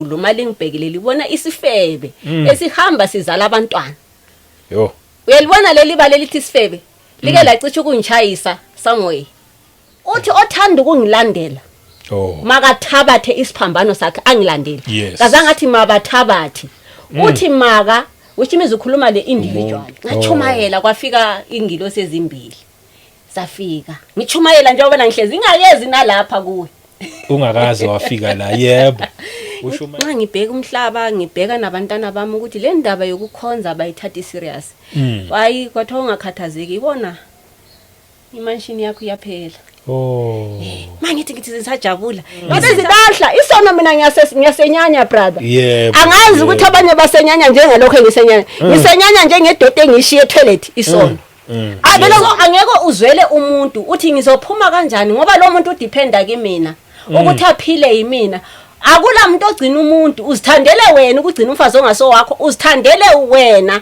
Uma lingibhekile libona isifebe esihamba sizala abantwana. Yo. Uyalibona leli bale lithi isifebe. Like lacithi ukungichayisa somewhere. Uthi othanda ukungilandela. Oh. Makathabathe isiphambano sakhe angilandele. Yes. Kazangathi mabathabathe. Uthi maka which means ukhuluma le individual. Ngachumayela kwafika ingilosi ezimbili. Safika. Ngichumayela njengoba ngihlezi ngayezi nalapha kuwe. Ungakaze wafika la yebo. Usho Uma ngibheka umhlaba ngibheka nabantwana bami ukuthi le ndaba yokukhonza bayithatha serious. Hayi kwathiwa ungakhathazeki ibona imanshini yakho iyaphela. Oh. Mangithi ngisajabula. Bese zidahla isono mina ngiyasenyanya brother. Yebo. Angazi ukuthi abanye basenyanya njengalokho engisenyanya. Ngisenyanya njengedoda engishiye toilet isono. Abelo angeke uzwele umuntu uthi ngizophuma kanjani ngoba lo muntu udependa kimi ukuthi aphile yimina. Akula umuntu ogcina umuntu uzithandele wena ukugcina umfazi ongaso wakho uzithandele wena.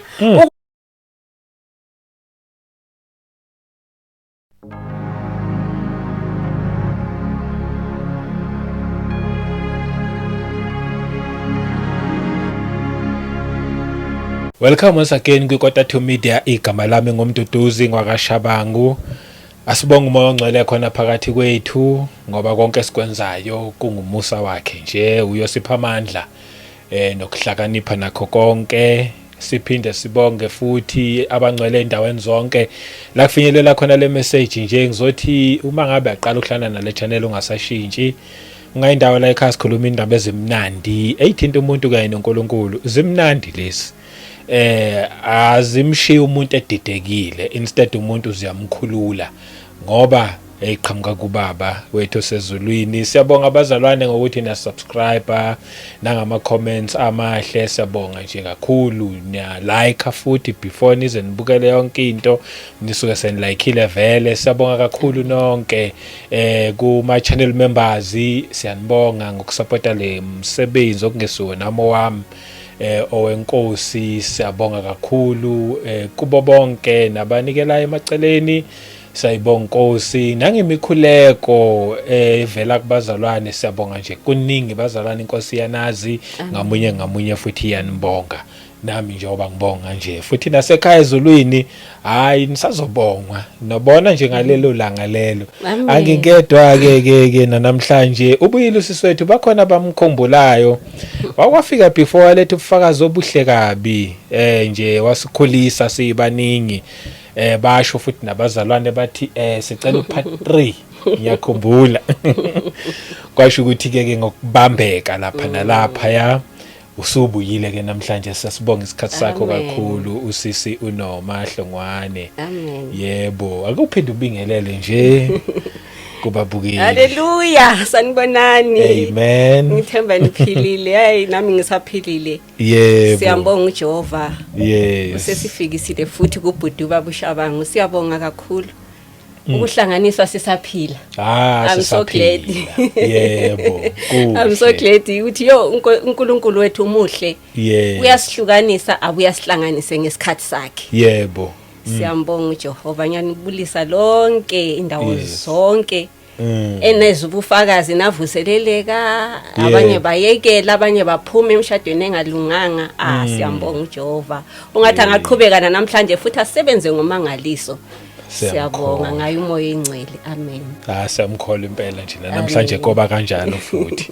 Welcome once again kwiKota 2 Media. Igama lami ngomduduzi ngwakashabangu. Asibonga umoya ongcwele khona phakathi kwethu ngoba konke sikwenzayo kungumusa wakhe nje uyosipha amandla nokuhlakanipha nakho konke. Siphinde sibonge futhi abangcwele endaweni zonke la kufinyelela khona le message nje ngizothi uma ngabe aqala ukuhlana nale channel ungasashintshi ungayindawo la ekhaya sikhuluma indaba ezimnandi eyithinta umuntu kanye noNkulunkulu zimnandi lesi. Azimshiyi umuntu edidekile instead umuntu uziyamkhulula ngoba eqhamuka kubaba wethu osezulwini. Siyabonga abazalwane ngokuthi na subscriber nangama comments amahle. Siyabonga nje kakhulu na like futhi before nize nibukele yonke into nisuke senilikeile vele. Siyabonga kakhulu nonke kuma channel members siyanibonga ngokusupporta le msebenzi okungesuwe namo wami owenkosi. Siyabonga kakhulu kubo bonke nabanikela emaceleni. Sayibonga Nkosi nangemikhuleko evela kubazalwane. Siyabonga nje kuningi bazalwane Inkosi yanazi ngamunye futhi yanibonga nami njengoba ngibonga nje futhi nasekhaya ezulwini hayi nisazobongwa nobona nje ngalelo langa lelo. Angingedwa ke namhlanje ubuyile usiswethu bakhona bamkhumbulayo wakwafika before walethe ubufakazi obuhle kabi nje wasikhulisa sibaningi. Basho futhi nabazalwane bathi sicela upart 3 ngiyakhumbula. Kwasho ukuthi ke ngokubambeka lapha nalapha ya usubuyile ke namhlanje. Sasibonga isikhathi sakho kakhulu usisi uNomahlongwane. Amen. Yebo akuphinde ubingelele nje kubabukeli. Hallelujah sanibonani. Amen. Ngithemba niphilile. Hayi nami ngisaphilile. Yebo. Siyabonga uJehova. Yes. Usesifikisile futhi kubhudu babushabangu. Siyabonga kakhulu. Ukuhlanganiswa sisaphila. I'm so glad. Yebo. I'm so glad ukuthi uNkulunkulu wethu umuhle. Uyasihlukanisa abuyasihlanganise ngesikhathi sakhe. Yebo. Siyambonga uJehova ngiyanibulisa lonke indawo zonke. Enezubufakazi navuseleleka abanye bayekela abanye baphuma emshadweni engalunganga. Siyambonga uJehova. Ungathi angaqhubekana namhlanje futhi asebenze ngomangaliso. Siyabonga ngayo umoya engcwele. Amen. Siyamkhola impela nje namhlanje koba kanjalo futhi.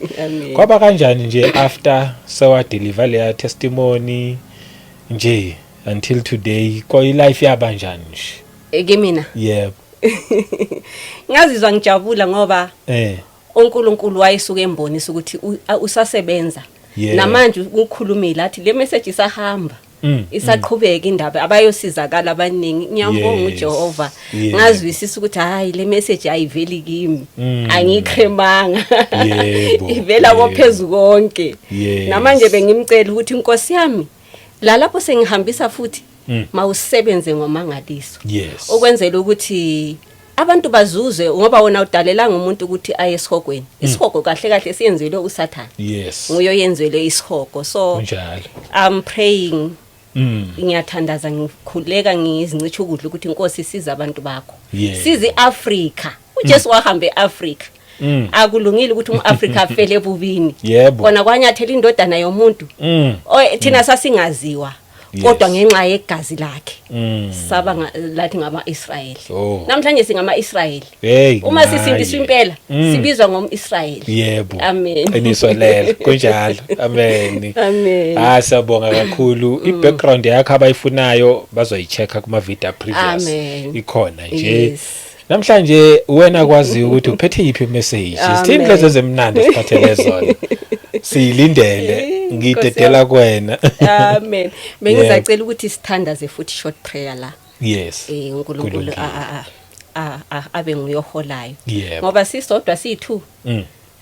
Kwaba kanjani nje after sawa deliver le testimony nje until today ko life yaba njani nje? Kimi. Yebo. Ngazizwa ngijabula ngoba uNkulunkulu wayesuka embonisa ukuthi usasebenza. Namanje ukukhulumile athi le message isahamba. Isaqhubeka indaba abayosizakala abaningi. Ngiyambonga uJehova. Ngazwisisa ukuthi hayi le message ayiveli kimi. Angikremanga. Yebo. Ivela kophezulu konke. Namanje bengimcela ukuthi Nkosi yami la lapho sengihambisa futhi mawusebenze ngomangaliso. Okwenzela ukuthi abantu bazuze ngoba wona udalelanga umuntu ukuthi aye esihogweni. Isihogo kahle siyenzelwe uSathane. Nguyo yenzelwe isihogo. So njalo I'm praying. Ngiyathandaza ngikhuleka ngizincicha ukudla ukuthi Nkosi siza abantu bakho. Sizi Africa. uJesu wahambe eAfrica akulungile ukuthi umAfrika afele ebubini Yebo. kona kwanyathela indodana yomuntu thina sasingaziwa kodwa ngenxa yegazi lakhe saba lathi ngama-Israyeli namhlanje singama-Israyeli uma sisindiswa impela sibizwa ngom-Israyeli. Yebo. Amen. Qiniso lelo kunjalo. Amen. Amen. Siyabonga kakhulu. I-background yakho abayifunayo bazoyichecka kuma video previous. Amen. Ikhona nje. Yes. Namhlanje wena kwazi ukuthi uphethe yiphi message. Sithini lezi ezemnandi siphathele zona. Siyilindele ngidedela kuwena. Amen. Bengizacela ukuthi sithandaze futhi short prayer la. Yes. uNkulunkulu abe nguyoholayo. Yebo. Ngoba sisodwa sithu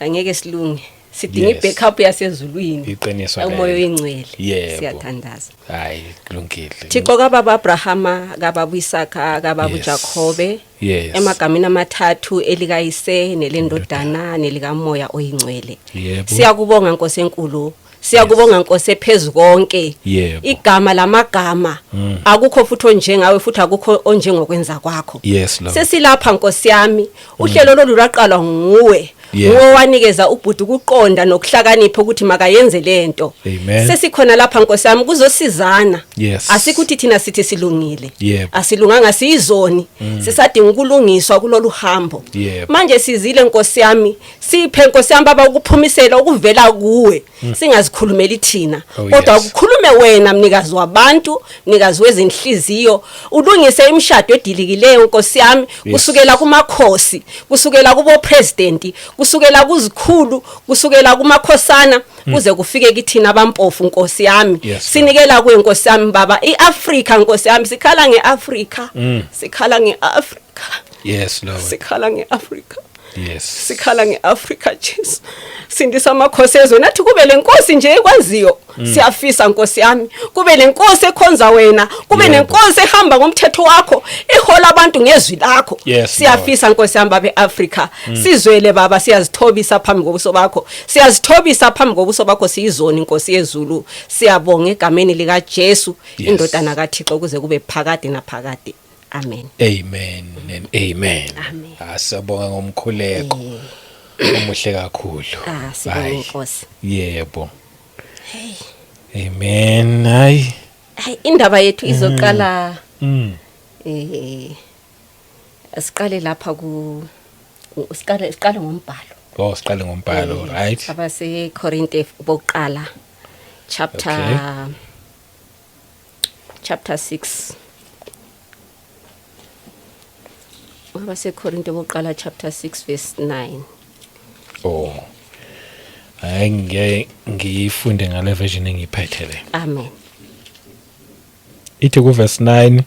angeke silunge. Sidinga i-backup yasezulwini. Iqiniso lelo. Umoya oyingcwele. Yebo. Siyathandaza. Hayi kulungile. Thixo kababa Abrahama, kababa Isaka, kababa Jacobe. Yes. Emagameni amathathu elikayise nelendodana nelikamoya oyingcwele. Yebo. Siyakubonga Nkosi enkulu. Siyakubonga Nkosi ephezulu konke. Yebo. Igama lamagama akukho futhi onjengawe futhi akukho onjengokwenza kwakho. Yes Lord. Sesilapha Nkosi yami uhlelo lolu lwaqala nguwe. Ngowanikeza ubhuti ukuqonda nokuhlakanipha ukuthi makayenze lento. Sesikhona lapha Nkosi yami kuzosizana. Asikuthi thina sithi silungile. Asilunganga siyizoni. Sisadinga ukulungiswa kulolu hambo. Manje sizile Nkosi yami, siphe Nkosi yami baba ukuphumisela ukuvela kuwe. Singazikhulumeli thina. Kodwa ukukhulume wena mnikazi wabantu, mnikazi wezinhliziyo, ulungise imishado edilikileyo Nkosi yami, kusukela kumakhosi, kusukela kubo president, kusukela kuzikhulu, kusukela kumakhosana kuze kufike kithina abampofu Nkosi yami. Sinikela kuwe Nkosi yami baba, iAfrika Nkosi yami, sikhala ngeAfrika. Sikhala ngeAfrika. Yes Lord. Sikhala ngeAfrika. Yes. Sikhala ngeAfrika Jesus. Sindisa amakhosi ezwe nathi kube lenkosi nje ekwaziyo. Siyafisa Nkosi yami, kube lenkosi ekhonza wena, kube nenkosi ehamba ngomthetho wakho, ihola abantu ngezwi lakho. Siyafisa Nkosi yami baba eAfrika. Sizwele baba, siyazithobisa phambi kobuso bakho. Siyazithobisa phambi kobuso bakho, siyizoni Nkosi yezulu. Siyabonga egameni lika Jesu indodana kaThixo kuze kube phakade naphakade. Amen. Amen and amen. Asabonga ngomkhuleko. Omuhle kakhulu. Sibonga Nkosi. Yebo. Amen. Hayi indaba yethu izoqala siqale lapha siqale ngombhalo. Siqale ngombhalo, right? Abase Korinte bokuqala chapter 6. Abase Korinte bokuqala chapter 6 verse 9. Hayi ngiyifunde ngale version engiphethe le. Amen. Ithi ku verse 9,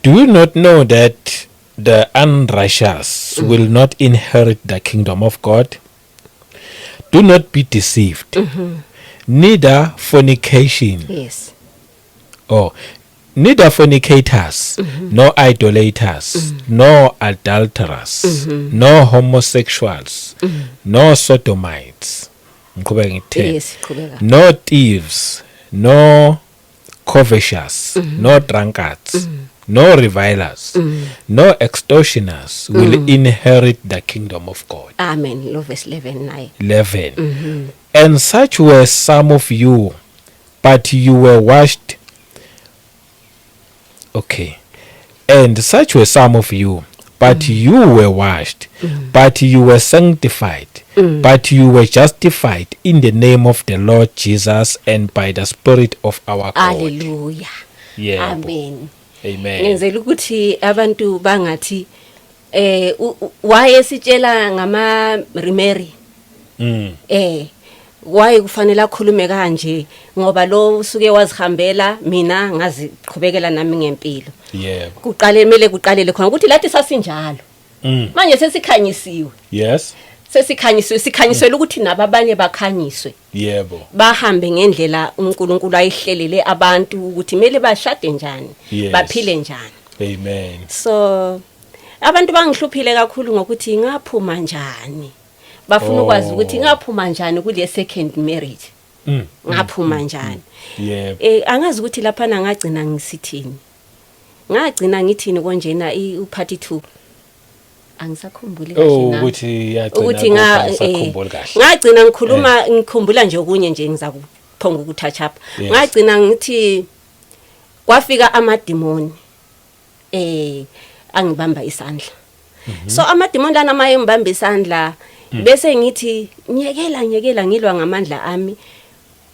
do you not know that the unrighteous will not inherit the kingdom of God? Do not be deceived. Neither fornication. Neither fornicators, nor idolaters, nor adulterers, nor homosexuals, nor sodomites, nor thieves, nor covetous, nor drunkards, nor revilers, nor extortioners will inherit the kingdom of God. Amen. Verse 11. 11. And such were some of you, but you were washed. And such were some of you, but you were washed, but you were sanctified, but you were justified in the name of the Lord Jesus and by the Spirit of our God. Hallelujah. Amen. Amen. Ngenzela ukuthi abantu bangathi wayesitshela ngama Mary. Why kufanele akhulume kanje ngoba lo usuke wazihambela mina ngaziqhubekela nami ngempilo. Kumele kuqalele khona ukuthi lathi sasinjalo. Manje sesikhanyisiwe. Sikhanyiswe ukuthi nababanye bakhanyiswe. Bahambe ngendlela uNkulunkulu ayihlelele abantu ukuthi kumele bashade njani, baphile njani. Amen. So abantu bangihluphile kakhulu ngokuthi ngaphuma njani. Bafuna ukwazi ukuthi ngaphuma njani kule second marriage. Ngaphuma njani. Angazi ukuthi lapha ngagcina ngisithini. Ngagcina ngithini konjena uparty 2. angisakhumbuli kahle ukuthi ukuthi ngakhumbula kahle ngagcina ngikhuluma ngikhumbula nje okunye nje ngizakuphonga ukutouch up ngagcina ngithi kwafika amadimoni angibamba isandla so amadimoni lana maye ngibamba isandla bese ngithi nyekela ngilwa ngamandla ami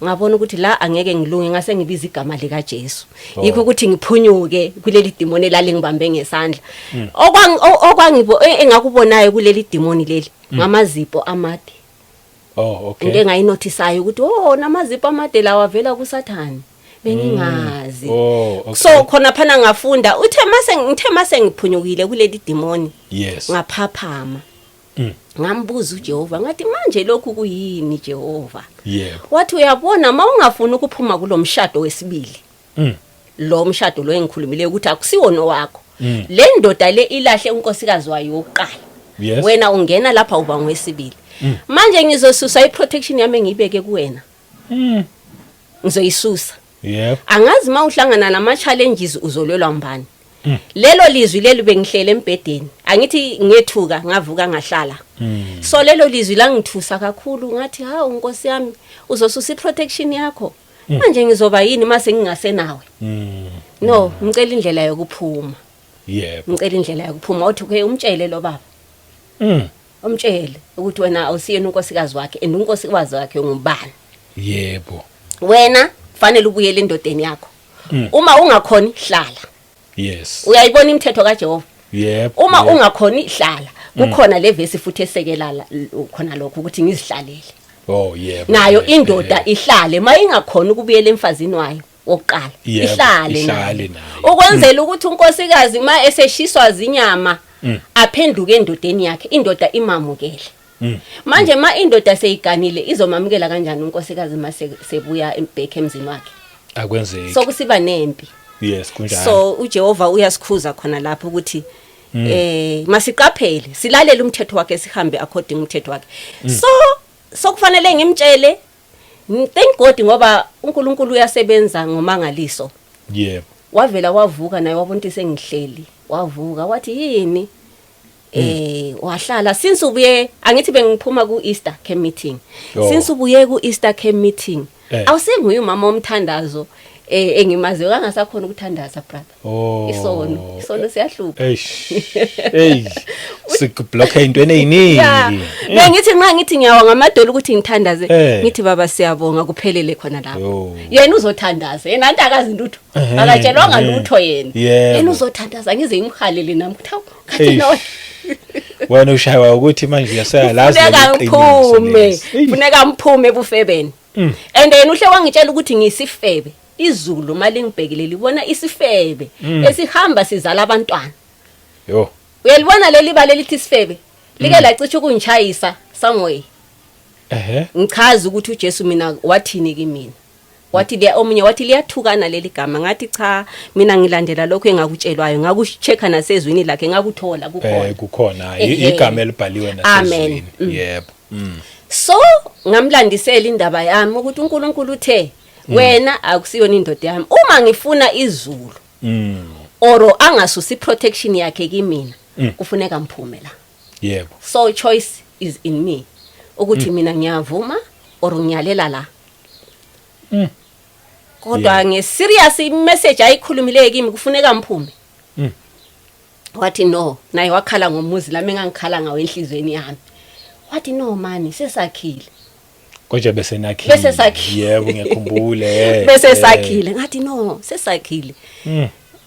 ngabona ukuthi la angeke ngilunge ngase ngibiza igama lika Jesu yikho ukuthi ngiphunyuke kuleli demoni lali ngibambe ngesandla okwangibo engakubonayo kuleli demoni leli ngamazipho amade okay into engayinotisayo ukuthi namazipho amade lawa avela kuSathane bengingazi so khona phana ngafunda uthe mase ngiphunyukile kuleli demoni ngaphaphama ngambuza uJehova ngathi manje lokhu kuyini Jehova wathi uyabona mawungafuna ukuphuma kulomshado wesibili lo mshado lo engikhulumile ukuthi akusiwo nowakho le ndoda le ilahle unkosikazi wayo oqala wena ungena lapha uba ngwesibili manje ngizosusa iprotection yami engibeke kuwena ngizoyisusa angazi mawuhlangana nama challenges uzolwelwa mbani lelo lizwi leli bengihlele embedeni angithi ngethuka ngavuka ngahlala so lelo lizwi la ngithusa kakhulu ngathi unkosi yami uzosusa iprotection yakho manje ngizoba yini mase ngingasenawe no ngicela indlela yokuphuma ngicela indlela yokuphuma uthi umtshele lo baba umtshele ukuthi wena awusiyena unkosikazi wakhe and unkosikazi wakhe ngubani wena kufanele ubuyele endodeni yakho uma ungakhoni hlala uyayibona imithetho kaJehova uma ungakhoni hlala kukhona le verse futhi esekelala khona lokho ukuthi ngizihlalele nayo indoda ihlale mayingakhona ukubuyela emfazini wayo wokuqala ihlale nayo ukwenzela ukuthi unkosikazi ma eseshiswa zinyama aphenduke endodeni yakhe indoda imamukele manje ma indoda seyiganile izomamukela kanjani unkosikazi mase sebuya back emzini wakhe akwenzeki so kusiba nempi kunjalo so uJehova uyasikhuza khona lapho ukuthi masiqaphele silalele umthetho wakhe sihambe according umthetho wakhe so kufanele ngimtshele thank God ngoba uNkulunkulu uyasebenza ngomangaliso wavela wavuka naye wabona ukuthi sengihleli wavuka wathi yini wahlala since ubuye angithi bengiphuma ku Easter camp meeting since ubuye ku Easter camp meeting awusenguye umama omthandazo engimazi kangasakhona ukuthandaza brother isono siyahlupha sikublock into eyiningi bengithi ngithi ngiyawa ngamadolo ukuthi ngithandaze ngithi baba siyabonga kuphelele khona lapho yena uzothandaza yena antakazi lutho akatshelwanga lutho yena uzothandaza ngize imhalele nami kathi no wena ushaywa ukuthi manje uyasayalazi funeka ngiphume ebufebeni and yena uhle wangitshela ukuthi ngisifebe izulu mali ngibhekile libona isifebe esihamba sizala abantwana uyalibona leli bale lithi isifebe like lacithi ukungichayisa somewhere ngichaza ukuthi uJesu mina wathini kimi wathi le omunye wathi liyathukana leli gama ngathi cha mina ngilandela lokho engakutshelwayo ngakuchecka nasezwini lakhe ngakuthola kukhona igama elibhaliwe nasezwini so ngamlandisela indaba yami ukuthi uNkulunkulu uthe wena akusiyona indoda yami uma ngifuna izulu oro angasusi protection yakhe kimi kufuneka ngiphume la so choice is in me ukuthi mina ngiyavuma or ngiyalela la kodwa ngeserious message ayikhulumile kimi kufuneka ngiphume wathi no naye wakhala ngomuzi lami engangikhala ngawe enhlizweni yami wathi no mani sesakhile konje bese nakhile yebo ngiyakhumbule bese sakhile ngathi no sesakhile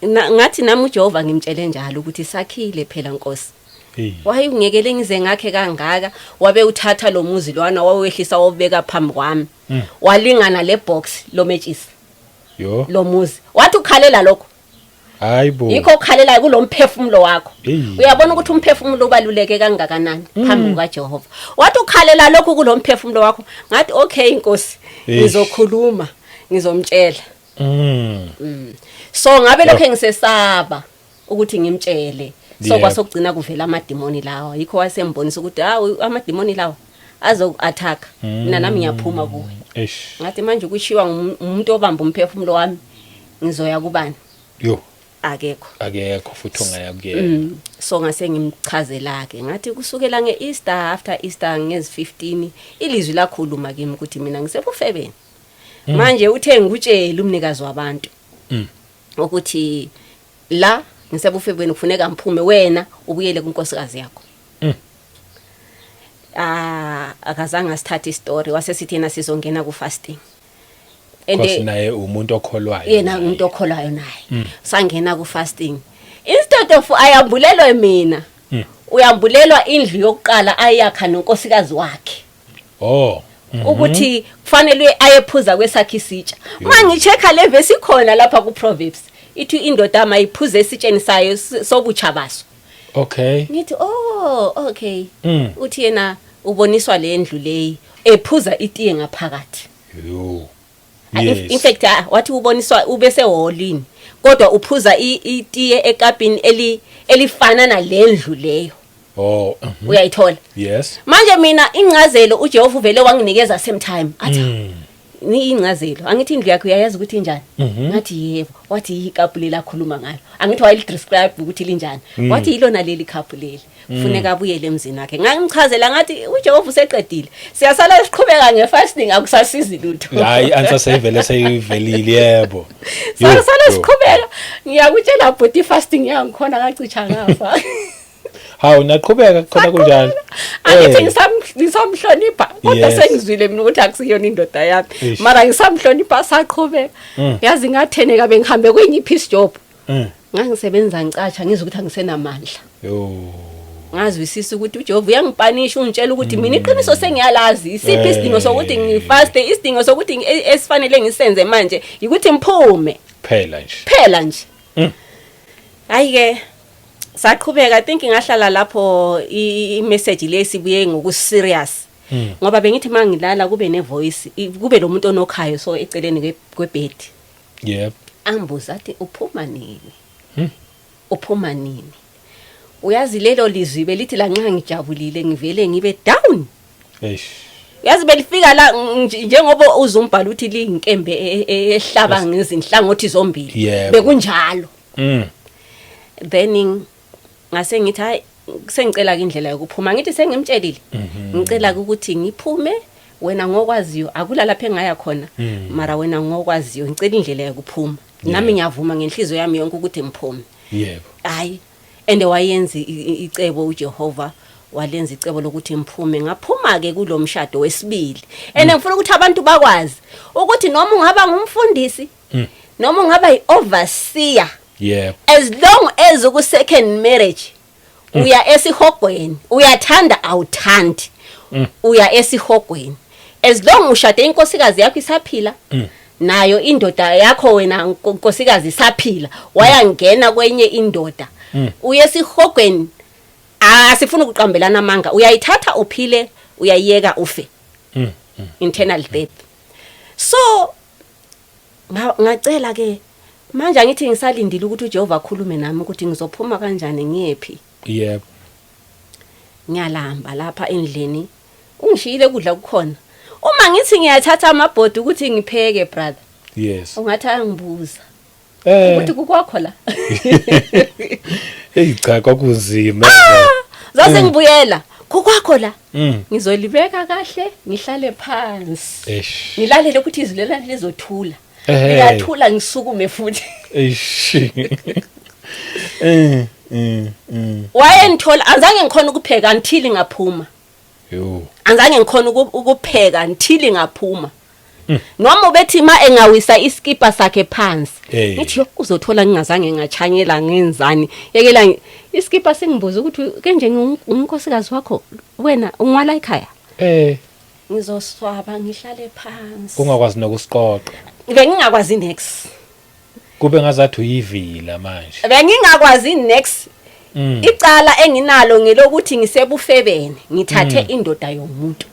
ngathi nami uJehova ngimtshele njalo ukuthi sakhile phela Nkosi waye ungekele ngize ngakhe kangaka wabe uthatha lo muzi lwana wawehlisa wobeka phambi kwami walingana le box lo matches lo muzi wathi ukhalela lokho hayibo yikho ukhalela kulomphefumulo wakho uyabona ukuthi umphefumulo ubaluleke kangakanani phambi kaJehova wathi ukhalela lokho kulomphefumulo wakho ngathi okay Nkosi ngizokhuluma ngizomtshela so ngabe lokho ngisesaba ukuthi ngimtshele so kwasokugcina kuvela amadimoni lawa yikho wasembonisa ukuthi amadimoni lawa azo-attack mina nami ngiyaphuma kuwe ngathi manje kushiwa umuntu obamba umphefumulo wami ngizoya kubani akekho futhi ongaya kuyena. So ngase ngimchazela ke ngathi kusukela ngeEaster, after Easter ngezi-15 ilizwi lakhuluma kimi ukuthi mina ngisebufebeni. Manje uthe ngikutshela umnikazi wabantu ukuthi la ngisebufebeni kufuneka ngiphume wena ubuyele kunkosikazi yakho. Akazange asithathe istory wasesithi yena sizongena ku fasting. Because naye umuntu okholwayo. Yena umuntu okholwayo naye. Sangena ku fasting. Instead of ayambulelwe mina, uyambulelwa indlu yokuqala ayakha nonkosikazi wakhe. Ukuthi kufanele ayephuza kwesakhe isitsha. Mangicheka le verse ikhona lapha ku Proverbs. Ithi indoda mayiphuze esitsheni sayo sobutsha baso. Okay. Ngithi okay. Uthi yena uboniswa le ndlu leyi ephuza itiye ngaphakathi. Yes. In fact wathi uboniswa ubese holini kodwa uphuza itiye ekapini elifana nalendlu leyo. Uyayithola? Yes. Manje mina incazelo uJehova uvele wanginikeza same time athi ni incazelo angithi indlu yakho uyayazi ukuthi injani. Ngathi yebo. Wathi ikaphu lela khuluma ngayo angithi wayili describe ukuthi linjani. Wathi yilona leli kaphu leli kufuneka abuyele emzini wakhe. Ngangichazela ngathi uJehova useqedile siyasala siqhubeka ngefasting akusasizi lutho. Hayi answer sevele seyivelile yebo. Siyasala siqhubeka ngiyakutshela bhuti fasting yangikhona ngacicha ngafa. Hawu naqhubeka khona kunjani? Angithi ngisamhlonipha kodwa sengizwile mina ukuthi akusiyona indoda yami. Mara ngisamhlonipha saqhubeka. Yazi ngatheneka bengihambe kwenye ipeace job. Ngangisebenza ngicatsha ngizwe ukuthi angisenamandla. Ngazwisisa ukuthi uJehova uyangipanisha ungitshela ukuthi mina iqiniso sengiyalazi isiphi isidingo sokuthi ngifaste isidingo sokuthi esifanele ngisenze manje ukuthi ngiphume. Phela nje. Hayi ke saqhubeka I think ngahlala lapho i-message lesibuye ngokuserious ngoba bengithi mangilala kube nevoice kube lo muntu onokhayo so eceleni kwebed. Yep. Angibuza athi uphuma nini? Uphuma nini? Uyazi lelo lizwi belithi la nxa ngijabulile ngivele ngibe down. Yazi belifika la njengoba uzumbhala uthi liyinkembe ehlaba ngezinhlangothi zombili bekunjalo. Then ngase ngithi hayi sengicela indlela yokuphuma ngithi sengimtshelile ngicela ukuthi ngiphume wena ngokwaziyo akula lapha engaya khona mara wena ngokwaziyo ngicela indlela yokuphuma nami ngiyavuma ngenhliziyo yami yonke ukuthi ngiphume. Yebo. Hayi ende wayenza icebo uJehova walenza icebo lokuthi ngiphume ngaphuma ke kulomshado wesibili ene ngifuna ukuthi abantu bakwazi ukuthi noma ungaba ngumfundisi noma ungaba i-overseer. Yeah. As long as uku second marriage uya esihogweni uyathanda awuthandi uya esihogweni as long ushade inkosikazi yakho isaphila nayo indoda yakho wena inkosikazi isaphila wayangena kwenye indoda uye esihogweni asifuna ukuqambelana amanga uyayithatha uphile uyayiyeka ufe internal death. So ngacela ke manje angithi ngisalindile ukuthi uJehova akhulume nami ukuthi ngizophuma kanjani ngiyephi. Yebo. Ngiyalamba lapha endlini ungishiyile kudla kukhona uma ngithi ngiyathatha amabhodi ukuthi ngipheke brother. Yes. Ungathi angibuza ukuthi kukwakho la. Hey cha kwakunzima. Zase ngibuyela kukwakho la. Ngizolibeka kahle ngihlale phansi. Ngilalele ukuthi izwi lelani lizothula. Ngiyathula ngisukume futhi. Wayengithola azange ngikhona ukupheka until ngaphuma. Azange ngikhona ukupheka until ngaphuma. Noma ubethi ma engawisa iskipa sakhe phansi. Ngithi uzothola ngingazange ngachanyela ngenzani. Yekela iskipa sengibuza ukuthi kenje ngunkosikazi wakho wena ungwala ekhaya. Ngizoswaba ngihlale phansi. Ungakwazi nokusiqoqa. Bengingakwazi next. Kube ngazathi uyivila manje. Bengingakwazi next. Icala enginalo ngelokuthi ngisebufebene ngithathe indoda yomuntu.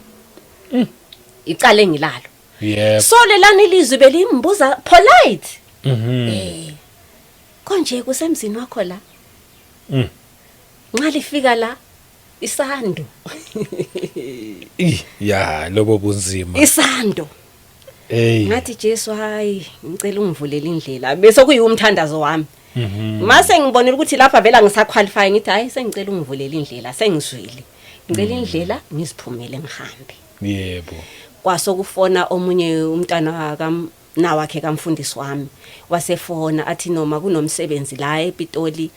Icala engilalo. Yep. So lelani ilizwi belimbuza polite. Konje kusemzini wakho la. Ngalifika la isando. Ya lobo bunzima. Isando. Ngathi Jesu hayi ngicela ungivulele indlela bese kuyumthandazo wami mase ngibonela ukuthi lapha vela ngisaqualify ngithi hayi sengicela ungivulela indlela sengizwile ngicela indlela ngiziphumele ngihambe yebo kwasokufona omunye umntana nawakhe kamfundisi wami wasefona athi noma kunomsebenzi la ePitoli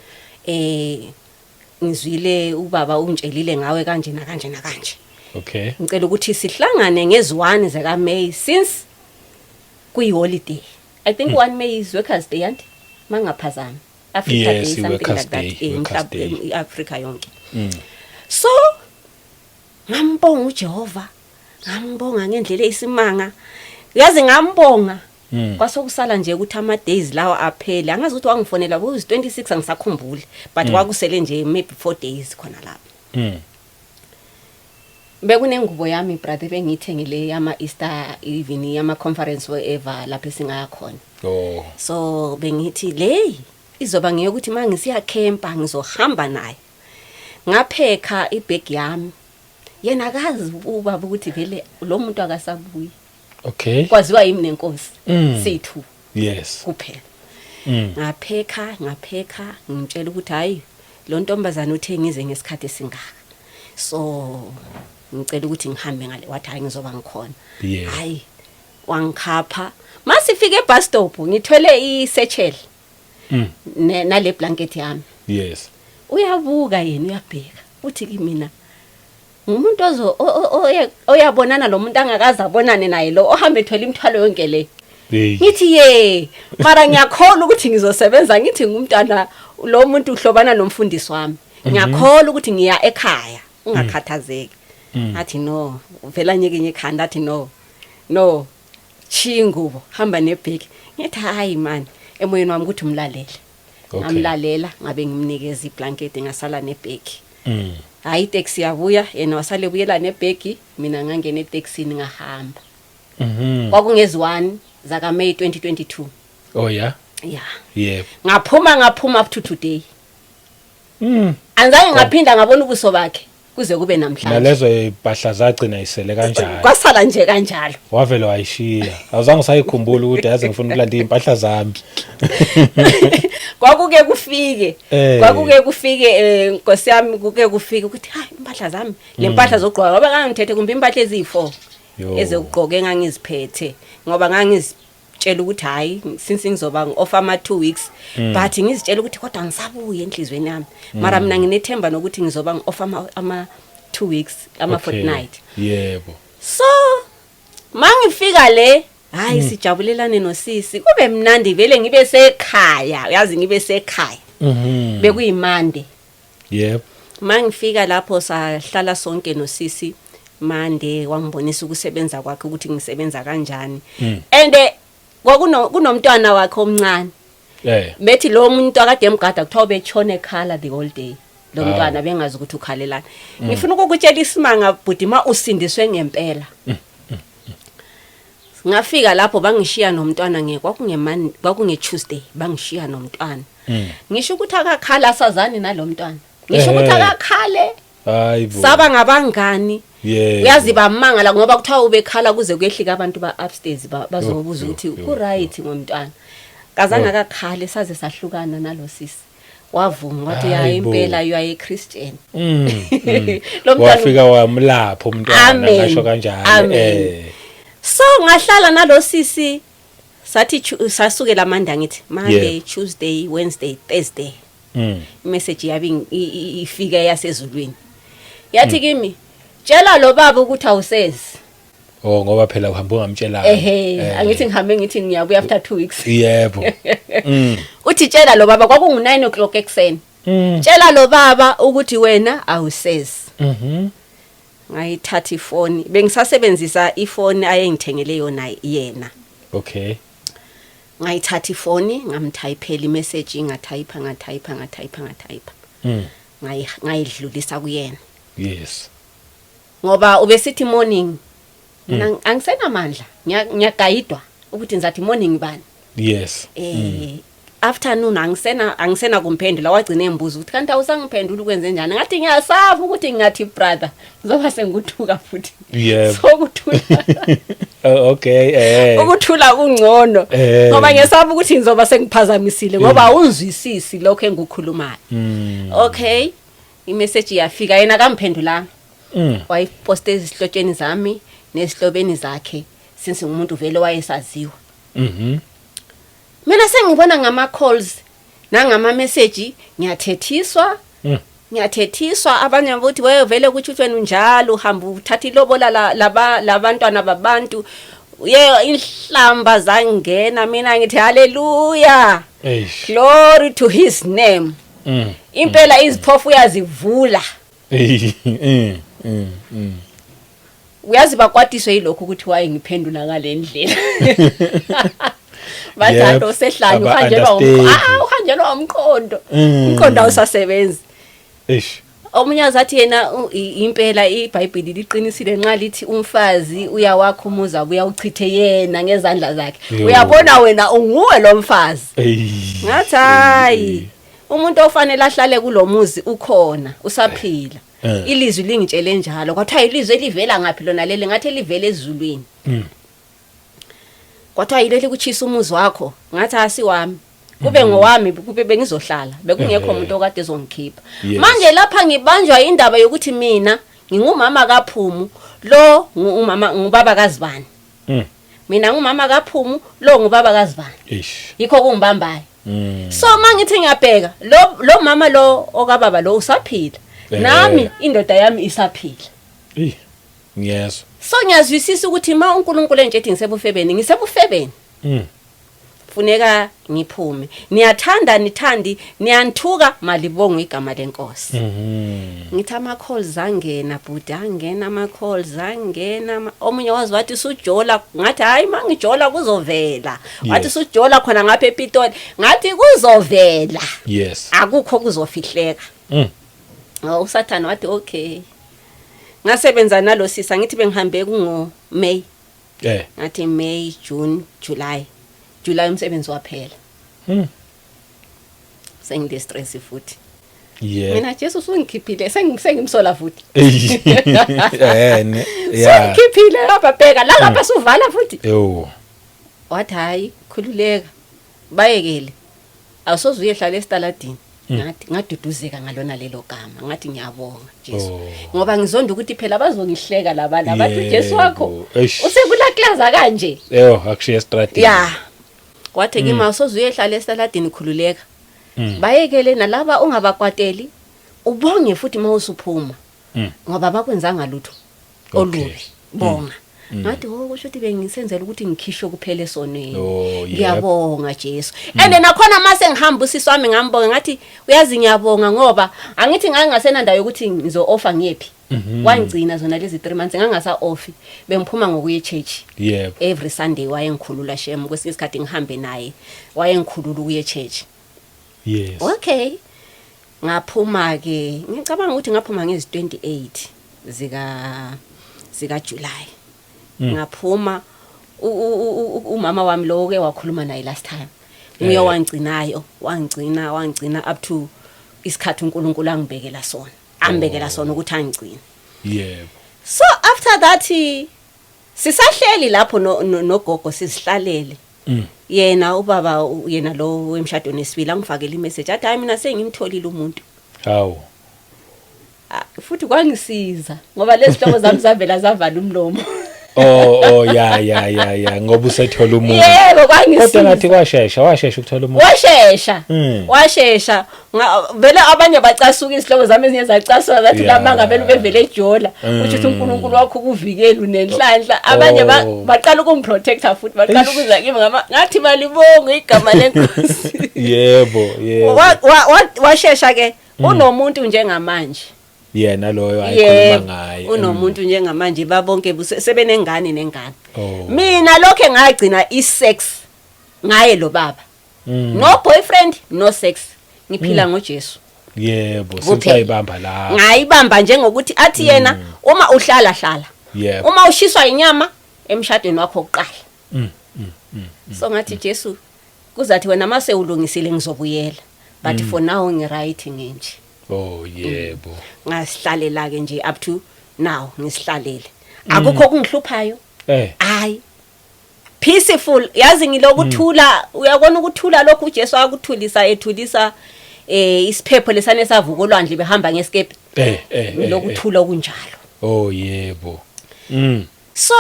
ngizwile ubaba ungitshelile ngawe kanje nakanje nakanje okay ngicela ukuthi sihlangane ngezi1 zeka May since kuyi-holiday I think 1 May is Workers Day anti mangaphazami Africa Yes, Day something Workers like that Day, Workers Day. in Africa yonke so ngambonga uJehova ngambonga ngendlela eyisimanga yazi ngambonga kwasokusala nje ukuthi ama days lawa aphele angazi ukuthi wangifonela ku 26 angisakhumbuli but kwakusele nje maybe 4 days khona lapho bekunengubo yami brother bengithengile yama Easter even yama conference wherever lapho singaya khona oh so bengithi le izoba ngiyokuthi mangisiya camp ngizohamba naye ngapheka ibag yami yena akazi ubaba ukuthi vele lo muntu akasabuyi okay kwaziwa yimi nenkosi sithu yes kuphela ngapheka ngimtshela ukuthi hayi lo ntombazana uthe ngize ngesikhathi esingaka so ngicela ukuthi ngihambe ngale wathi hayi ngizoba ngikhona hayi wangikhapha masifike ebus stop ngithwele isechel nale blanket yami yes uyabuka yena uyabheka uthi kimi umuntu oyabonana lo muntu angakaza abonane naye lo ohambe ethwele imithwalo yonke le ngithi ye mara ngiyakholwa ukuthi ngizosebenza ngithi ngumntana lo muntu uhlobana nomfundisi wami ngiyakholwa ukuthi ngiya ekhaya ungakhathazeki athi no vela nyekenye ekhanda athi no chingubo hamba nebheki ngithi hayi man emoyeni wami ukuthi umlalele ngamlalela ngabe ngimnikeza iblanket ngasala nebheki hayi taxi yabuya yena wasale buyela nebheki mina ngangena etaxini ngahamba kwakungezi1 zaka May 2022 oh yeah yep ngaphuma up to today anzange ngaphinda ngabona ubuso bakhe kuze kube namhlanje nalezo impahla zagcina isele kanjalo kwasala nje kanjalo wavela wayishiya awuzange sayikhumbula ukuthi yazi ngifuna ukulanda impahla zami kwakuke kufike Nkosi yami kuke kufike ukuthi hayi impahla zami lempahla zogqoka ngoba ngangithethe kumbe impahla ezi4 ezokugqoka engangiziphethe ngoba ngangizitshela ukuthi hayi since ngizoba offer ama 2 weeks but ngizitshela ukuthi kodwa ngisabuye enhlizweni yami mara mina nginethemba nokuthi ngizoba offer ama 2 weeks ama fortnight yebo so mangifika le hayi sijabulelane nosisi kube mnandi vele ngibe sekhaya uyazi ngibe sekhaya bekuyimande yebo mangifika lapho sahlala sonke nosisi mande wangibonisa ukusebenza kwakhe ukuthi ngisebenza kanjani and kunomntwana wakhe omncane bethi lo muntu akade emgada kuthiwa betshone ekhala the whole day lo mntwana bengazi ukuthi ukhalelana ngifuna ukukutshela isimanga budima usindiswe ngempela ngafika lapho bangishiya nomntwana kwakunge Tuesday bangishiya nomntwana ngisho ukuthi akakhala sazani nalomntwana ngisho ukuthi akakhale hayibo saba ngabangani uyazi bamangala ngoba kuthiwa ubekhala kuze kuyehlika abantu ba upstairs bazobuza ukuthi ku right ngomntwana kazange akakhale saze sahlukana nalosisi wavuma wathi ya impela you are a Christian lo mntwana wafika wamlapha umntwana ngasho kanjalo so ngahlala nalosisi sathi sasuke lamanda ngithi Monday Tuesday Wednesday Thursday message yabi ifika yasezulwini yathi kimi tshela lo baba ukuthi awusezi ngoba phela uhamba ungamtshela angithi ngihambe ngithi ngiyabuya after 2 weeks yebo uthi tshela lo baba kwakungu 9 o'clock ekseni tshela lo baba ukuthi wena awusezi ngayithatha ifoni bengisasebenzisa ifoni ayengithengele yona yena okay ngayithatha ifoni ngamtypela imessage ngatype ngayidlulisa kuyena yes ngoba ubesithi morning angisenamandla ngiyagayidwa ukuthi ngizathi morning bani yes afternoon angisena kumphendula wagcina embuza ukuthi kanti awusangiphendula ukwenze njani ngathi ngiyasaba ukuthi ngathi brother ngizoba senguthuka futhi so ukuthula okay ukuthula kungcono ngoba ngiyasaba ukuthi ngizoba sengiphazamisile ngoba awuzwisisi lokho engukhulumayo okay imessage yafika yena akamphendulanga wayiposta ezihlotsheni zami nesihlobeni zakhe since umuntu vele wayesaziwa mina sengibona ngama calls nangama message ngiyathethiswa abanye bathi wewe vele kuthutshweni njalo uhamba uthatha ilobola labantwana babantu inhlamba zangena mina ngithi haleluya glory to his name impela iziphofu uyazivula uyazi bakwatiswe yilokho ukuthi waye ngiphendula ngalendlela bathando sehlanye uhanjelwa umqondo umqondo awusasebenzi omunye azathi yena impela iBhayibheli liqinisile nxa lithi umfazi uyawakhumuza uyawuchithe yena ngezandla zakhe uyabona wena unguwe lo mfazi ngathi hayi umuntu ofanele ahlale kulomuzi ukhona usaphila ilizwi lingitshele njalo kwathiwa ilizwi elivela ngaphi lona lele ngathi livela ezulwini kwathiwa yileli kuchisa umuzi wakho ngathi asiwami kube ngowami kube bengizohlala bekungekho umuntu okade ezongikhipha manje lapha ngibanjwa indaba yokuthi mina ngingumama kaPhumu lo ngubaba kaZibani mina ngumama kaPhumu lo ngubaba kaZibani yikho kungibambayo so mangithi ngiyabheka lo mama lo okababa lo usaphila nami indoda yami isaphila yes so ngiyazwisisa ukuthi ma uNkulunkulu enjethi ngisebufebeni funeka ngiphume niyathanda nithandi niyanthuka malibonga igama lenkosi ngithi ama calls angena bhuti angena ama calls angena omunye wazi wathi sujola ngathi hayi mangijola kuzovela wathi sujola khona ngapha ePitoli ngathi kuzovela yes akukho kuzofihleka usathana wathi okay ngasebenza nalo sisa ngithi bengihambe kungo May ngathi May June July umsebenzi waphela sengidistress futhi mina Jesu sungikhiphile sengimsola futhi sengikhiphile lapha bheka la lapha suvala futhi wathi hayi khululeka bayekele awusoze uyehlala esitaladini ngaduduzeka ngalona lelo gama ngathi ngiyabonga Jesu ngoba ngizonda ukuthi phela bazongihleka labantu abathi Jesu wakho usekula class kanje akushiya estradini wathi kimi awusoze uyehlala esitaladini khululeka bayekele nalaba ungabakwateli ubonge futhi mawusuphuma ngoba bakwenzanga lutho olubi bonga ngathi kusho ukuthi bengisenzela ukuthi ngikhishwe kuphele sonweni ngiyabonga Jesu and nakhona mase ngihamba usisi wami ngambonga ngathi uyazi ngiyabonga ngoba angithi ngangasena ndawo ukuthi ngizo offer ngiyephi wangcina zona lezi 3 months ngangasa offi bengiphuma ngokuye church every Sunday wayengikhulula shem kwesikhathi ngihambe naye wayengikhulula ukuye church okay ngaphuma ke ngicabanga ukuthi ngaphuma ngezi 28 zika July ngaphuma umama wami lo ke wakhuluma naye last time uye wangcina up to isikhathi uNkulunkulu angibekela sona ambekela sona ukuthi angigcine so after that sisahleli lapho nogogo sizihlalele yena ubaba yena lo wemshado nesibili angifakela imessage athi hayi mina sengimtholile umuntu futhi kwangisiza ngoba lezi hlobo zami zavela zavala umlomo ya ngoba usethola umuntu yebo kwangisiza kodwa ngathi washesha ukuthola umuntu washesha vele abanye bacasuka izihlobo zami ezinye zacaswa zathi lamanga vele ubevele ejola ukuthi uNkulunkulu wakho kuvikela unenhlanhla abanye baqala ukumprotecta futhi baqala ukuza kimi ngathi malibonga igama lenkosi yebo washesha ke unomuntu njengamanje yena loyo ayikhuluma ngaye unomuntu njengamanje babonke sebenengane nengane mina lokho ngagcina isex ngaye lo baba no boyfriend no sex ngiphila ngoJesu yebo sithayibamba la ngayibamba njengokuthi athi yena uma uhlala uma ushiswa inyama emshadweni wakho oqala so ngathi Jesu kuzathi wena mase ulungisile ngizobuyela but for now ngiright ngenje. Oh yebo. Ngasihlalela ke nje up to now ngisihlalele. Akukho kungihluphayo. Hayi. Peaceful, yazi ngilokuthula, uyabona ukuthula lokhu uJesu akuthulisa ethulisa isiphepho lesane savuka olwandle behamba ngesikepe. Lokuthula okunjalo. Oh yebo. So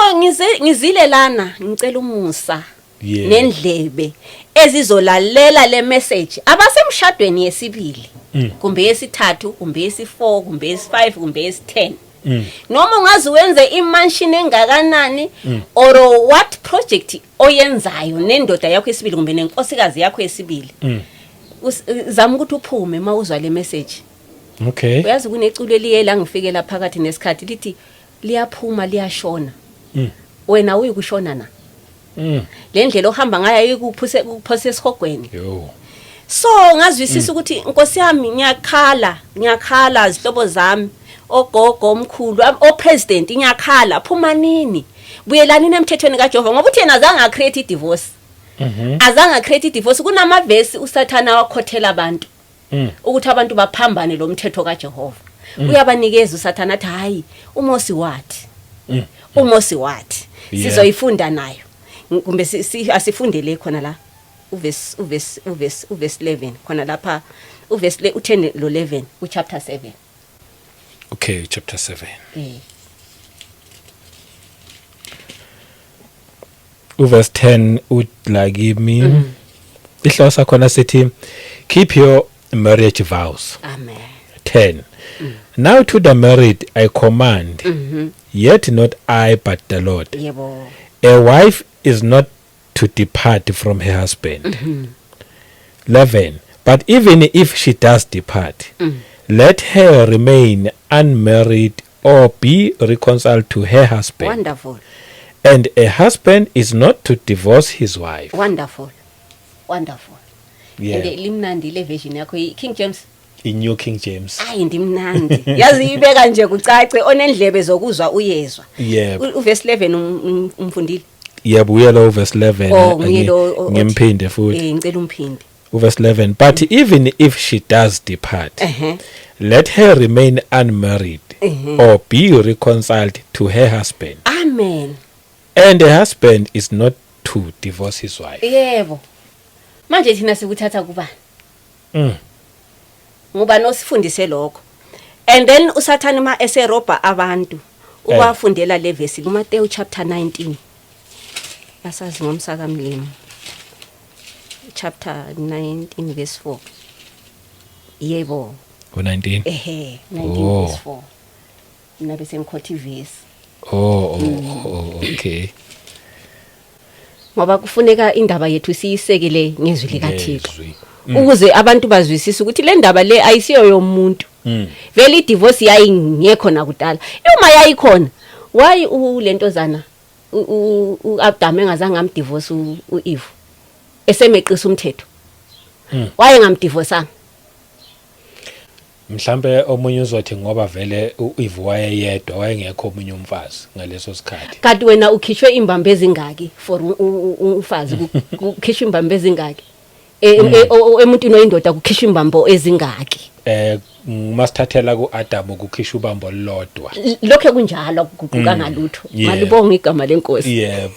ngizile lana ngicela umusa nendlebe ezizolalela le message abasemshadweni yesibili kumbe yesithathu kumbe yesi4 kumbe yesi5 kumbe yesi10 noma ungazi wenze imansion engakanani or what project oyenzayo nendoda yakho yesibili kumbe nenkosikazi yakho yesibili zama ukuthi uphume mawuzwa le message. Okay. Uyazi kuneculo eliyela ngifikela phakathi nesikhathi lithi liyaphuma liyashona. Wena uyikushona na? Le ndlela ohamba ngayo ukuphose esihogweni. Yo. So ngazwisisa ukuthi Nkosi yami ngiyakhala izihlobo zami ogogo omkhulu opresident ngiyakhala phuma nini buyelani nemthethweni kaJehova ngoba uthi yena azange acreate idivorce. Azange acreate idivorce kunamavesi usathana wakhothela abantu ukuthi abantu baphambane lo mthetho kaJehova. Uyabanikeza usathana athi hayi uMosi wathi uMosi wathi sizoyifunda nayo kumbe asifundele khona la uverse 11 khona lapha uverse 10 lo 11 chapter 7. Okay, chapter 7. Verse 10 udla kimi ihlosa khona sithi keep your marriage vows. Amen. 10. Now to the married I command, yet not I but the Lord. Yebo. A wife is not to depart from her husband. 11. But even if she does depart, let her remain unmarried or be reconciled to her husband. Wonderful. And a husband is not to divorce his wife. Wonderful. Wonderful. Yeah. And limnandi le version yakho King James. In New King James. Hayi ndimnandi. Yazi ibeka nje kucace onendlebe zokuzwa uyezwa. Yeah. Uverse 11 umfundile. Yebo uyelo verse 11 ngimphinde futhi. Ngicela umphinde. Verse 11. But even if she does depart, let her remain unmarried or be reconciled to her husband. Amen. And the husband is not to divorce his wife. Yebo. Manje thina sikuthatha kubani? Ngoba nosifundise lokho. And then usathana ma eseroba abantu ubafundela le verse kuMateyu chapter 19. Asazi ngomsaka mlimi. Chapter 19 verse 4. Yebo. 19. 19 verse 4. Nabe sengikhotha verse. Okay. Ngoba kufuneka indaba yethu siyisekele ngezwi likaThixo. Ukuze abantu bazwisise ukuthi le ndaba le ayisiyo yomuntu. Vele idivorce yayingekho nakudala. Uma yayikhona, why ulentozana uAdam engazange amdivorce uEve? Esemeqisa umthetho. Waye ngamdivorceanga. Mhlambe omunye uzothi ngoba vele uEve wayeyedwa wayengekho omunye umfazi ngaleso sikhathi. Kanti wena ukhishwe imbambe ezingaki for umfazi ukhishwe imbambe ezingaki? Emuntwini oyindoda kukhishwa imbambo ezingaki? Masithathela kuAdam ukukhishwa ubambo lodwa. Lokho kunjalo kuguquka ngalutho. Malibonga igama lenkosi. Yebo.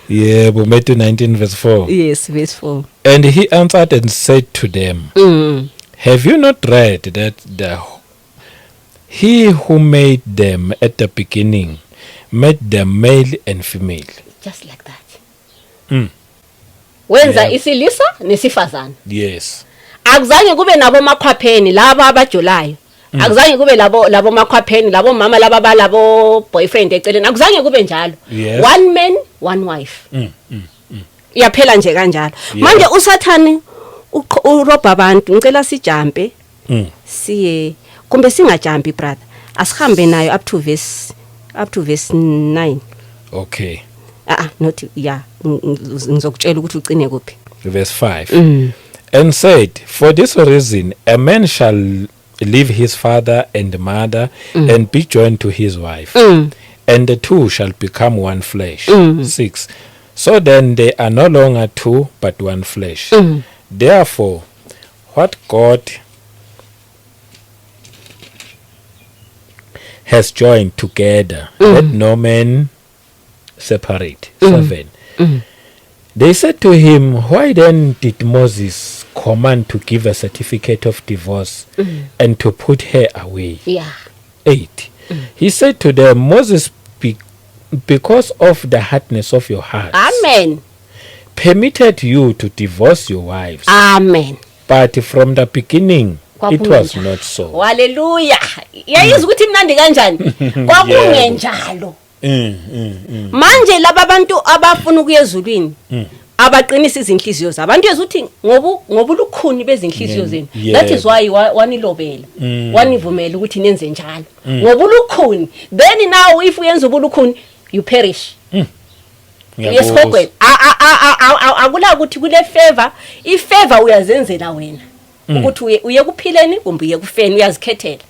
Yebo, Matthew 19 verse 4. Yes, verse 4. And he answered and said to them, have you not read that he who made them at the beginning made them male and female? Just like that. Wenza isilisa nesifazana. Yes. Akuzange kube nabo makhwapheni laba abajolayo. Akuzange kube labo makhwapheni labo mama labo boyfriend eceleni. Akuzange kube njalo. One man, one wife. Iyaphela nje kanjalo. Manje usathani uroba abantu ngicela sijampe. Siye kumbe singajampi brother. Asihambe nayo up to verse 9. Okay. Not ngizokutshela ukuthi ucine kuphi. Verse 5. And said, for this reason a man shall leave his father and mother and be joined to his wife, and the two shall become one flesh. 6. So then they are no longer two but one flesh. Therefore, what God has joined together, let no man separate. 7. They said to him, why then did Moses command to give a certificate of divorce and to put her away? 8. He said to them, Moses, because of the hardness of your hearts, Amen, permitted you to divorce your wives. Amen. But from the beginning, it was not so. Hallelujah. Yayizi ukuthi mnandi kanjani? Kwakungenjalo. Manje laba bantu abafuna ukuya ezulwini abaqinisa izinhliziyo zabo. Abantu yezuthi ngobulukhuni bezinhliziyo zenu. That is why wanilobela. Wanivumela ukuthi nenze njalo. Ngobulukhuni. Then now if uyenza ubulukhuni, you perish. Yesihogweni. Akula ukuthi kule favor, ifavor uyazenzela wena. Ukuthi uye kuphileni kumbe uye kufeni uyazikhethela.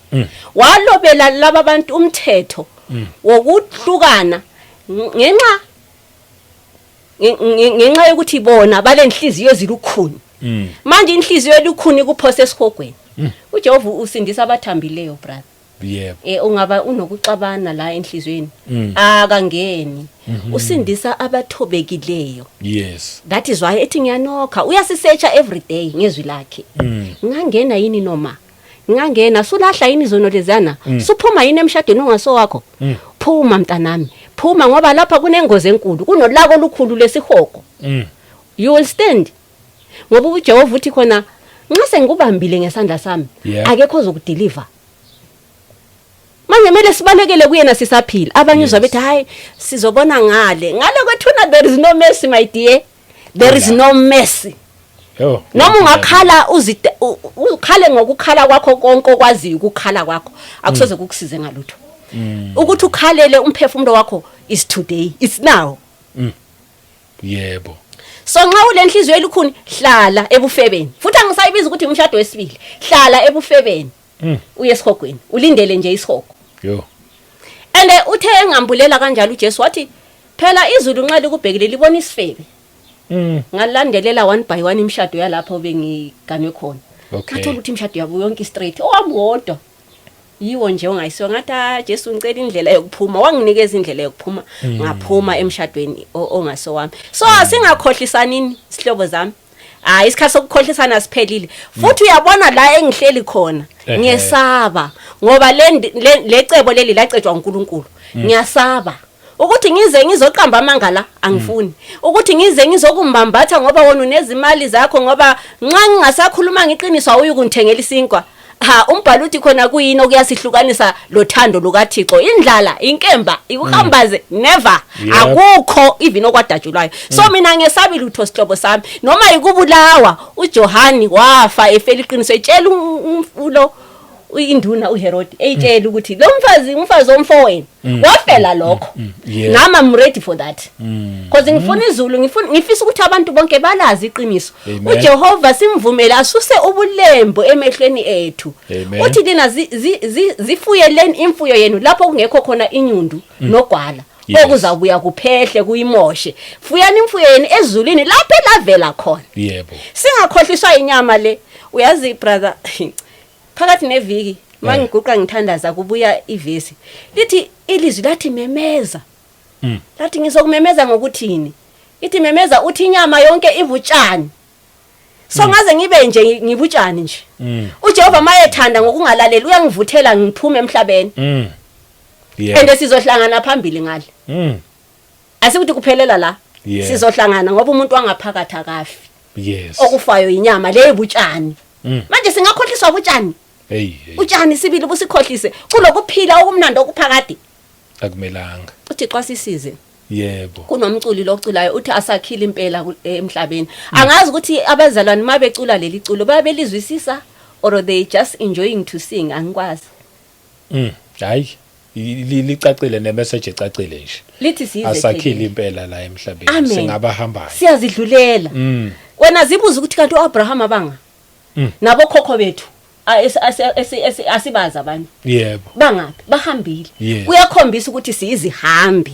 Walobela laba bantu umthetho wokuhlukana ngenxa yokuthi bona balenhliziyo ezilukhuni. Manje inhliziyo elukhuni kuphose esihogweni. uJehova usindisa abathambileyo brother. Ungaba unokuxabana la enhlizweni akangeni. Usindisa abathobekileyo. That is why ethi ngiyanokha uyasisearcha every day ngezwi lakhe. Ngangena yini noma ngangena sulahla yini izono lezana suphuma yini emshadweni ongaso wakho. Phuma mntanami, phuma ngoba lapha kunengozi enkulu, kunolako olukhulu lesihogo. You will stand. Ngoba uJehova uthi khona nxa sengikubambile ngesandla sami akekho ozokudeliver. Manje mele sibalekele kuyena sisaphila. Abanye uzabethi hayi sizobona ngale kwethuna there is no mercy my dear. There is no mercy. Noma ungakhala ukhale ngokukhala kwakho konke okwazi ukukhala kwakho akusoze kukusize ngalutho. Ukuthi ukhalele umphefumulo wakho is today, it's now. Yebo. So nxa ulenhliziyo elukhuni hlala ebufebeni. Futhi angisayibiza ukuthi umshado wesibili. Hlala ebufebeni. Uye esihogweni. Ulindele nje isihogo. And uthe engambulela kanjalo uJesu wathi phela izulu nxa likubhekile libona isifebe. Ngalandelela one by one imshado yalapho bengiganwe khona. Ngathola ukuthi imshado yabo yonke straight. Owamodwa. Yiwo nje ongayisiwa ngathi Jesu ngicela indlela yokuphuma, wanginikeza indlela yokuphuma, ngaphuma emshadweni ongaso wami. So singakhohlisanini sihlobo zami. Isikhathi sokukhohlisana siphelile. Futhi uyabona la engihleli khona ngiyesaba ngoba le cebo leli lacetshwa uNkulunkulu. Ngiyasaba ukuthi ngize ngizoqamba amangala angifuni. Ukuthi ngize ngizokumbambatha ngoba wona unezimali zakho ngoba nxa ngingasakhuluma ngiqiniswa uyukunthengela isinkwa. Umbhalo uthi khona kuyini okuyasihlukanisa lothando lukaThixo? Indlala, inkemba, ikuhambaze, never. Akukho even okwadajulwayo. So mina ngesabile utho sihlobo sami noma ikubulawa uJohani wafa efela iqiniso etshela umfulo induna uHerod etshela ukuthi lo umfazi omfowenu wafela lokho. Nami I'm ready for that. Because ngifuna izulu ngifisa ukuthi abantu bonke balazi iqiniso. uJehova simvumela asuse ubulembo emehlweni ethu. Uthi lina zifuyeleni imfuyo yenu lapho kungekho khona inyundu nogwala. Okuzabuya kuphehle kuyimoshe. Fuyani imfuyo yenu ezulwini lapho elavela khona. Singakhohliswa inyama le. Uyazi brother phakathi neviki mangiguqa ngithandaza kubuya ivesi lithi ilizwi lathi memeza. Lathi ngizokumemeza ngokuthini? Ithi memeza uthi inyama yonke ivutshani. So ngaze ngibe nje ngibutshani nje. uJehova mayethanda ngokungalaleli uyangivuthela ngiphume emhlabeni. And sizohlangana phambili ngale. Asikuthi kuphelela la. Sizohlangana ngoba umuntu wangaphakathi akafi. Okufayo inyama le ibutshani. Manje singakhohliswa ubutshani. Utshani sibili busikhohlise kulokuphila okumnandi okuphakade. Akumelanga. Uthi xa sisize. Yebo. Kunomculi loculayo uthi asakhila impela emhlabeni. Angazi ukuthi abazalwane mabecula leli culo babelizwisisa or they just enjoying to sing angikwazi. Hayi licacile nemessage ecacile nje. Lithi size asakhila impela la emhlabeni singabahambayo. Siyazidlulela. Wena zibuza ukuthi kanti uAbraham abanga nabo khokho bethu asibaza abantu yebo bangaphi bahambile Yes. kuyakhombisa ukuthi siyizihambi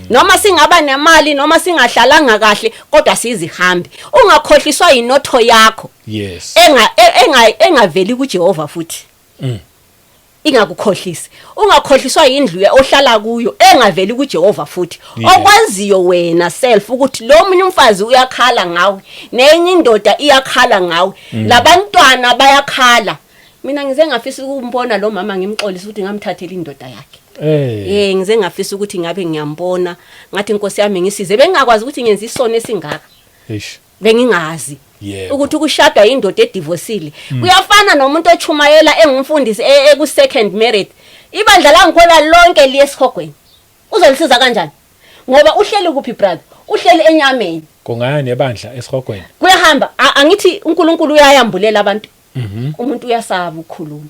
noma singaba nemali noma singahlalanga kahle kodwa siyizihambi ungakhohliswa inotho yakho yes engaveli kuJehova futhi ingakukhohlisi ungakhohliswa indlu ohlala kuyo engaveli kuJehova futhi okwaziyo wena self ukuthi lo munye umfazi uyakhala ngawe nenye indoda iyakhala ngawe labantwana bayakhala mina ngize ngafisa ukumbona lo mama ngimxolisa ukuthi ngamthathela indoda yakhe ngize ngafisa ukuthi ngabe ngiyambona ngathi inkosi yami ngisize bengakwazi ukuthi ngenze isono esingaka bengingazi ukuthi ukushadwa indoda edivorceile kuyafana nomuntu ochumayela engumfundisi eku second married ibandla langikhona lonke liyesihogweni uzolisiza kanjani ngoba uhleli kuphi brother uhleli enyameni kungaya nebandla esihogweni kuyahamba angithi uNkulunkulu uyayambulela abantu umuntu uyasaba ukukhuluma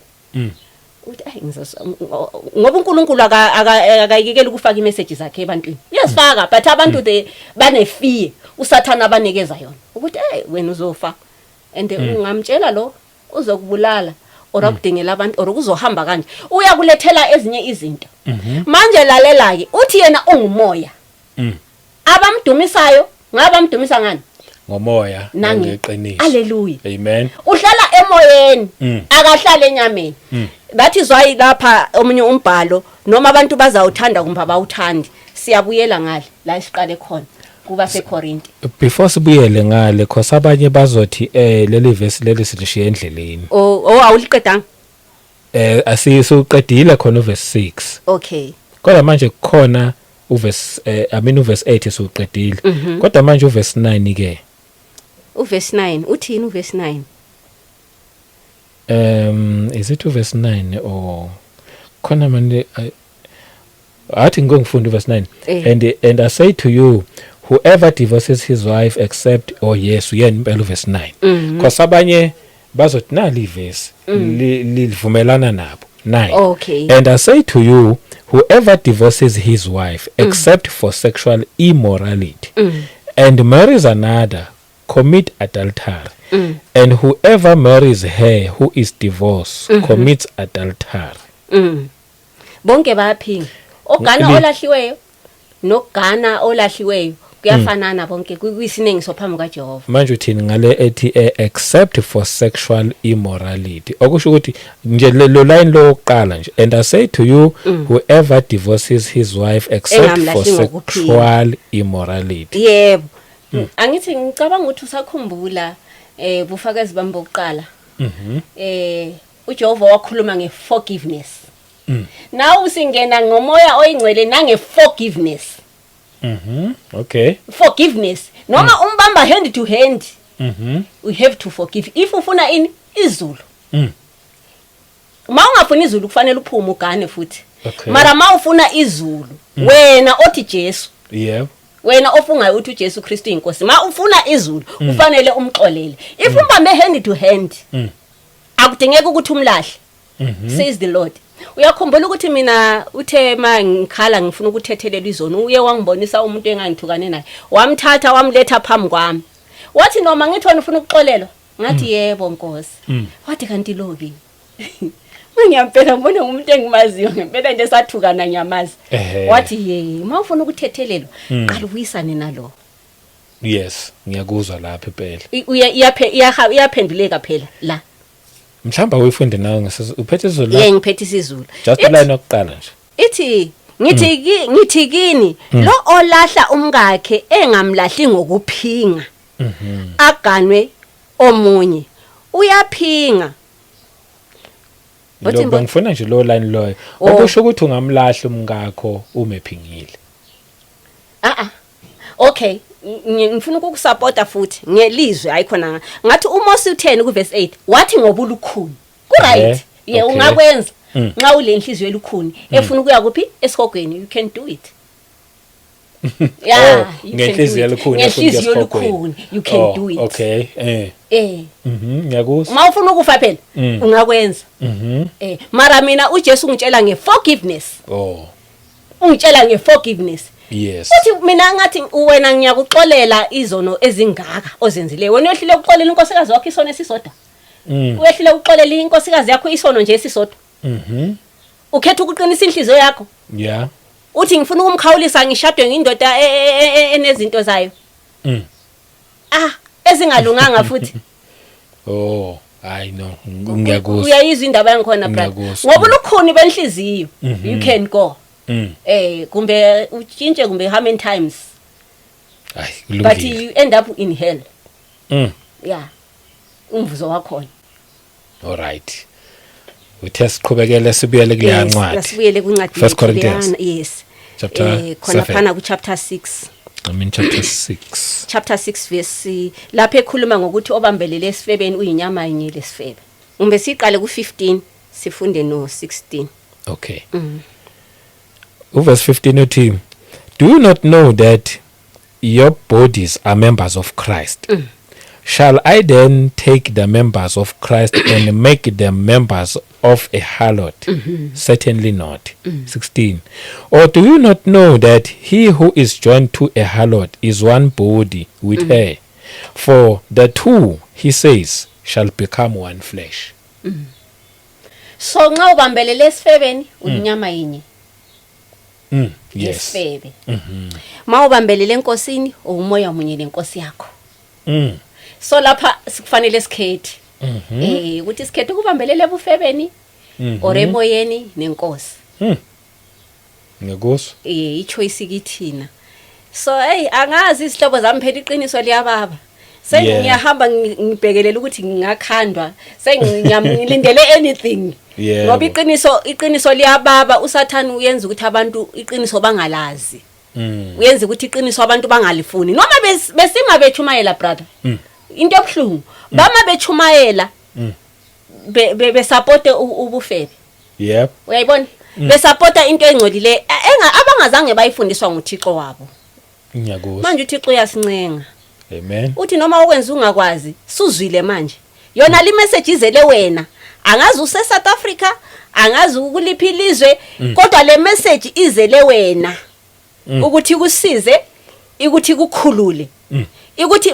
uthi ngoba uNkulunkulu akayikekela ukufaka imessage zakhe ebantwini uyasifaka but abantu banefear usathana abanikeza yona ukuthi wena uzofa and ungamtshela lo uzokubulala or akudingela abantu or uzohamba kanje uyakulethela ezinye izinto manje lalela ke uthi yena ungumoya abamdumisayo ngabamdumisa ngani ngomoya nangeqiniso haleluya amen uhlala emoyeni akahlala enyameni that is why lapha omunye umbhalo noma abantu bazawuthanda kumbe abawuthandi siyabuyela ngale la isiqale khona kuba seKorinti before sibuyele ngale khosa abanye bazothi leli verse leli silishiya endleleni awuliqedanga asisuqedile khona uverse 6 okay kodwa manje kukhona uverse uverse 8 suqedile kodwa manje uverse 9 ke uverse 9 uthini uverse 9 is it uverse 9 or khona manje athi ngongifunda uverse 9 and I say to you whoever divorces his wife except yes uyena impela uverse 9 because abanye bazothi nali verse livumelana nabo 9 okay and I say to you whoever divorces his wife except for sexual immorality and marries another commit adultery and whoever marries her who is divorced commits adultery bonke bayaphinga ogana olahliweyo nogana olahliweyo kuyafanana bonke kuyisinengi sophambi kaJehova manje uthini ngale ethi except for sexual immorality okusho ukuthi nje lo line loqala nje and I say to you whoever divorces his wife except for sexual immorality yebo angithi ngicabanga ukuthi usakhumbula bufakazi bami bokuqala uJehova wakhuluma ngeforgiveness now usingena ngomoya oyingcwele nange forgiveness okay forgiveness noma umbamba hand to hand we have to forgive if ufuna ini izulu ma ungafuna izulu kufanele uphume ugane futhi mara ma ufuna izulu wena othi Jesu yebo wena ofungayo uthi uJesu Kristu inkosi ma ufuna izulu kufanele umxolele if umbambe hand to hand akudingeka ukuthi umlahle says the Lord uyakhumbula ukuthi mina uthe mangikhala ngifuna ukuthethelela izono uye wangibonisa umuntu engangithukane naye wamthatha wamletha phambi kwami wathi noma ngithona ufuna ukuxolelwa ngathi yebo Nkosi wathi kanti lobi ngiyampela ngibona umuntu engimaziyo ngempela nje sathukana nyamazi wathi ye mawufuna ukuthethelelwa qala uyisane nalo yes ngiyakuzwa lapha impela iyaphenduleka phela la mhlamba uyifunde nawe uphethe izulu ngiphethe isizulu just line yokuqala nje ithi ngithi kini lo olahla umkakhe engamlahli ngokuphinga aganwe omunye uyaphinga lo ngifuna nje lo line loyo okusho ukuthi ungamlahla umkakho umephingile okay ngifuna ukukusupporta futhi ngelizwe ayikhona ngathi uMose 10 ku verse 8 wathi ngoba ulukhuni ku right ye ungakwenza nxa ule inhliziyo elukhuni efuna ukuya kuphi esihogweni you can do it yeah ngenhliziyo elukhuni you can do it okay ngiyakuzwa ma ufuna ukufa phela ungakwenza mara mina uJesu ngitshela ngeforgiveness ungitshela ngeforgiveness yes uthi mina ngathi wena ngiyakuxolela izono ezingaka ozenzile wena uyohlile ukuxolela unkosikazi wakho isono esisodwa uyehlile uxolele inkosikazi yakho isono nje esisodwa ukhetha ukuqinisa inhliziyo yakho uthi ngifuna ukumkhawulisa ngishadwe ngindoda enezinto zayo ezingalunganga futhi I know ngiyakuzwa uyayizwa indaba yangikhona brother ngoba ulukhuni benhliziyo you can go kumbe utshintshe kumbe how many times but you end up in hell yeah umvuzo wakhona all right uthe siqhubekele sibuyele kuleya ncwadilasibuyele kuncwadi 1 Corinthians yes chapter khona phana ku chapter 6 chapter 6 verse lapha ekhuluma ngokuthi obambelele esifebeni uyinyama yinye lesifebe umbe siqale ku15 sifunde no16 okay verse 15 uthi do you not know that your bodies are members of Christ shall I then take the members of Christ and make them members of a harlot? Certainly not. 16. Or do you not know that he who is joined to a harlot is one body with her? For the two, he says, shall become one flesh. So nxa ubambelele esifebeni uyinyama yinye. Yes. Ma ubambelele enkosini umoya munye lenkosi yakho. So lapha sikufanele sikhethe ukuthi sikhethe ukubambelele ebufebeni or emoyeni nenkosi ngekuzwa ichoice kithina so angazi isihlobo zami phela iqiniso liyababa sengiyahamba ngibhekelela ukuthi ngingakhandwa sengiyamlindele anything ngoba iqiniso liyababa usathana uyenza ukuthi abantu iqiniso bangalazi uyenza ukuthi iqiniso abantu bangalifuni noma besinga bechumayela brother into ebhlungu bama bechumayela be-support ubufebe uyayibona be-support into engcolile abangazange bayifundiswa nguThixo wabo ngiyakuzwa manje uThixo uyasincenga amen uthi noma ukwenza ungakwazi suzwile manje yona li message izele wena angazi useSouth Africa angazi ukuliphilizwe kodwa le message izele wena ukuthi kusize ukuthi kukhulule ukuthi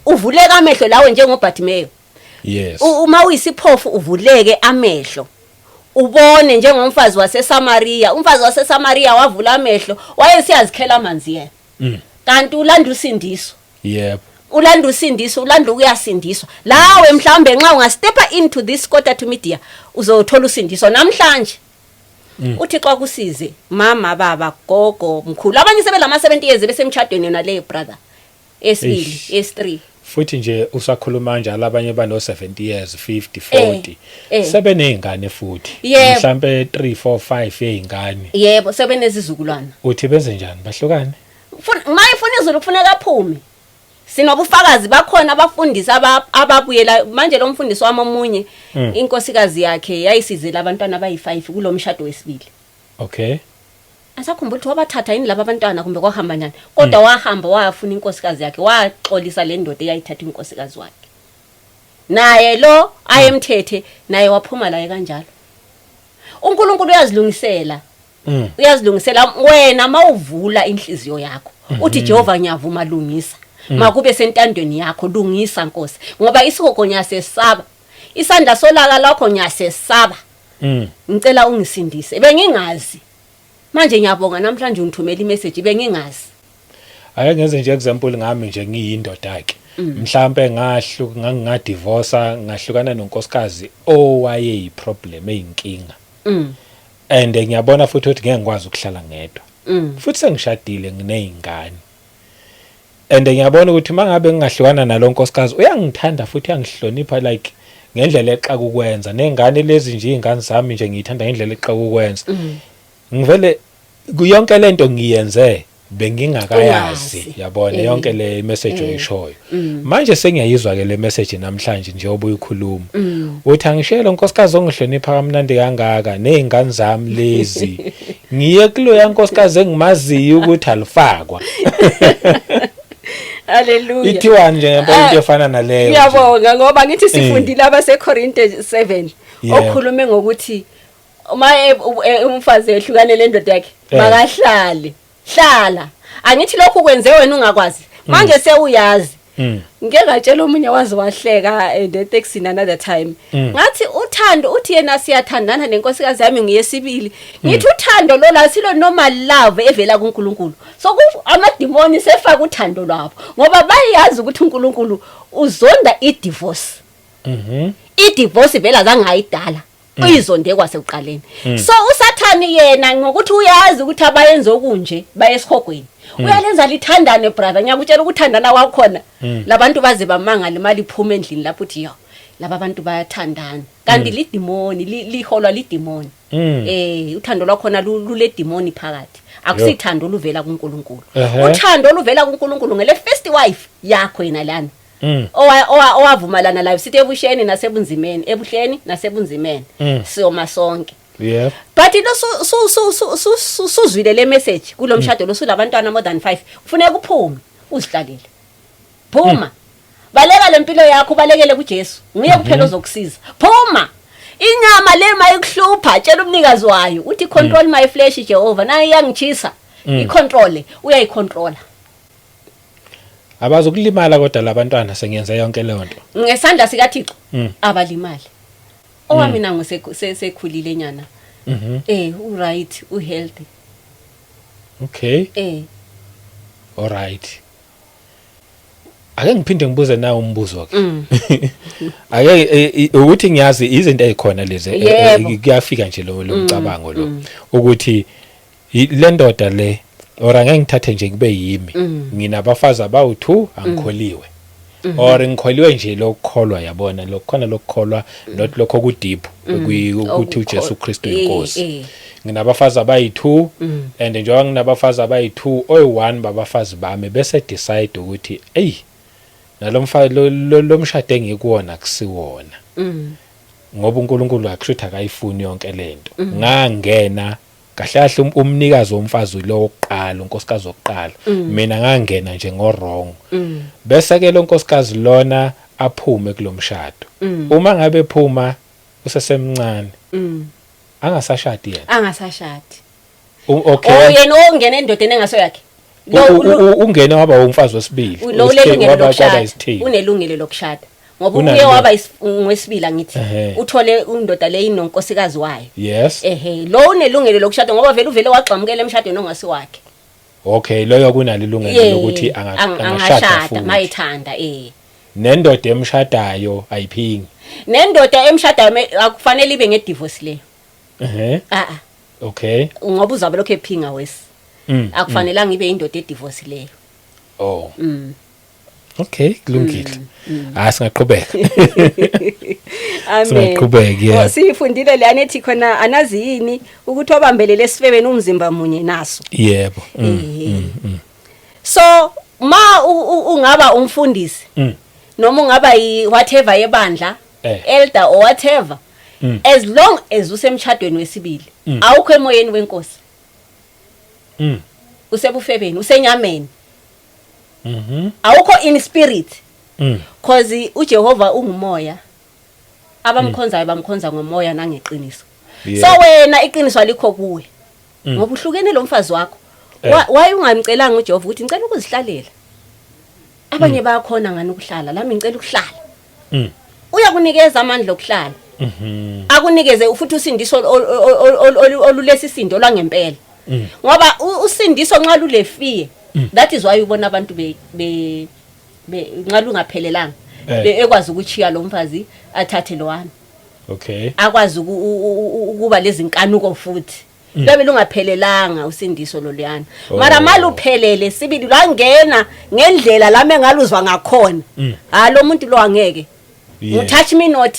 uvuleke amehlo lawe njengobhathimeyo yes uma uyisiphofu uvuleke amehlo ubone njengomfazi waseSamaria umfazi waseSamaria wavula amehlo wayesiyazikhela amanzi yena kanti ulanda usindiso ulanda usindiso ulanda ukuyasindiswa lawe mhlambe nxa ungastepa into this quarter to media uzothola usindiso namhlanje uthi xa kusize mama baba gogo mkhulu abanye sebelama 70 years besemchadweni nale brother esibili S3 futhi nje usakhuluma njalo abanye bano 70 years 50 40 sebenezingane futhi mhlambe 3 4 5 ezingane yebo sebenezizukulwana uthi benze njani bahlukane mayifuna izulu kufuneka aphume sinobufakazi bakhona abafundisi ababuyela manje lo mfundisi wami omunye inkosikazi yakhe yayisizela abantwana abayi5 kulomshado wesibili okay asakhumbula ukuthi wabathatha yini laba abantwana kumbe kwahamba njani kodwa wahamba wafuna inkosikazi yakhe waxolisa le ndoda eyayithatha inkosikazi wakhe naye lo ayemthethe naye waphuma la kanjalo uNkulunkulu uyazilungisela wena mawuvula inhliziyo yakho uthi Jehova ngiyavuma lungisa makube sentandweni yakho lungisa Nkosi ngoba isigogo nyasesaba isandla solaka lakho nyasesaba ngicela ungisindise bengingazi manje ngiyabonga namhlanje ungithumela imessage bengingazi ake ngenze nje example ngami nje ngiyindoda ke mhlambe ngadivorce ngahlukana nonkosikazi owaye iproblem eyinkinga and ngiyabona futhi ukuthi ngeke ngikwazi ukuhlala ngedwa futhi sengishadile nginezingane and ngiyabona ukuthi mangabe ngingahlukana nalonkosikazi uyangithanda futhi uyangihlonipha like ngendlela exa ukwenza nezingane lezi nje izingane zami nje ngiyithanda ngendlela exa ukwenza ngivele kuyonke lento ngiyenze bengingakayazi yabona yonke le message oyishoyo manje sengiyayizwa ke le message namhlanje nje obuyikhuluma uthi angishela unkosikazi ongihlonipha kamnandi kangaka nezingane zami lezi ngiye kulo yankosikazi engimaziyo ukuthi alifakwa Hallelujah. Ithiwa nje into efana naleyo. Ngiyabonga ngoba ngithi sifundile abaseKorinte 7 okhulume ngokuthi uma umfazi ehlukane le ndoda yakhe makahlale hlala angithi lokho kwenze wena ungakwazi manje sewuyazi ngeke ngatshela umunye wazi wahleka eTexini another time ngathi uthando uthi yena siyathandana nenkosikazi yami ngiyesibili ngithi uthando lo la silo normal love evela kuNkulunkulu so amadimoni sefaka uthando lwabo ngoba bayazi ukuthi uNkulunkulu uzonda idivorce idivorce vela zangayidala uyizonde kwasekuqaleni so usathani yena ngokuthi uyazi ukuthi abayenze okunje bayesihogweni uyalenza lithandane brother ngiyakutshela ukuthandana kwakhona labantu baze bamangala imali iphuma endlini lapho uthi yo laba bantu bayathandana kanti lidimoni liholwa lidimoni uthando lwakhona lule demoni phakathi akusithando oluvela kuNkulunkulu uthando oluvela kuNkulunkulu ngele first wife yakho yena lana owavumalana layo sithi ebusheni nasebunzimeni ebuhleni nasebunzimeni siyoma sonke yeah but lo suzwile le message kulomshado lo sulabantwana more than 5 kufanele kuphume uzihlalele phuma baleka lempilo yakho balekele kuJesu nguye kuphela ozokusiza phuma inyama le mayikuhlupha tshela umnikazi wayo uthi control my flesh Jehova naye yangichisa icontrol uyayicontrola abazokulimala kodwa labantwana sengenza yonke le nto ngesandla sikaThixo abalimali owami nangu sekhulile nyana u right u healthy okay all right ake ngiphinde ngibuze nawe umbuzo ke ake ukuthi ngiyazi izinto ezikhona lezi kuyafika nje lo mcabango lo ukuthi le ndoda le ora ngeke ngithathe nje kube yimi nginabafazi abawu2 angikholiwe or ngikholiwe nje lokukholwa yabona lokukhona lokukholwa not lokho kudeep ukuthi uJesu Kristu inkosi nginabafazi abayi2 and njengoba nginabafazi abayi2 oyi1 babafazi bami bese decide ukuthi hey lo mshado engikuwona kusiwona ngoba uNkulunkulu akushuthi akayifuni yonke lento ngangena kahle kahle umnikazi womfazi lo wokuqala unkosikazi wokuqala mina ngangena nje ngorong bese ke lo nkosikazi lona aphume kulomshado uma ngabe phuma usesemncane angasashadi yena okay yena ongena endodeni engaso yakhe ungena waba umfazi wesibili unelungelo lokushada ngoba uye waba ngwesibili ngithi uthole undoda le inonkosikazi wayo yes lo unelungelo lokushada ngoba vele wagxamukela emshadweni ongasi wakhe okay loyo kunalo ilungelo lokuthi angashada mayithanda nendoda emshadayo ayiphingi nendoda emshadayo akufanele ibe ngedivorce leyo okay ngoba uzabe lokho ephinga wesi akufanelanga ibe indoda edivorce leyo okay kulungile singaqhubeka amen singaqhubeka yeah sifundile le anethi khona anazi yini ukuthi obambelele sifebeni umzimba munye naso yebo so ma ungaba umfundisi noma ungaba whatever yebandla elder or whatever as long as usemchadweni wesibili awukho emoyeni wenkosi usebufebeni usenyameni awukho in spirit cause uJehova ungumoya abamkhonzayo bamkhonza ngomoya nangeqiniso so wena iqiniso alikho kuwe ngoba uhlukene lo mfazi wakho why ungamcelanga uJehova ukuthi ngicela ukuzihlalela abanye bayakhona ngani ukuhlala lami ngicela ukuhlala uyakunikeza amandla okuhlala akunikeze futhi usindiso olulesisindo lwangempela ngoba usindiso nxa lulefie that is why ubona abantu be nxa lungaphelelanga ekwazi ukuchiya lo mfazi athathe lo wami okay akwazi ukuba lezi nkanuko futhi labe lungaphelelanga usindiso loluyana mara maluphelele sibili lwangena ngendlela lami engaluzwa ngakhona lo muntu lo angeke touch me not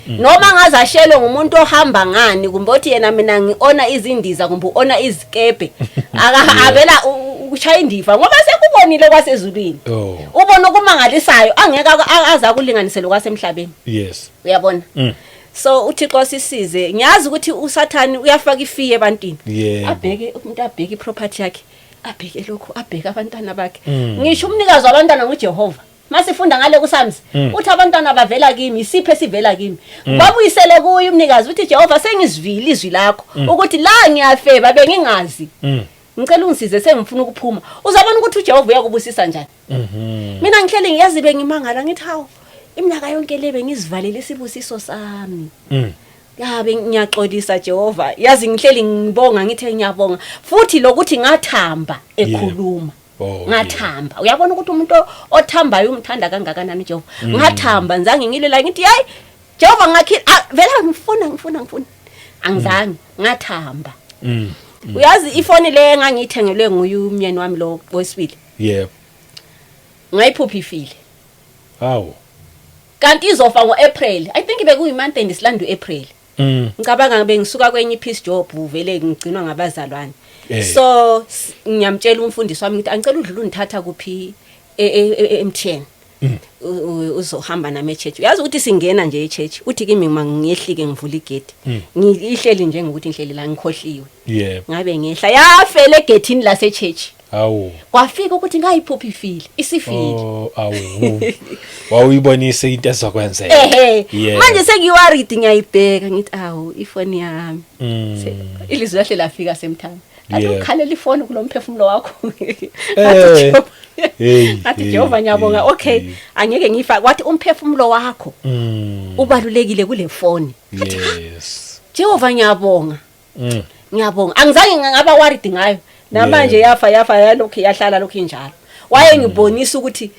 noma ngazashelo ngumuntu ohamba ngani kumbe othi yena mina ngiona izindiza kumbe ona izikebe akavela ukuchaya indiva ngoba sekubonile kwasezulwini ubona okumangalisayo angeke aza kulinganisela kwasemhlabeni yes uyabona so uThixo sisize ngiyazi ukuthi uSathani uyafaka ifiye ebantwini abheke umuntu abheke iproperty yakhe abheke lokho abheke abantwana bakhe ngisho umnikazi wabantwana nguJehova masifunda ngale kuSams uthi abantwana bavela kimi isiphe sivela kimi babuyisele kuye umnikazi uthi Jehova sengizivile izwi lakho ukuthi la ngiyafeba bengingazi ngicela ungisize sengifuna ukuphuma uzabona ukuthi uJehova uyakubusisa njani. Mina ngihleli ngiyazi bengimangala ngithi hawo iminyaka yonke lebe ngizivalele isibusiso sami. Yabe ngiyaxolisa Jehova yazi ngihleli ngibonga ngithe ngiyabonga futhi lokuthi ngathamba ekhuluma. Ngathamba uyabona ukuthi umuntu othambayo umthanda kangakanani Jehova. Ngathamba ngizange ngilela ngithi hayi Jehova vela ngifuna angizange ngathamba. Uyazi ifoni le engangithengelwe nguye umyeni wami lo wesibili. Yebo. Ngayiphuphifile. Hawo. Kanti izofa ngoApril. I think bekuyimonth endisilandu April. Ngicabanga bengisuka kwenye ipeace job vele ngigcinwa ngabazalwane. So ngiyamtshela umfundisi wami ngithi angicela udlule undithatha kuphi eMTN. Uzohamba nami echurch. Uyazi ukuthi singena nje echurch. Uthi kimi mangiyehlike ngivula igate. Ngihleli nje ngokuthi ngihleli la ngikhohliwe. Yebo. Ngabe ngehla yafela egethini lase church. Awu. Kwafika ukuthi ngayiphuphifile, isifile. Awu. Wawuyibonise into ezokwenzeka. Manje sengiworried ngiyayibheka ngithi awu ifoni yami. Ilizwi lahle lafika semthamo. Akukhalela ifoni kulomphefumulo wakho. Athi Jehova ngiyabonga okay angeke ngifa kwathi umphefumulo wakho ubalulekile kule foni. Yes. Jehova ngiyabonga. Ngiyabonga angizange ngaba worried ngayo. Namanje yafa yalokho yahlala lokho injalo. Waye ngibonisa ukuthi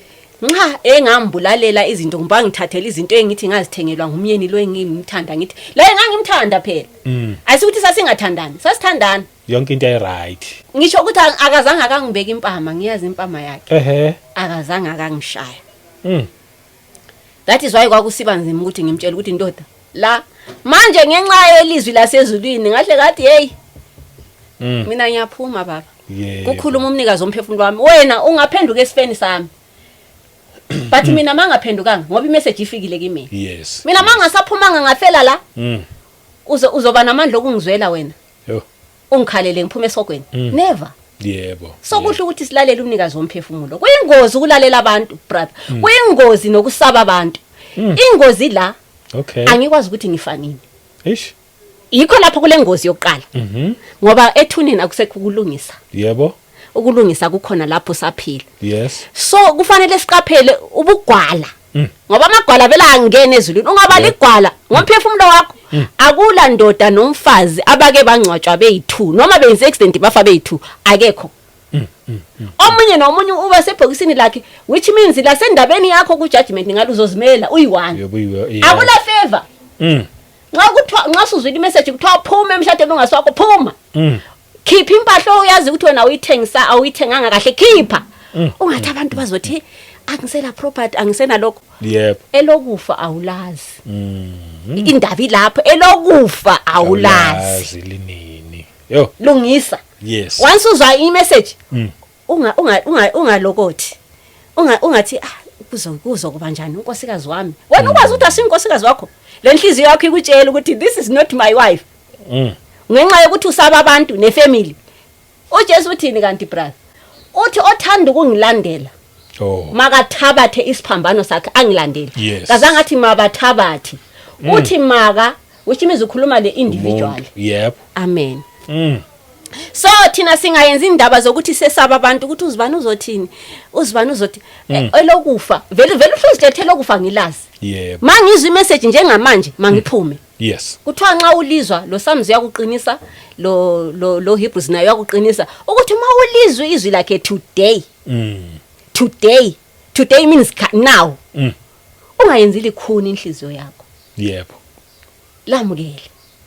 nxa engambulalela izinto ngiba ngithathela izinto engithi ngazithengelwa ngumyeni lo engimthanda ngithi la engangimthanda phela. Ayisukuthi sasingathandani sasithandana. Yonke into right. Ngisho ukuthi akazange akangibeka impama ngiyazi impama yakhe. Akazange akangishaya. That is why kwakusiba nzima ukuthi ngimtshela ukuthi ndoda la manje ngenxa yelizwi lasezulwini ngahle ngathi hey mina ngiyaphuma baba. Kukhuluma umnikazi omphefumulo wami wena ungaphenduka esifeni sami. But mina mangaphendukanga ngoba imessage ifikile kimi. Yes. Mina mangasaphumanga ngafela la. Uzoba namandla okungizwela wena. Yo. Ungikhalele ngiphume esogweni. Never. Yebo. Sokuhle ukuthi silalele umnikazi omphefumulo. Kuyingozi ukulalela abantu brother. Kuyingozi nokusaba abantu. Ingozi la. Okay. Angikwazi ukuthi ngifanini. Eish. Yikho lapho kule ngozi yokuqala. Ngoba ethunini akusekho ukulungisa. Yebo. Ukulungisa kukhona lapho saphila. Yes. So kufanele siqaphele ubugwala. Ngoba amagwala vela angene ezulwini. Ungabali igwala ngomphefumulo wakho. Akula ndoda nomfazi abake bangcwatshwa beyi2 noma benze accident bafa beyi2 akekho. Omunye nomunye uba sebhokisini lakhe which means la sendabeni yakho ku judgment ngalo uzozimela uyi1. Yebo. Akula favor. Nxa kuthiwa nxa usuzwile imessage kuthiwa phuma emshadweni ungaswakho phuma. Khipha impahla oyazi ukuthi wena uyithengisa awuyithenganga kahle khipha. Ungathi abantu bazothi angisela property angisena lokho. Yebo. Elokufa awulazi. Indaba ilapho elokufa awulazi. Linini. Yo. Lungisa. Yes. Once uzwa imessage ungalokothi. Ungathi kuzokuba njani unkosikazi wami. Wena ukwazi ukuthi asinkosikazi wakho. Lenhliziyo yakho ikutshela ukuthi this is not my wife. Ngenxa yokuthi usaba abantu nefamily. uJesu uthini kanti brother? Uthi othanda ukungilandela. Makathabathe isiphambano sakhe angilandele. Kazange athi mabathabathe. Uthi maka which means ukhuluma le individual. Yep. Amen. So thina singayenza indaba zokuthi sesaba abantu ukuthi uzibani uzothini uzothi elokufa vele uhluzilethela ukufa ngilazi. Yebo. Mangizwe imessage njengamanje mangiphume. Yes. Kuthiwa nxa ulizwa lo Psalms uyakuqinisa lo Hebrews nayo uyakuqinisa ukuthi mawulizwe izwi lakhe today. Today means now. Ungayenzile khona inhliziyo yakho. Yebo. Lamukele.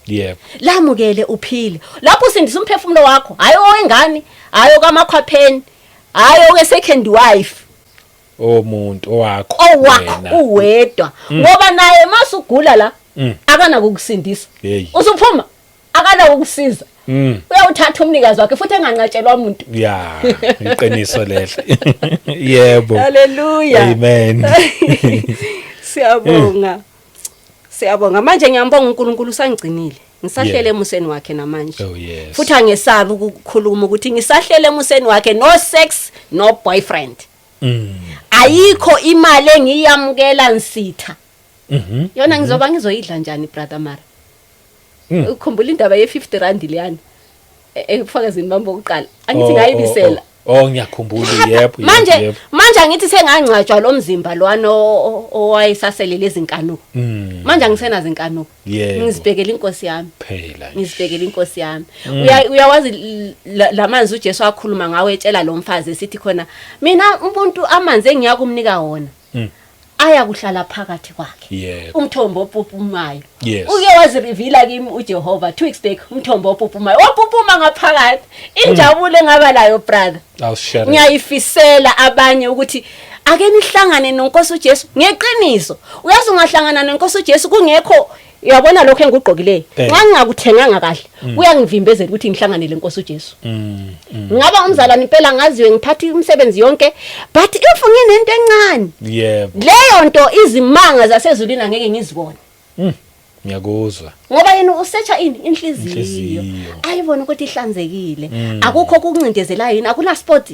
Yebo. Lamukele uphile. Lapho usindisa umphefumulo wakho, hayi owengane, hayi okamakhwapheni, hayi oke second wife. Omuntu owakho wena. Uwedwa. Ngoba naye masugula la akana kukusindisa. Usuphuma akana ukusiza. Uyawuthatha umnikazi wakhe futhi enganqatshelwa umuntu. Yeah, iqiniso lehle. Yebo. Hallelujah. Amen. Siyabonga. Siyabonga manje ngiyambonga uNkulunkulu usangcinile. Ngisahlele emuseni wakhe namanje. Oh yes. Futhi angesabi ukukhuluma ukuthi ngisahlele emuseni wakhe no sex no boyfriend. Ayikho imali engiyamukela nsitha. Yona ngizoba ngizoyidla njani brother Mara? Ukhumbula indaba ye50 rand liyani. ebufakazini bami bokuqala angithi ngayibisela ngiyakhumbula yebo manje angithi sengangcwatshwa lo mzimba lwano owayesaselele izinkanuko manje angisenazo inkanuko ngizibhekela inkosi yami phela ngizibhekela inkosi yami uyawazi lamanzi uJesu akhuluma ngawe etshela lo mfazi esithi khona mina umuntu amanzi engiyakumnika wona aya kuhlala phakathi kwakhe umthombo ophupumayo uke wazireveala kimi uJehova 2 weeks back umthombo ophupumayo waphupuma ngaphakathi injabulo engaba layo brother ngiyayifisela abanye ukuthi ake nihlangane noNkosi uJesu ngeqiniso uyazi ungahlangana noNkosi uJesu kungekho uyabona lokho engigqokileyo ngangingakuthenganga kahle uyangivimbezela ukuthi ngihlangane leNkosi uJesu ngaba umzalwane impela ngaziwe ngiphatha umsebenzi yonke but if nginento encane leyo nto izimanga zasezulwini angeke ngizibone ngiyakuzwa ngoba yena usearcha inhliziyo ayibona ukuthi ihlanzekile akukho ukuncindezelayo yini akuna sport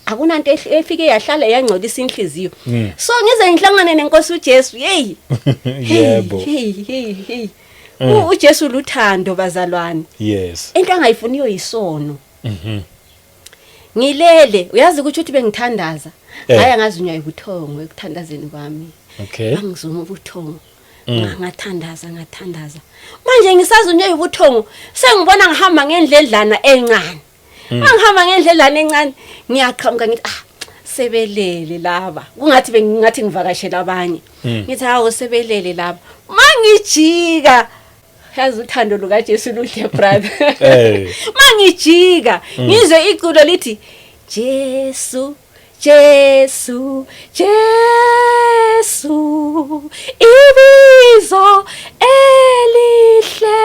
akunanto efike yahlala yangcolisa inhliziyo so ngize ngihlangane neNkosi uJesu yebo uJesu luthando bazalwane into angayifuniyo yisono ngilele uyazi ukuthi bengithandaza haya ngazunywa ubuthongo ekuthandazeni kwami angizuma ubuthongo ngathandaza manje ngisazunywa ubuthongo sengibona ngihamba ngendledlana encane angihamba ngendledlana encane ngiyaqhamuka ngithi sebelele laba kungathi bengathi ngivakashela abanye ngithi hawo sebelele laba mangijika yazi uthando lukaJesu luhle brother mangijika ngizwe iculo lithi Jesu Jesu Jesu ibizo elihle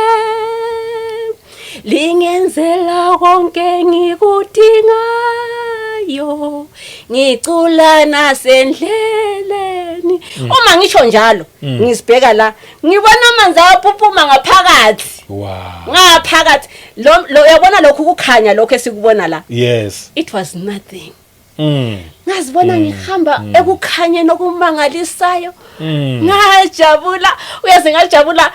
lingenzela konke ngikudingayo ngicula nasendleleni uma ngisho njalo ngisibheka la ngibona amanzi aphuphuma ngaphakathi ngaphakathi lo yabona lokhu kukhanya lokho esikubona la it was nothing ngazibona ngihamba ekukhanye nokumangalisayo ngajabula uyazi ngajabula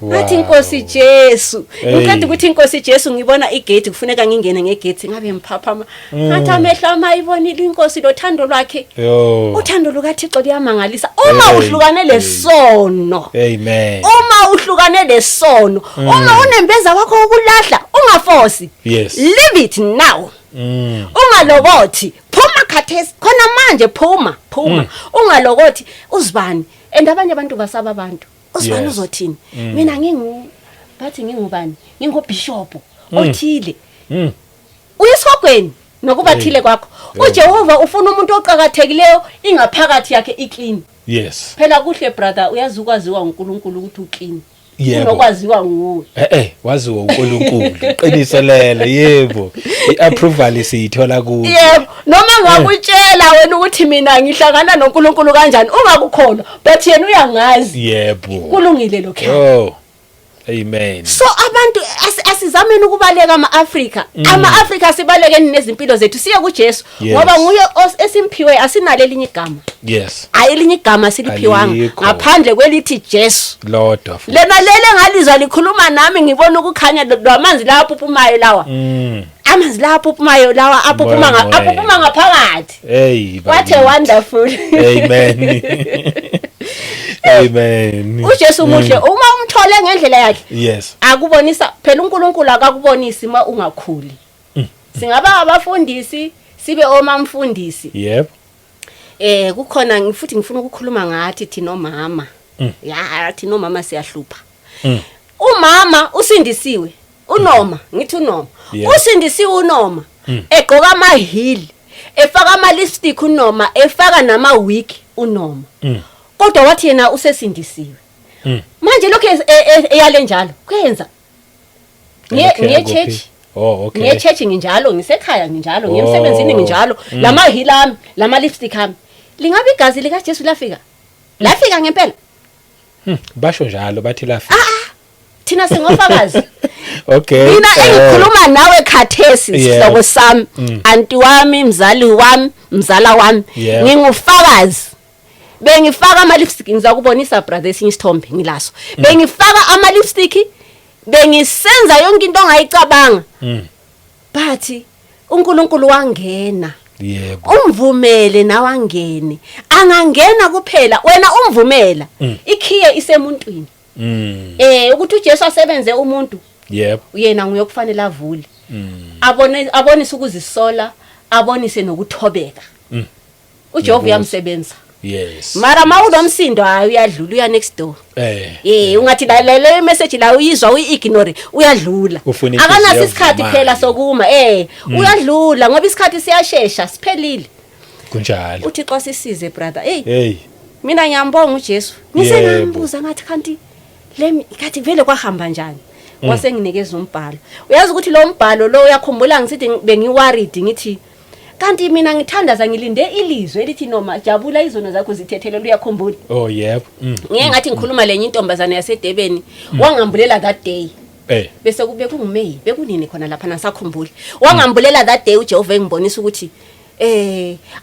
ngathi Nkosi Jesu ngikade ukuthi Nkosi Jesu ngibona igate kufuneka ngingene ngegate ngabe mphaphama ngathi amehla mayibonile inkosi lothando lwakhe uthando lukaThixo liyamangalisa uma uhlukane lesono amen uma uhlukane lesono uma unembeza wakho ukulahla ungaforce leave it now ungalokothi phuma khathesi khona manje phuma ungalokothi uzibani andabanye abantu basaba abantu uzibani uzothini mina bathi ngingubani ngingobishop othile uyisogweni nokubathile kwakho uJehova ufuna umuntu oqhakathekileyo ingaphakathi yakhe iclean phela kuhle brother uyazi ukwaziwa uNkulunkulu ukuthi uclean unokwaziwa nguwe waziwa uNkulunkulu qiniselele yebo iapproval siyithola kuwe noma ngakutshela wena ukuthi mina ngihlangana noNkulunkulu kanjani ungakukholwa but yena uyangazi kulungile lokho amen so abantu asizameni ukubaleka ama-Afrika sibalekeni nezimpilo zethu siye kuJesu ngoba nguye esimphiwe asinalo elinye igama ayelinye igama siliphiwanga ngaphandle kwelithi Jesu lodwa lena lele ngalizwa likhuluma nami ngibona ukukhanya lamanzi la aphupumayo lawa amanzi la aphupumayo lawa aphupuma ngaphakathi what a wonderful amen uJesu muhle uma umthole ngendlela yakhe akubonisa phela uNkulunkulu akakubonisi uma ungakhuli singaba abafundisi sibe omamfundisi kukhona futhi ngifuna ukukhuluma ngathi thina omama thina omama siyahlupha umama usindisiwe unoma ngithi unoma usindisiwe unoma egqoka amahili efaka ama lipstick unoma efaka nama wig unoma kodwa wathi yena usesindisiwe manje lokho eyale njalo kwenza ngiye church ngiye church nginjalo ngisekhaya nginjalo ngiyemsebenzini nginjalo lama hilami lama lipstick ami lingabe igazi lika Jesu lafika ngempela basho njalo bathi lafika thina singofakazi mina engikhuluma nawe khathesi sihlobo sami anti wami mzali wami mzala wami ngingufakazi bengifaka ama lipstick ngizakubonisa brother esinye isithombe ngilaso bengifaka ama lipstick bengisenza yonke into ongayicabanga but uNkulunkulu wangena. Yebo. Umvumele nawangene, angangena kuphela wena umvumela, ikhiye isemuntwini. Ukuthi uJesu asebenze umuntu, yebo, yena nguyokufanele avule, abonise ukuzisola, abonise nokuthobeka. uJehova uyamsebenza. Yes. Mara mawunomsindo hayi uyadlula uya next door. Ungathi le message la uyizwa uyiignore uyadlula. Akanasi isikhathi phela sokuma uyadlula ngoba isikhathi siyashesha siphelile. Kunjalo. UThixo sisize brother. Mina ngiyambonga uJesu. Ngisenambuza ngathi kanti kathi vele kwahamba njani? Wase nginikeza umbhalo. Uyazi ukuthi lo mbhalo lo uyakhumbula ngisithi bengiworried ngithi kanti mina ngithandaza ngilinde ilizwe elithi noma jabula izono zakho zithethelele uyakhumbula. Oh yebo. Ngeke ngathi ngikhuluma lenye intombazana yaseDebeni wangambulela that day. Bese kube kunguMay bekunini khona lapha nasakhumbula. Wangambulela that day uJehova engibonisa ukuthi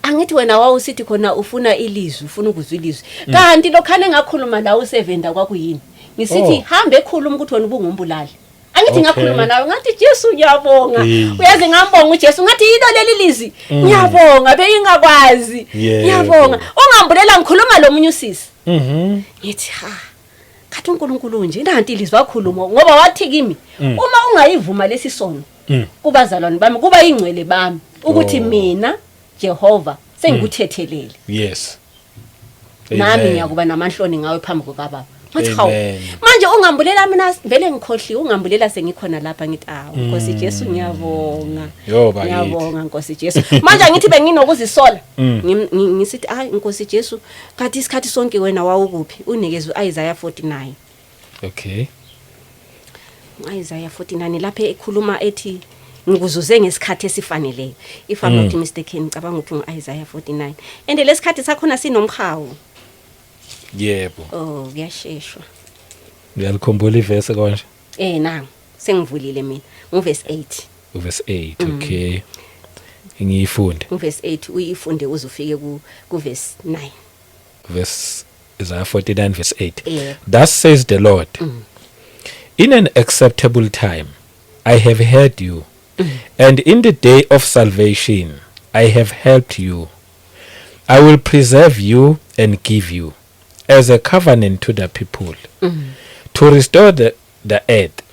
angithi wena wawusithi khona ufuna ilizwe ufuna ukuzwa ilizwe. Kanti lokhane ngakhuluma la u7 kwakuyini. Ngisithi hambe ekhuluma ukuthi wena ubungumbulali. Angithi ngakhuluma nawe ngathi Jesu ngiyabonga. Uyazi ngambonga uJesu ngathi yilo leli lizi. Ngiyabonga beyingakwazi. Ngiyabonga. Ungambulela ngikhuluma lo munye usisi. Ngithi kathi uNkulunkulu nje nanti ilizwe wakhuluma ngoba wathi kimi uma ungayivuma lesisono kubazalwane bami kuba ingcwele bami ukuthi mina Jehova sengikuthethelele. Yes. Nami ngiyakuba namanhloni ngawe phambi kukaBaba. Manje ungambulela mina vele ngikhohliwe ungambulela sengikhona lapha ngithi Nkosi Jesu ngiyabonga. Ngiyabonga Nkosi Jesu. Manje ngithi benginokuzisola. Ngisithi Nkosi Jesu kathi isikhathi sonke wena wawukuphi? Unikeze uIsaiah 49. Okay. Isaiah 49 lapha ekhuluma ethi ngikuzuze ngesikhathi esifaneleyo. If I'm not mistaken ngicabanga ukuthi uIsaiah 49. And lesikhathi sakhona sinomhawu. Yebo. Kuyasheshwa. Uyalikhumbula iverse konje? Nangu sengivulile mina. Uverse 8. Uverse 8, okay. Ngiyifunde. Uverse 8 uyifunde uze ufike ku verse 9. Verse Isaiah 49 verse 8. Thus says the Lord. In an acceptable time I have heard you, and in the day of salvation I have helped you. I will preserve you and give you as a covenant to the people, to restore the earth,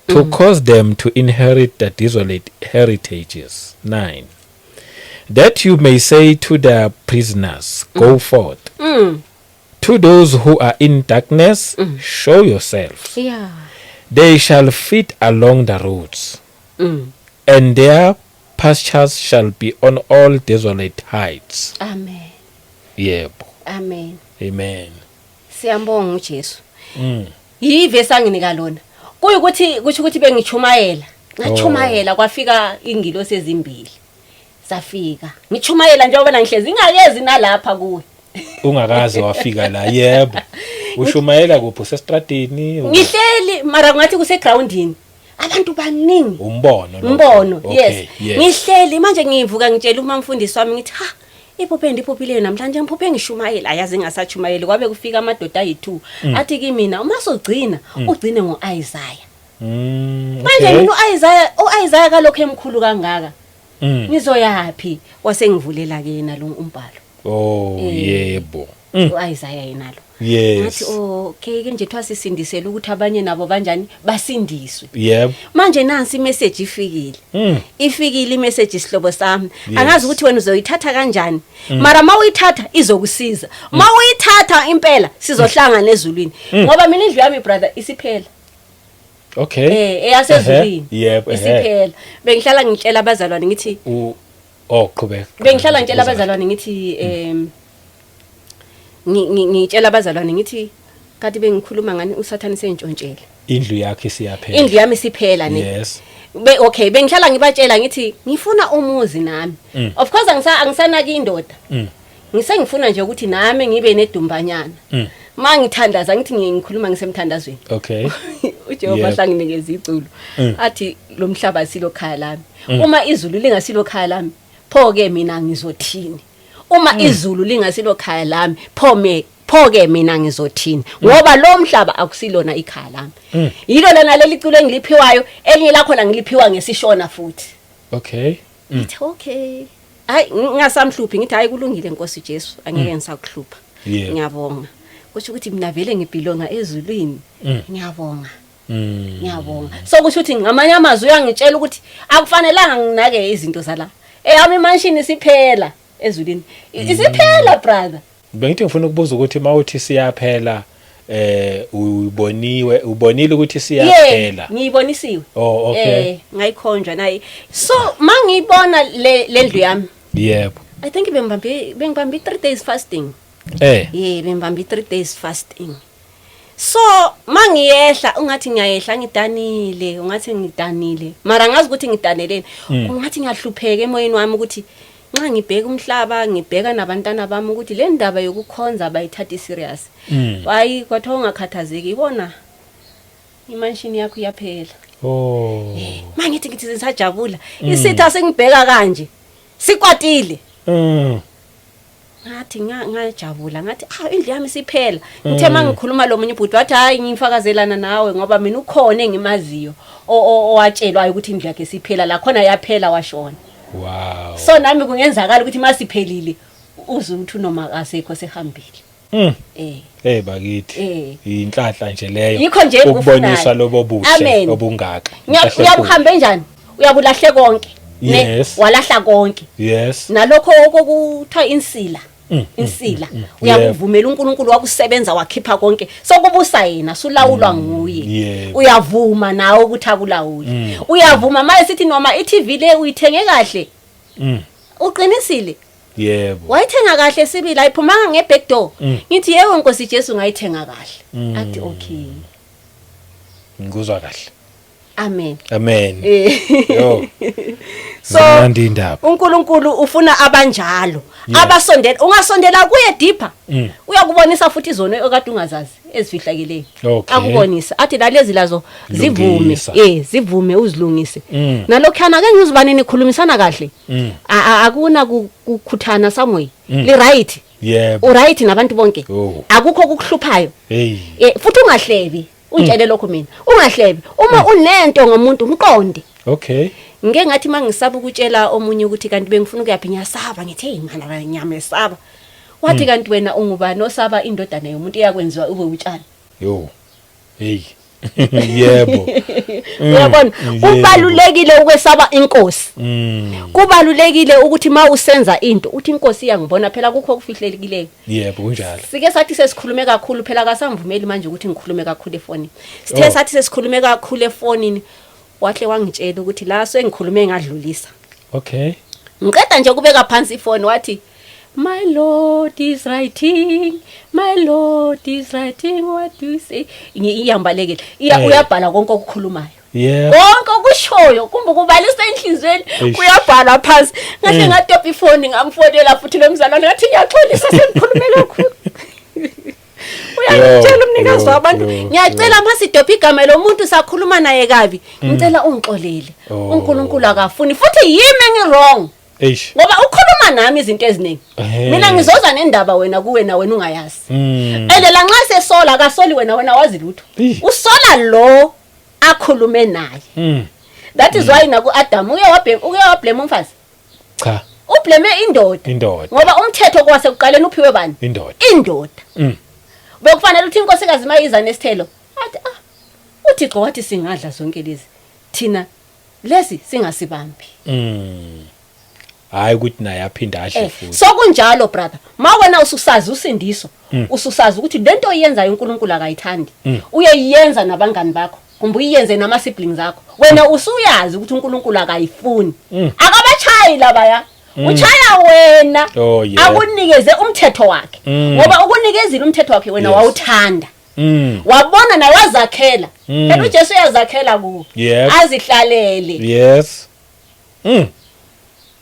to cause them to inherit the desolate heritages. 9. That you may say to the prisoners, go forth. To those who are in darkness, show yourself. They shall feed along the roads, and their pastures shall be on all desolate heights. Amen. Yebo. Amen. Amen. Siyambonga uJesu. Yivesi anginika lona. Kuyukuthi kusho ukuthi bengichumayela. Ngachumayela kwafika ingilosi ezimbili. Safika. Ngichumayela njengoba ngihlezi ngakezi nalapha kuwe. Ungakaze wafika la. Yebo. Ushumayela kuphi sestradini? Ngihleli mara ngathi kuse groundini. Abantu baningi. Umbono. Yes. Ngihleli manje ngivuka ngitshela umamfundisi wami ngithi iphopile namhlanje ngiphophe ngishumayela ayazi ngasachumayela kwabe kufika amadoda ayi2 athi kimi uma sogcina ugcine ngoIsaiah. Manje mina uIsaiah kalokho emkhulu kangaka ngizoyapi wasengivulela ke yena lo umbhalo. Yebo. uIsaiah yenalo. Yes. Ngathi okay ke nje twasisindisela ukuthi abanye nabo banjani basindiswe. Yebo. Manje nansi imessage ifikile. Ifikile imessage isihlobo sami. Angazi ukuthi wena uzoyithatha kanjani. Mara mawuyithatha izokusiza. Mawuyithatha impela sizohlangana ezulwini. Ngoba mina indlu yami brother isiphela. Okay. Eyasezulwini. Yebo. Isiphela. Bengihlala ngitshela abazalwane ngithi qhubeka. Bengihlala ngitshela abazalwane ngithi ngitshela abazalwane ngithi kade bengikhuluma ngani uSathane sentshontshela. Indlu yakhe isiyaphela. Indlu yami siphela ne. Yes. Okay bengihlala ngibatshela ngithi ngifuna umuzi nami. Of course angisanaki indoda. Ngisengifuna nje ukuthi nami ngibe nedumbanyana. Mangithandaza ngithi ngikhuluma ngisemthandazweni. Okay. uJehova hlanginikeza iculo. Athi lo mhlaba silokhaya lami. Uma izulu lingasilokhaya lami, pho ke mina ngizothini? Uma izulu lingasilokhaya lami, pho ke mina ngizothini ngoba lo mhlaba akusilona ikhaya lami yilo lana leli culo engiliphiwayo elinye lakho la ngiliphiwa ngesishona futhi okay ngithi okay hayi ngasamhluphi ngithi hayi kulungile Nkosi Jesu angeke ngisakuhlupha ngiyabonga kusho ukuthi mina vele ngibhilonga ezulwini ngiyabonga ngiyabonga so kusho ukuthi ngamanye amazwi uyangitshela ukuthi akufanelanga nginake izinto zala eyami imansion isiphela ezulwini isiphela brother bengithi ngifuna ukubuza ukuthi mawuthi siyaphela ubonile ukuthi siyaphela ngiyibonisiwe oh okay ngayikhonjwa nayi so mangibona le ndlu yami yebo I think bengibambe 3 days fasting bengibambe 3 days fasting so mangiyehla ungathi ngiyayehla ngidanile ungathi ngidanile mara ngazi ukuthi ngidaneleni ungathi ngiyahlupheka emoyeni wami ukuthi nxa ngibheka umhlaba ngibheka nabantwana bami ukuthi le ndaba yokukhonza abayithatha serious hayi kwathiwa ungakhathazeki ibona imansion yakho iyaphela mangithi ngisajabula isitha sengibheka kanje sikwatile ngathi ngajabula ngathi indlu yami siphela ngithe mangikhuluma lo munye ubhuti wathi hayi ngifakazelana nawe ngoba mina ukhona engimaziyo owatshelwayo ukuthi indlu yakhe siphela la khona yaphela washona wow so nami kungenzakala ukuthi masiphelile uzuthu noma asekho sehambile bakithi inhlahla nje leyo yikho nje ukubonisa lobo buhle obungaka uyabuhambe njani uyabulahle konke walahla konke nalokho okuthiwa insila uyakuvumela uNkulunkulu wakusebenza wakhipha konke sokubusa yena sulawulwa nguye uyavuma nawe ukuthi akulawule uyavuma manje sithi noma iTV le uyithenge kahle uqinisile yebo wayithenga kahle sibili ayiphumanga ngeback door ngithi yebo Nkosi Jesu ngayithenga kahle athi okay ngikuzwa kahle amen yo so uNkulunkulu ufuna abanjalo abasondela ungasondela kuye deeper uyakubonisa futhi izona okade ungazazi ezifihlakeleyo akubonisa athi lalezi lazo zivume zivume uzilungise nalokhana ke ngizibani nikhulumisana kahle akuna ukukhuthana somewhere li right u right nabantu bonke akukho ukuhluphayo futhi ungahlebi utshele lokho mina ungahlebi uma unento ngomuntu umqonde ngeke ngathi mangisaba ukutshela omunye ukuthi kanti bengifuna ukuyaphi ngiyasaba ngithi ngala nyama esaba wathi kanti wena ungubani osaba indodana yomuntu iyakwenziwa ube utshani yebo uyabona kubalulekile ukwesaba inkosi kubalulekile ukuthi mawusenza into uthi inkosi iyangibona phela kukho okufihlelekileyo yebo kunjalo sike sathi sesikhulume kakhulu phela kasamvumeli manje ukuthi ngikhulume kakhulu efonini sithe sathi sesikhulume kakhulu efonini wahle wangitshela ukuthi la sengikhulume ngadlulisa ngiqeda nje kubeka phansi ifoni wathi my lord is writing what do you say iyambalekile uyabhala konke okukhulumayo konke okushoyo kumbe kubalisa enhlizweni kuyabhala phansi ngahle ngadopha ifoni ngamfonela futhi lomzalwane ngathi ngiyaxolisa sengikhulume kakhulu uyangitshela umnikazi wabantu ngiyacela masidopha igama lomuntu sakhuluma naye kabi ngicela ungixolele uNkulunkulu akafuni futhi yimi engirong ngoba ukhuluma nami izinto eziningi mina ngizoza nendaba wena kuwena wena ungayazi elela nxa sesola akasoli wena wazi lutho usola lo akhulume naye that is why naku Adam uye wablame umfazi cha ublame indoda ngoba umthetho kwase kuqaleni uphiwe bani indoda bekufanele uthi inkosikazi mayiza nesithelo athi uThixo wathi singadla zonke lezi thina lesi singasibambi hayi ukuthi naye aphinda adle futhi sokunjalo brother wena ususazi usindiso ususazi ukuthi lento oyenzayo uNkulunkulu akayithandi uyeyenza nabangani bakho kumbe uyenze nama siblings akho wena usuyazi ukuthi uNkulunkulu akayifuni akabachayi labaya uchaya wena akunikeze umthetho wakhe ngoba ukunikezile umthetho wakhe wena wawuthanda wabona naye wazakhela phela uJesu uyazakhela kuwo azihlalele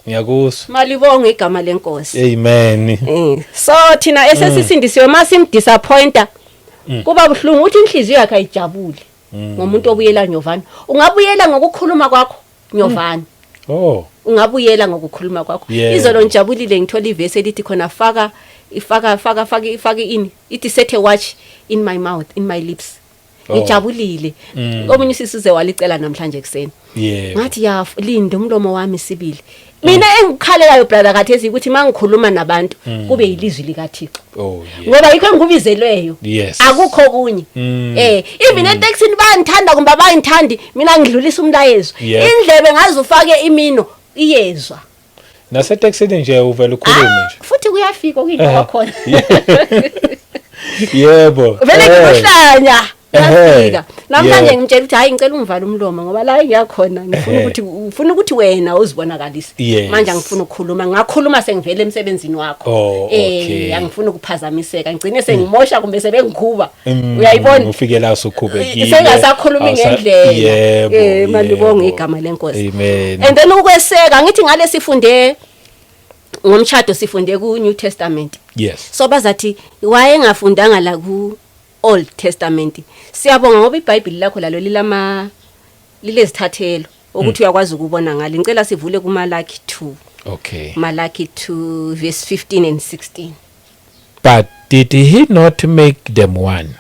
ngiyakuzwa malibonga igama lenkosi amen so thina esesisindisiwe masimdisappointa kuba buhlungu uthi inhliziyo yakhe ayijabule ngomuntu obuyela nyovana ungabuyela ngokukhuluma kwakho nyovana ungabuyela ngokukhuluma kwakho izolo njabulile ngithola ivesi elithi khona faka ifaka ini ithi set a watch in my mouth, in my lips. Ngijabulile. Omunye sisize walicela namhlanje ekseni. Ngathi ya linde umlomo wami sibili. Mina engikhalelayo brother kathesi ukuthi mangikhuluma nabantu kube yilizwi likaThixo. Ngoba yikho engubizelweyo. Akukho kunye. Even eTexini bayangithanda kumbe bayangithandi, mina ngidlulisa umlayezo. Indlebe ngazi ufake imino iyezwa. NaseTexini nje uvela ukhulume nje. Futhi kuyafika okuyinto khona. Yebo. Vele kuhlanya. Yafika. Namhlanje ngitshela ukuthi hayi ngicela ungivale umlomo ngoba la ngiyakhona ngifuna ukuthi wena uzibonakalise. Manje ngifuna ukukhuluma, ngakhuluma sengivele emsebenzini wakho. Angifuna ukuphazamiseka, ngicine sengimosha kumbe sebengikhuba. Uyayibona? Ufike la usukhubekile. Sengasakhuluma ngendlela. Malibonga igama lenkosi. Amen. And then ukweseka ngithi ngale sifunde ngomshado sifunde ku New Testament. Yes. So bazathi wayengafundanga la ku Old Testament. Siyabonga ngoba iBhayibheli lakho lalo lilezithathelo ukuthi uyakwazi ukubona ngale. Ngicela sivule ku Malaki 2. Okay. Malaki 2 verse 15 and 16. But did he not make them one,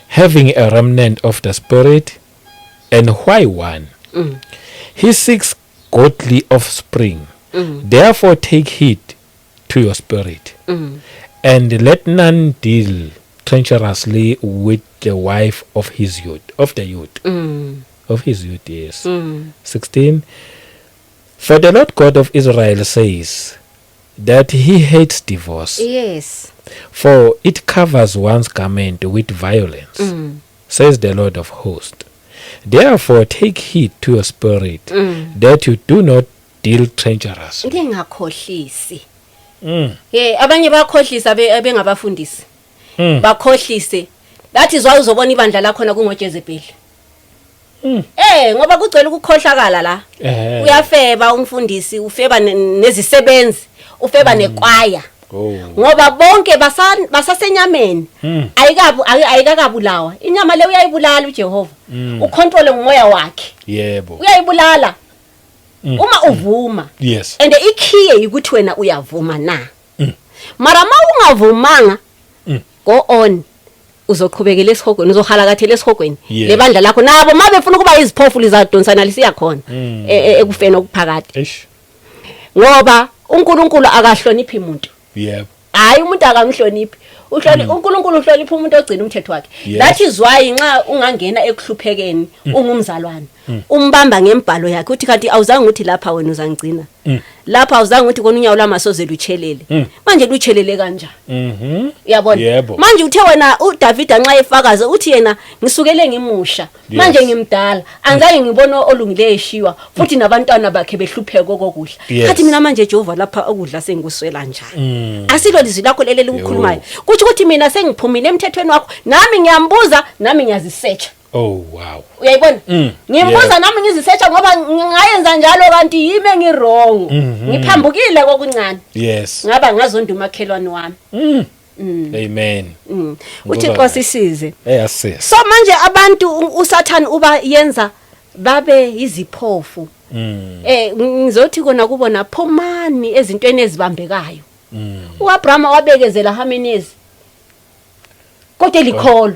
having a remnant of the spirit? And why one? He seeks godly offspring. Therefore take heed to your spirit, and let none deal treacherously with the wife of his youth, of his youth, yes. 16. For the Lord God of Israel says that he hates divorce. Yes. For it covers one's garment with violence, says the Lord of hosts. Therefore take heed to your spirit, that you do not deal treacherously. Ngingakhohlisi. Abanye bakhohlisa abengabafundisi. Bakhohlise. That is why uzobona ibandla lakho na kungoJezebeli. Ngoba kugcwele ukukhohlakala la. Uyafeba umfundisi, ufeba nezisebenzi, ufeba nekwaya. Ngoba bonke basasenyameni. Ayikakabulawa. Inyama le uyayibulala uJehova. Ucontrol ngomoya wakhe. Yebo. Uyayibulala. Uma uvuma. Yes. And ikhiye ukuthi wena uyavuma na. Mara ungavumanga go on uzoqhubekela esihogweni, uzohalakathela esihogweni lebandla lakho nabo mabefuna ukuba iziphofu lizadonsana lisiya khona ekufeni okuphakade. Ngoba uNkulunkulu akahloniphi umuntu. Yebo. Hayi umuntu akamhloniphi. uNkulunkulu uhlonipha umuntu ogcina umthetho wakhe. That is why nxa ungangena ekuhluphekeni ungumzalwane umbamba ngembhalo yakhe uthi kanti awuzange uthi lapha wena uzangcina. Lapha awuzange uthi kona unyawo lamasoze luchelele. Manje luchelele kanjani? Uyabona? Manje uthe wena uDavid nxa efakaza uthi yena ngisukele ngimusha. Manje ngimdala angeke ngibone olungileyo eshiwa futhi nabantwana bakhe behlupheke kokudla. Kathi mina manje Jehova lapha okudla sengikuswela njani? Asilo lizwi lakho leli ukukhulumayo. Kuthi ukuthi mina sengiphumile emthethweni wakho nami ngiyambuza nami ngiyazisearch. Oh wow. Uyayibona? Ngimbuza nami ngizisearch ngoba ngayenza njalo kanti yimi engirong. Ngiphambukile kokuncane. Yes. Ngaba ngazonda umakhelwane wami. Amen. Uthi Nkosi size. Asise. So manje abantu uSathane uba yenza babe iziphofu. Ngizothi kona kubona phomani ezintweni ezibambekayo. uAbraham wabekezela how many years? Kodwa elikholo.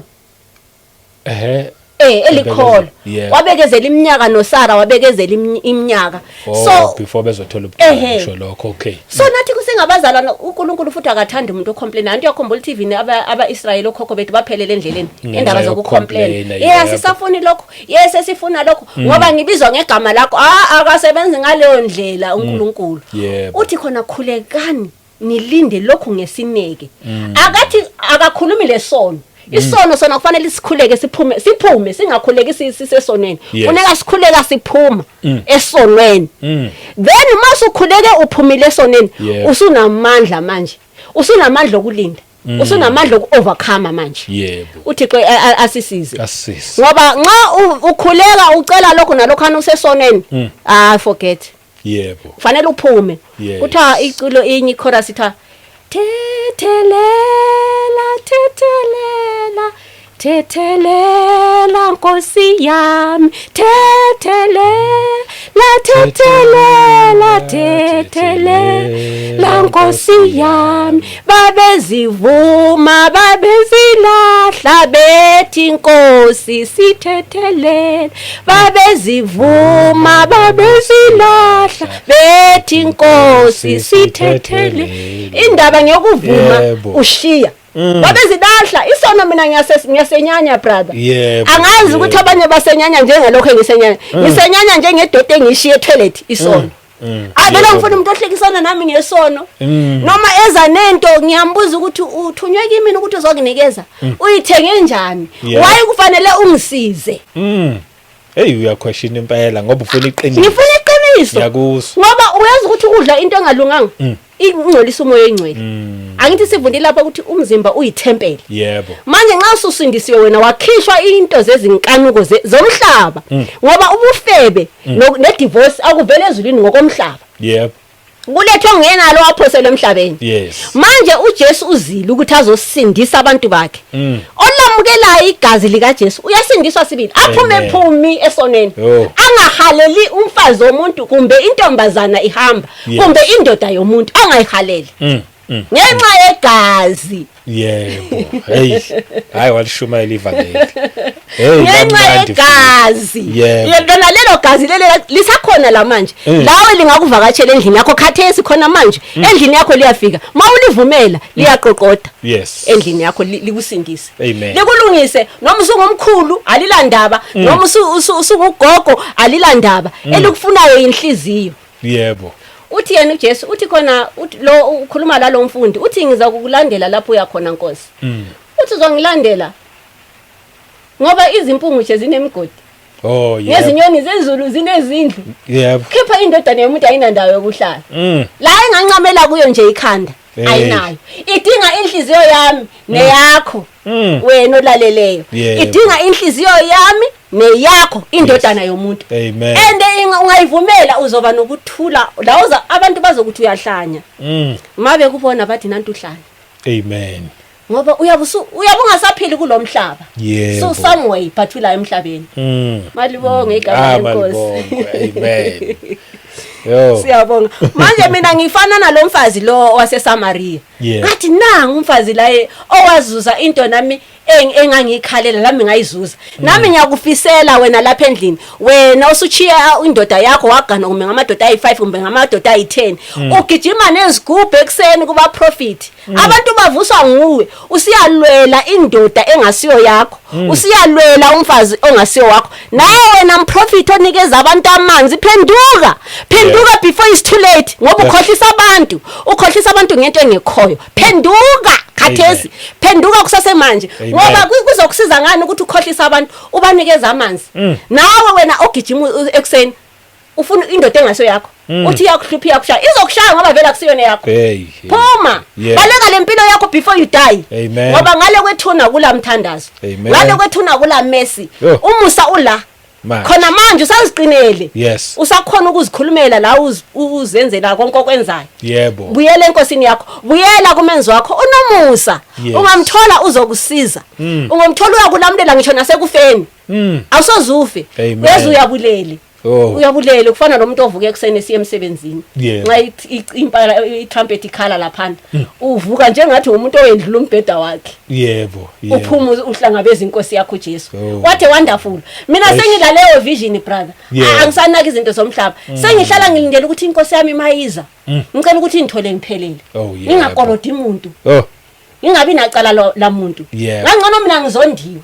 Elikholo. Wabekezela iminyaka noSara wabekezela iminyaka. So before bezothola ubusho lokho okay. So nathi kusengabazalana uNkulunkulu futhi akathanda umuntu ocomplain. Anti yakhombula TV aba-Israel okhokho bethu baphelele endleleni endaba zokucomplain. Sisafuni lokho. Sesifuna lokho ngoba ngibizwa ngegama lakho. Akasebenzi ngaleyo ndlela uNkulunkulu. Uthi khona khulekani nilinde lokho ngesineke. Akathi akakhulumi lesono. Isono sona kufanele sikhuleke siphume singakhuleki sisesonweni. Funeka sikhuleka siphuma esonweni. Then masukhuleke uphumile esonweni usunamandla manje. Usunamandla okulinda. Usunamandla okuovercome manje. Yebo. uThixo asisize. Asisize. Ngoba nxa ukhuleka ucela lokho nalokhana usesonweni forget. Yebo. Kufanele uphume. Kuthiwa iculo inye chorus itha Thethelela Nkosi yami, thethelela lathethelela Nkosi yami babezivuma babezilahla bethi Nkosi sithethelela babezivuma babezilahla bethi Nkosi sithethelela indaba ngiyokuvuma ushiya babezidahla isono mina ngiyasenyanya brother angazi ukuthi abanye basenyanya njengalokho engisenyanya ngisenyanya njengedoda engishiye toilet isono avela ngifuna umuntu ohlekisana nami ngesono noma eza nento ngiyambuza ukuthi uthunywe kimi ukuthi uzokunikeza uyithenge njani why kufanele ungisize uyaquestion impela ngoba ufuna iqiniso ngifuna iqiniso ngiyakuzwa ngoba uyazi ukuthi ukudla into engalunganga ingcolisa umoya engcwele angithi sivundile lapha ukuthi umzimba uyithempeli yebo manje nxa ususindisiwe wena wakhishwa into zezinkanuko zomhlaba ngoba ubufebe ne-divorce akuvele ezulwini ngokomhlaba yebo kulethwe ngenalo waphosela emhlabeni yes manje uJesu uzile ukuthi azosindisa abantu bakhe olamukelayo igazi lika Jesu uyasindiswa sibili aphume phumi esoneni angahaleli umfazi womuntu kumbe intombazana ihamba kumbe indoda yomuntu angayihaleli ngenxa yegazi yebo hayi walishumayela ivangeli ngenxa yegazi yena lelo gazi lelo lisakhona la manje lawe lingakuvakatshela endlini yakho khathesi khona manje endlini yakho liyafika mawulivumela liyaqoqoda yes endlini yakho likusindise amen likulungise noma usungumkhulu alilandaba noma usungugogo alilandaba elikufunayo inhliziyo yebo uthi yena uJesu uthi khona lo ukhuluma la lo mfundi uthi ngiza kukulandela lapho uya khona Nkosi uthi uzongilandela ngoba izimpungu nje zinemigodi yebo nezinyoni zezulu zinezindlu yebo khipha indodana yomuntu ayinandawo yokuhlala la engancamela kuyo nje ikhanda ayinayo idinga inhliziyo yami neyakho wena olaleleyo idinga inhliziyo yami neyakho indodana yomuntu amen and ungayivumela uzoba nokuthula la abantu bazokuthi uyahlanya mabe kubona bathi nantu uhlanya amen ngoba uyabungasaphili kulomhlaba so someway but ula emhlabeni malibonge igama lenkosi amen siyabonga manje mina ngifana nalomfazi lo waseSamaria ngathi nangu umfazi la owazuza into nami engangikhalela nami ngayizuza nami ngiyakufisela wena lapha endlini wena usuchiya indoda yakho wagana kumbe ngamadoda ayi5 kumbe ngamadoda ayi10 ugijima nezigubhe ekseni kuba prophet abantu bavuswa nguwe usiyalwela indoda engasiyo yakho usiyalwela umfazi ongasiyo wakho nawe wena mprofit onikeza abantu amanzi phenduka before it's too late ngoba ukhohlisa abantu ngento engekhoyo phenduka khathesi phenduka kusasemanje ngoba kuzokusiza ngani ukuthi ukhohlisa abantu ubanikeza amanzi nawe wena ogijima ekseni ufuna indoda engasiyo yakho uthi yakuhluphi yakushaya izokushaya ngoba vela kusiyona yakho phuma baleka lempilo yakho before you die ngoba ngale kwethuna kula mthandazo ngale kwethuna kula mercy umusa ula khona manje usaziqinele usakhona ukuzikhulumela la uzenzela konke okwenzayo yebo buyela enkosini yakho buyela kumenzi wakho unomusa ungamthola uzokusiza ungomthola uyakulamlela ngisho nasekufeni awusozufe wezi uyabulele uyabulele kufana nomuntu ovuka ekseni esiye emsebenzini nxa impala itrumpet ikhala lapha uvuka njengathi umuntu owendlula umbheda wakhe yebo uphuma uhlangabeza inkosi yakho Jesu what a wonderful mina sengilaleyo vision brother angisanaki izinto zomhlaba sengihlala ngilindele ukuthi inkosi yami mayiza ngicela ukuthi ingithole ngiphelele ngingakolodi umuntu ngingabi nacala la muntu ngangcono mina ngizondiwe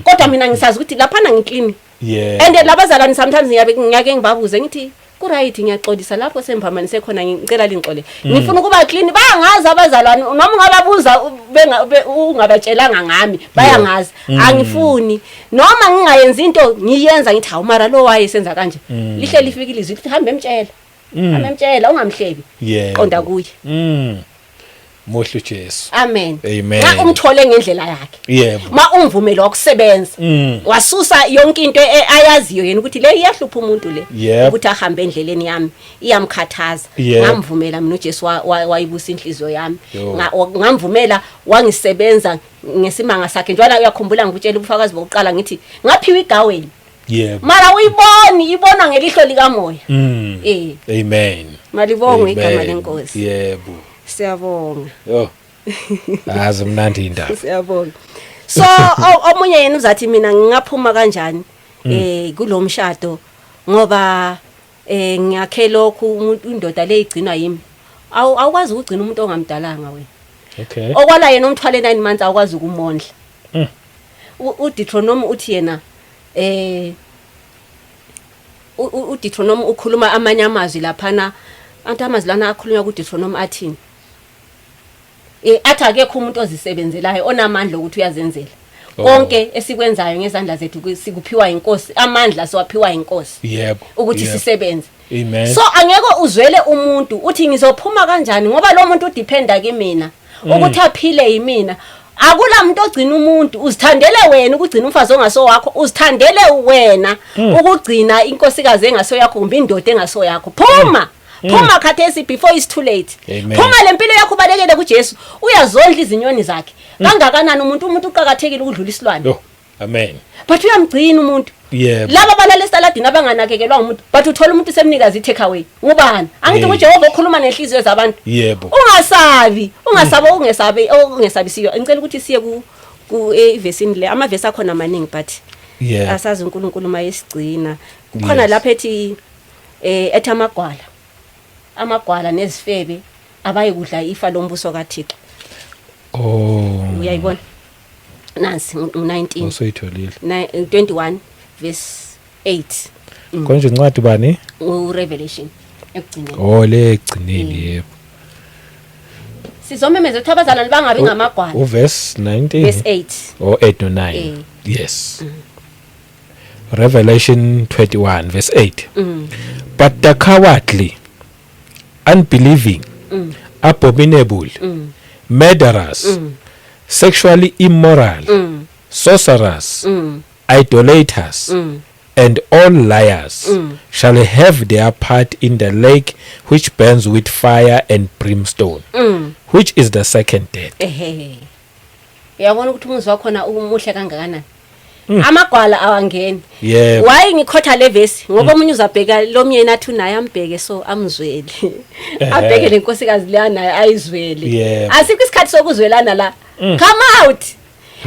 kodwa mina ngisazi ukuthi lapha ngiclean and labazalwane sometimes ngiyake ngibabuze ngithi ku right ngiyaxolisa lapho semphambanise khona ngicela lingxole ngifuna ukuba clean bayangazi abazalwane noma ungababuza ungabatshelanga ngami bayangazi angifuni noma ngingayenza into ngiyenza ngithi hawu mara lo wayesenza kanje lihle lifikile izwi lithi hambe emtshela ungamhlebi qonda kuye Mohle Jesu. Amen. Amen. Na umthole ngendlela yakhe. Yebo. Ma umvumela ukusebenza. Wasusa yonke into ayaziyo yena ukuthi le iyahlupha umuntu le ukuthi ahambe endleleni yami iyamkhathaza. Ngamvumela mina uJesu wayibusa inhliziyo yami. Ngamvumela wangisebenza ngesimanga sakhe njalo uyakhumbula ngikutshela ubufakazi bokuqala ngithi ngaphiwa igaweni mara ibona ngelihlo likamoya. Amen. Malibongwe igama lenkosi. Yebo. Siyabonga. Yo. Mnandi indaba. Siyabonga. So omunye yena uzathi mina ngingaphuma kanjani kulomshado ngoba ngiyakhe lokhu umuntu indoda leyigcina yimi. Awukwazi ukugcina umuntu ongamdalanga wena. Okay. Okwala yena umthwale 9 months awukwazi ukumondla. uDeuteronomy uthi yena uDeuteronomy ukhuluma amanye amazwi laphana amazwi lana akhulunywa kuDeuteronomy athini athi akekho umuntu ozisebenzelayo onamandla ukuthi uyazenzela konke esikwenzayo ngezandla zethu sikuphiwa inkosi amandla siwaphiwa inkosi yebo ukuthi sisebenze. Amen. So angeke uzwele umuntu uthi ngizophuma kanjani ngoba lo muntu udependa kimina ukuthi aphile yimina. Akula muntu ogcina umuntu uzithandele wena ukugcina umfazi ongaso wakho uzithandele wena ukugcina inkosikazi engaso yakho kumbe indoda engaso yakho. Phuma khathesi before it's too late. Phuma lempilo yakho balekele kuJesu uyazondla izinyoni zakhe kangakanani umuntu uqhakathekile ukudlula isilwane. Amen. But uyamgcina umuntu. Yebo. Laba balala esaladini abanganakekelwa umuntu but uthola umuntu semnikazi i-take away. Ngubani? Angithi uJehova ukhuluma nenhliziyo zabantu. Yebo. Ungesabisiyo. Ngicela ukuthi siye ku evesini le amavesi akhona amaningi but asazi uNkulunkulu mayesigcina. Kukhona lapha ethi ethi amagwala nezifebe abayikudla ifa lombuso kaThixo. Uyayibona? Nansi 19 usuyitholile 21 verse 8 konje incwadi bani uRevelation ekugcineni le ekugcineni yebo sizomemeza ukuthi abazalwane bangabi ngamagwala uverse 19 verse 8 8 no 9 yes Revelation 21 verse 8 but the cowardly unbelieving abominable murderers sexually immoral, sorcerers, idolaters, and all liars shall have their part in the lake which burns with fire and brimstone, which is the second death. Yabona ukuthi umuzwa khona umuhle kangakanani. Amagwala awangeni. Yeah. Why ngikhotha le verse ngoba umunye uzabheka lo myeni athi naye ambheke so amzwele. Abheke lenkosikazi leya naye ayizwele. Asikho isikhathi sokuzwelana la. Come out.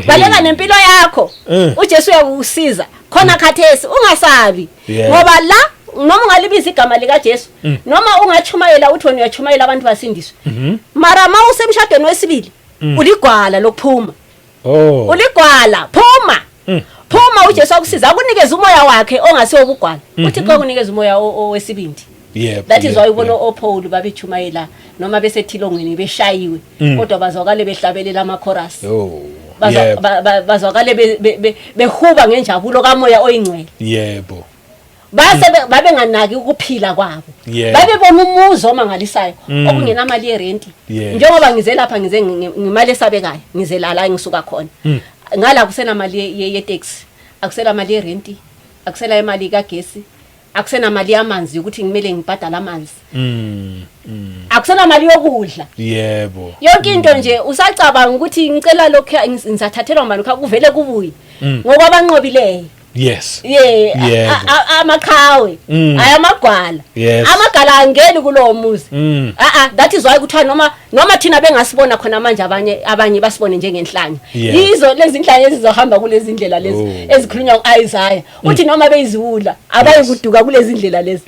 Baleka nempilo yakho. uJesu uyakusiza. Khona khathesi ungasabi. Ngoba la noma ungalibiza igama lika Jesu noma ungachumayela uthi wena uyachumayela abantu basindiswe. Mara mawusemshadweni wesibili uligwala lokuphuma. Uligwala phuma. Phuma uJesu akusiza akunikeza umoya wakhe ongasiwo ukugwala. Uthi xa kunikeza umoya owesibindi. That is why ubona oPaul babechumayela noma besethilongweni beshayiwe kodwa bazwakale behlabelela ama chorus. Bazwakale behuba ngenjabulo kamoya oyingcwele. Yebo. Base babenganaki ukuphila kwabo. Babebona umuzo omangalisayo okungena imali yerenti. Njengoba ngize lapha ngize ngimali esabekayo ngizela la ngisuka khona. Ngala kusena mali ye taxi, akusela mali yerenti, akusela imali kaGesi. Akusena mali yamanzi ukuthi ngimele ngibhadala amanzi. Akusena mali yokudla. Yebo. Yonke into nje usacabanga ukuthi ngicela lokho ngizathathelwa mali kuvele kubuyi. Ngoba abanqobileyo. Yes. Amakhawe. Ayamagwala. Amagala angeni kulowo muzi. That is why kuthiwa noma thina bengasibona khona manje abanye basibone njengenhlanya. Yizo lezi inhlanya ezizohamba kulezi indlela lezi ezikhulunywa uIsaiah. Uthi noma beyiziwula abayikuduka kulezi indlela lezi.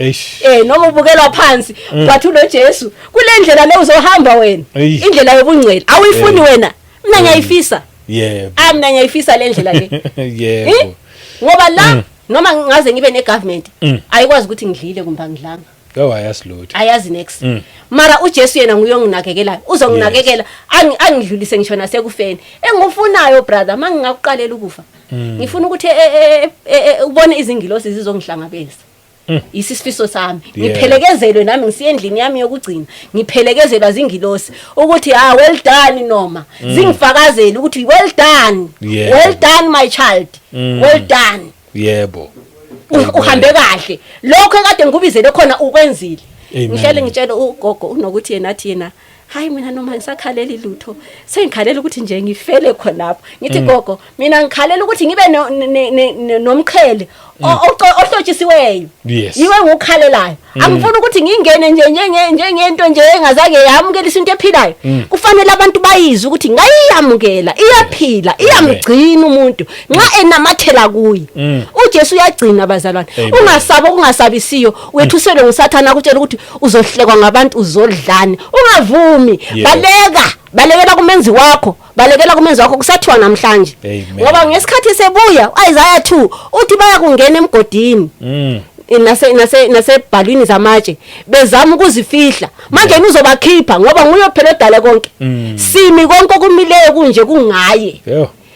Noma ubukelwa phansi bathi uJesu kule ndlela le uzohamba wena. Indlela yobungcwele. Awuyifuni wena. Mina ngiyayifisa. Yebo. Mina ngiyayifisa le ndlela le. Yebo. Ngoba la noma ngaze ngibe negovernment ayikwazi ukuthi ngidlile kumbe angidlanga. Ayasilutho. Ayazi next. Mara uJesu yena nguyonginakekelayo. Uzonginakekela angidlulise ngisho nasekufeni. Engifunayo brother mangingakuqalela ukufa. Ngifuna ukuthi ubone izingilosi zizongihlangabeza. Isisifiso sami. Ngiphelekezelwe nami ngisiye endlini yami yokugcina. Ngiphelekezelwa zingilosi ukuthi well done noma. Zingifakazela ukuthi well done. Well done my child. Well done. Yebo. Uhambe kahle. Lokho ekade ngikubizele khona ukwenzile. Ngihlele ngitshela ugogo unokuthi yena athi yena hayi mina noma ngisakhalela lutho sengikhalela ukuthi nje ngifele khonapho ngithi gogo mina ngikhalela ukuthi ngibe nomqhele ohlotshisiweyo yiwe ngokhalelayo angifuni ukuthi ngingene nje njengento nje engazake yamukela isinto ephilayo kufanele abantu bayizwe ukuthi ngayiyamukela iyaphila iyamgcina umuntu nxa enamathela kuyi uJesu uyagcina abazalwane ungasaba kungasabisiyo wethuselwe ngusathana akutshela ukuthi uzohlekwa ngabantu uzodlani ungavumi balekela kumenzi wakho kusathiwa namhlanje ngoba ngesikhathi sebuya uIsaiah 2 uthi baya kungena emgodini nasebhalwini zamatshe bezama ukuzifihla manje nizobakhipha ngoba nguye phela odale konke simi konke okumileyo kunje kungaye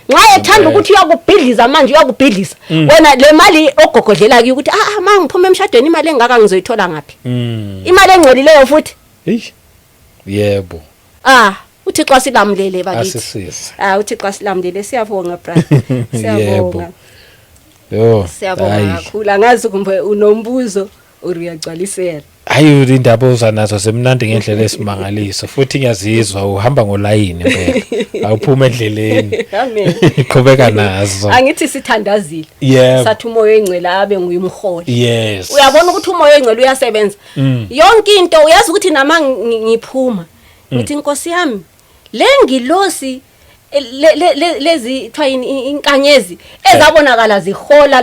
nxa ethanda ukuthi uyakubhidliza manje uyakubhidliza wena le mali ogogodlela ki ukuthi manje ngiphume emshadweni imali engaka ngizoyithola ngapi imali engcolileyo futhi yebo uThixo silamlele bakithi uThixo silamlele siyabonga brother siyabonga siyabonga kakhulu angazi kumbe unombuzo uyagcwalisela hayi indaba ozanazo semnandi ngendlela esimangaliso futhi ngiyazizwa uhamba ngolayini impela awuphuma endleleni amen qhubeka nazo angithi sithandazile sathi umoya engcwele abe nguyimholi yes uyabona ukuthi umoya engcwele uyasebenza yonke into uyazi ukuthi nama ngiphuma ngithi Nkosi yami lengilosi lezi thwayini inkanyezi ezabonakala zihola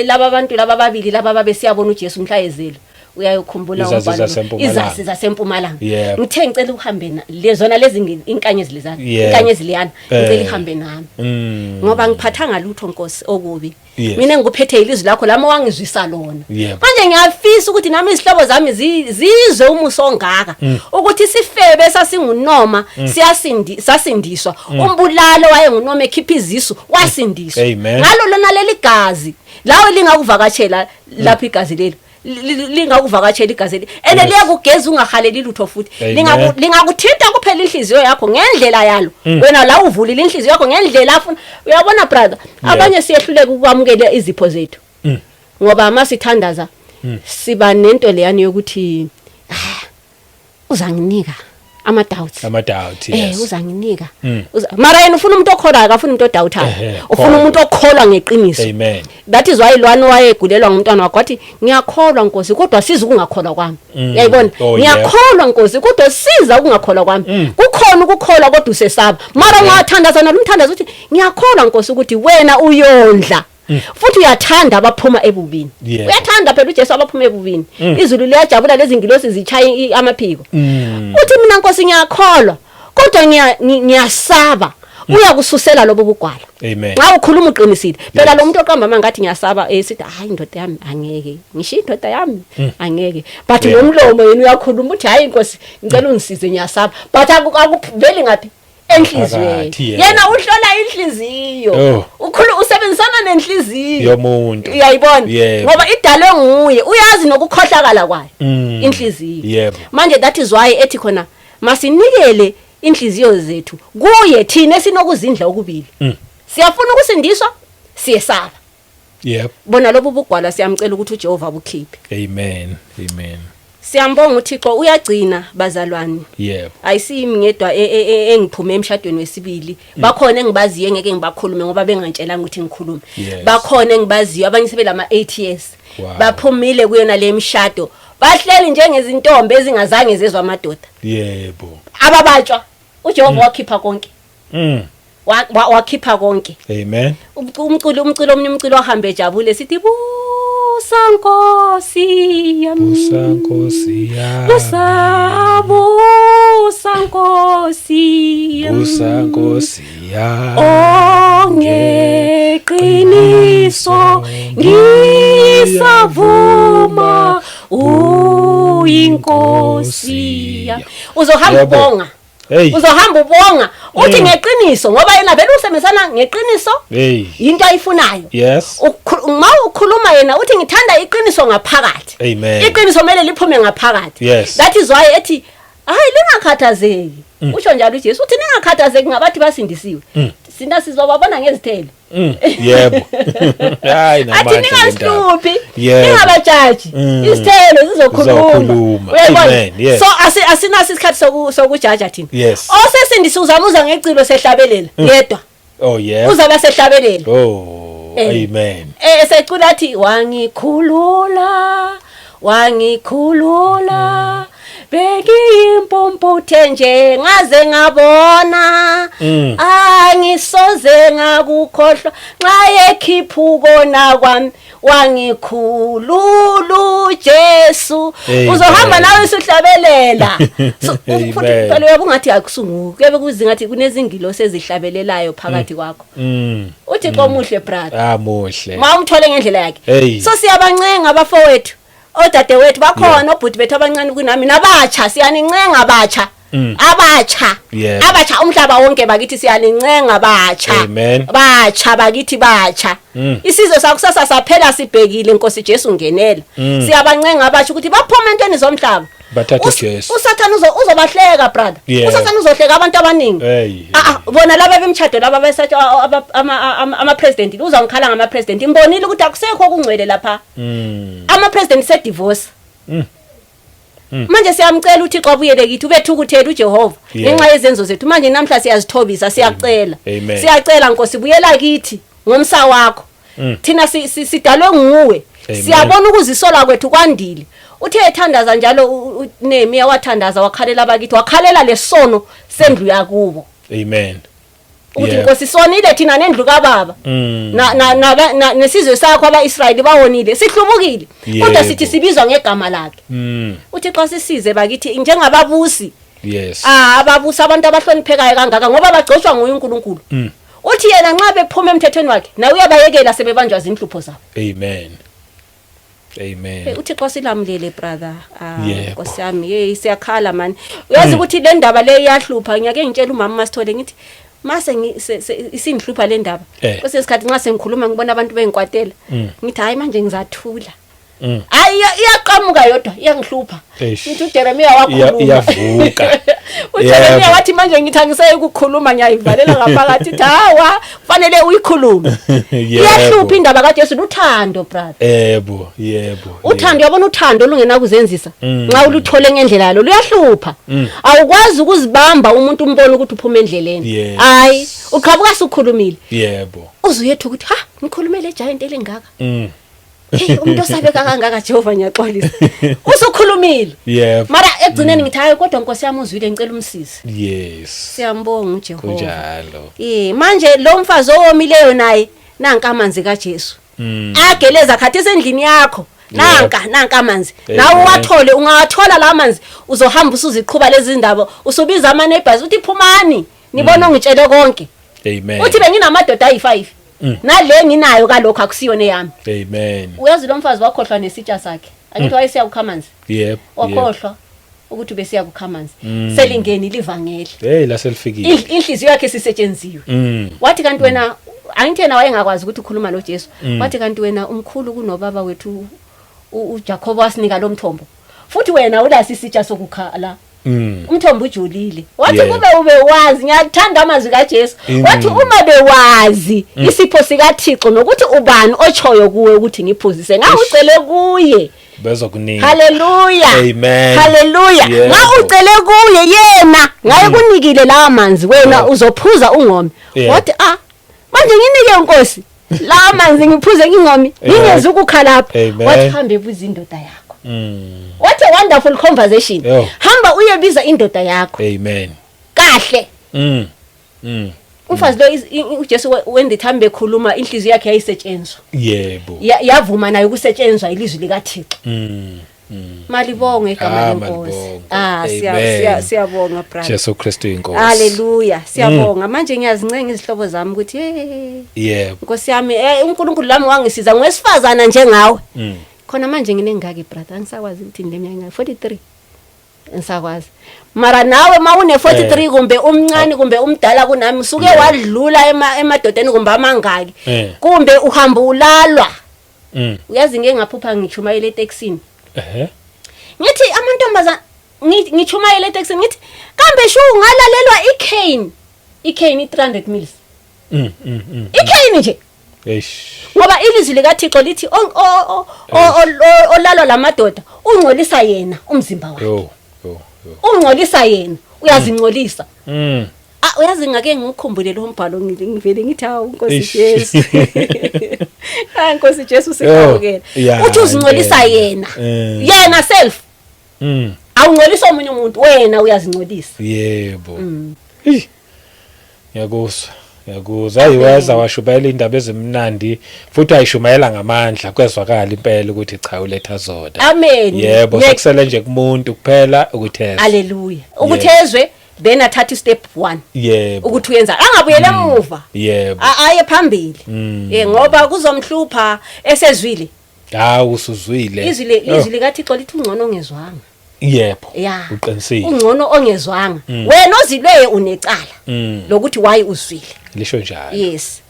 laba bantu laba babili laba babe siyabona uJesu mhlayezelo uyayikhumbula izasi zasempumalanga ngithe ngicela uhambe lezona lezi inkanyezi lezana inkanyezi liyana ngicela ihambe nami ngoba ngiphathanga lutho Nkosi okubi mina ngikuphethe ilizwi lakho lama wangizwisa lona manje ngiyafisa ukuthi nami izihlobo zami zizwe umuso ongaka ukuthi sifebe sasingunoma sasindiswa umbulalo wayengunoma ekhipha izisu wasindiswa ngalo lona leli gazi lawo lingakuvakatshela lapha igazi leli lingakuvakatshela igazi leli ene liyakugeza ungahaleli lutho futhi lingakuthinta kuphela inhliziyo yakho ngendlela yalo wena la uvulile inhliziyo yakho ngendlela afuna uyabona brother abanye siyehluleka ukwamukela izipho zethu ngoba masithandaza siba nento leyani yokuthi uzanginika ama-doubts yes uzanginika mara yena ufuna umuntu okholayo akafuna umuntu odoubtayo ufuna umuntu okholwa ngeqiniso amen that is why lwana wayegulelwa ngumntwana wakhe wathi ngiyakholwa Nkosi kodwa siza ukungakholwa kwami uyayibona ngiyakholwa Nkosi kodwa siza ukungakholwa kwami kukhona ukukholwa kodwa usesaba mara ngathandaza nalumthandaza uthi ngiyakholwa Nkosi ukuthi wena uyondla futhi uyathanda abaphuma ebubini uyathanda phela uJesu abaphuma ebubini izulu liyajabula lezi ngilosi zichaya amaphiko uthi mina Nkosi ngiyakholwa kodwa ngiyasaba uyakususela lobo bugwala nxa ukhuluma uqinisile phela lo muntu oqamba mangathi ngiyasaba sithi hayi indoda yami angeke ngisho indoda yami angeke but ngomlomo yena uyakhuluma uthi hayi Nkosi ngicela ungisize ngiyasaba but akuveli ngapi enhlizweni yena uhlola inhliziyo usebenzisana nenhliziyo yomuntu uyayibona ngoba idalwe nguye uyazi nokukhohlakala kwayo inhliziyo manje that is why ethi khona masinikele inhliziyo zethu kuye thina esinokuzindla okubili siyafuna ukusindiswa siyesaba bona lobo bugwala siyamcela ukuthi uJehova bukhiphe amen siyambonga uThixo uyagcina bazalwane ayisimi ngedwa engiphume emshadweni wesibili bakhona engibaziyo ngeke ngibakhulume ngoba bengantshelanga ukuthi ngikhulume bakhona engibaziyo abanye sebelama 8 years baphumile kuyona le mshado bahleli njengezintombi ezingazange zezwe amadoda ababatshwa uJehova wakhipha konke wakhipha konke amen umculo omnye umculo wahambe ejabule sithi busa Nkosi yami busa Nkosi yami ongeqiniso ngisavuma uyinkosi uzohamba ubonga uzohamba ubonga uthi ngeqiniso ngoba yena vele usebenzisana ngeqiniso into ayifunayo uma ukhuluma yena uthi ngithanda iqiniso ngaphakathi iqiniso mele liphume ngaphakathi that is why ethi hayi lingakhathazeki usho njalo uJesu uthi ningakhathazeki ngabathi basindisiwe sinda sizobabona ngezithelo Yebo. Hayi athi namandla. ningahluphi Yebo. ningabajaji isithelo sizokhuluma uyabona Amen, yes. so asinaso isikhathi sokujaja thina Yes. osesindisa uzamuza ngecilo sehlabelela yedwa Oh yeah. uzaba sehlabelela Oh, amen. secula athi wangikhulula bekiyimpumputhe nje ngaze ngabona angisoze ngakukhohlwa nxa ekhiphuko na kwami wangikhulula Jesu uzohamba nawe usuhlabelela futhi phela uyabungathi akusunguku kube kuzingathi kunezingilo sezihlabelelayo phakathi kwakho uthi qomuhle brother Muhle. mawumthole ngendlela yakhe so siyabancenga abafowethu odade wethu bakhona obhuti bethu abancane kunami nabatsha siyanincenga abatsha abatsha umhlaba wonke bakithi siyanincenga batsha bakithi batsha isizwe sakusasa saphela sibhekile Nkosi Jesu ngenela siyabancenga abatsha ukuthi baphuma entweni zomhlaba bathathe Jesu usathana uzobahleka brother usathana uzohleka abantu abaningi bona laba bemtshado laba besathi ama president uzangikhala ngama president imbonile ukuthi akusekho kungcwele lapha ama president se divorce manje siyamcela uThixo abuyele kithi ubethukuthela uJehova ngenxa yezenzo zethu manje namhla siyazithobisa siyacela Nkosi buyela kithi ngomsa wakho thina sidalwe nguwe siyabona ukuzisola kwethu kwandile uthe ethandaza njalo Nehemiya wathandaza wakhalela abakithi wakhalela lesono sendlu yakubo amen uthi Nkosi sonile thina nendlu kababa na nesizwe sakho abaIsrayeli bawonile sihlubukile kodwa sithi sibizwa ngegama lakhe uthi xa sisize bakithi njengababusi ababusi abantu abahloniphekayo kangaka ngoba bagcoshwa nguye uNkulunkulu uthi yena nxa bephuma emthethweni wakhe na uyabayekela sebebanjwa izinhlupho zabo amen uthi xa silamlele brother Nkosi yami siyakhala man uyazi ukuthi le ndaba le iyahlupha ngiyake ngitshela umama Masithole ngithi mase isinhlupha le ndaba kwesesikhathi nxa sengikhuluma ngibona abantu bengikwatela ngithi hayi manje ngizathula hayi iyaqhamuka yodwa iyangihlupha ngithi uJeremiya wakhuluma iyavuka uJeremiya wathi manje ngithi angiseye ukukhuluma ngiyayivalela ngaphakathi hawa kufanele uyikhulume iyahlupha indaba kaJesu luthando brother yebo uthando yabona uthando lungena kuzenzisa nxa uluthole ngendlela yalo luyahlupha awukwazi ukuzibamba umuntu umbone ukuthi uphuma endleleni hayi uqhabuka sukhulumile yebo uzuyethu ukuthi ha ngikhulumele giant elengaka umuntu osabeka kangaka Jehova ngiyaxolisa usukhulumile mara egcineni ngithi hayi kodwa Nkosi yami uzwile ngicela umsizi siyambonga uJehova kunjalo manje lo mfazi owomileyo naye nanka amanzi kaJesu ageleza khathi esendlini yakho nanka amanzi nawe wathole ungawathola la amanzi uzohamba usuziqhuba lezi ndaba usubiza ama neighbors uthi phumani nibona ngitshele konke amen uthi benginamadoda ayi5 nale nginayo kalokho akusiyona eyami amen uyazi lo mfazi wakhohlwa nesitsha sakhe akithi wayesiya kukhamanzi wakhohlwa ukuthi besiya kukhamanzi selingeni livangeli la selifikile inhliziyo yakhe sisetshenziwe wathi kanti wena angithena wayengakwazi ukuthi ukhuluma lo Jesu wathi kanti wena umkhulu kunobaba wethu uJacob wasinika lo mthombo futhi wena ulasi isitsha sokukhala umthombo ujulile wathi kube ubewazi ngiyathanda amazwi kaJesu wathi uma bewazi isipho sika Thixo nokuthi ubani ochoyo kuwe ukuthi ngiphuzise ngawucele kuye bezokunika haleluya amen haleluya ngawucele kuye yena ngaye kunikile la manzi wena uzophuza ungome wathi manje nginike Nkosi la manzi ngiphuze ngingome ngingezi ukukhalapha wathi hambe buzindoda yakho what a wonderful conversation hamba uyebiza indoda yakho amen kahle umfazi lo uJesu when thambe khuluma inhliziyo yakhe yayisetshenzwa yebo yavuma nayo ukusetshenzwa ilizwi lika Thixo malibonge igama lenkosi siyabonga brother Jesu Kristu inkosi haleluya siyabonga manje ngiyazincenga izihlobo zami ukuthi yebo Nkosi yami uNkulunkulu lami wangisiza ngwesifazana njengawe khona manje nginengaki brother angisakwazi ukuthi ndeminyaka 43 ngisakwazi mara nawe mawune 43 kumbe umncane kumbe umdala kunami usuke wadlula emadodeni kumbe amangaki kumbe uhamba ulalwa uyazi ngeke ngaphupha ngichumayele eTexini ngithi amantombazana ngichumayele eTexini ngithi kambe shu ngalalelwa iCane 300 miles ikhayini nje ngoba ilizwi likaThixo lithi olalwa lamadoda ungcolisa yena umzimba wakhe ungcolisa yena uyazingcolisa uyazi ngake ngikukhumbule lo mbhalo ngivele ngithi hawu Nkosi Jesu Nkosi Jesu sikhawukela uthi uzingcolisa yena self awungcolisa omunye umuntu wena uyazingcolisa yebo Yakuzwa ayiweza washubayela indaba ezimnandi futhi ayishumayela ngamandla kwezwakala impela ukuthi cha uletha zona amen yebo sekusele nje kumuntu kuphela ukuthezwa haleluya ukuthezwe then athatha step 1 yebo ukuthi uyenza angabuyele emuva yebo aye phambili ngoba kuzomhlupha esezwile usuzwile izwi likaThixo lithi ungcono ongezwanga yebo uqinisile ungcono ongezwanga wena ozilweyo unecala lokuthi why uzwile lisho njalo yes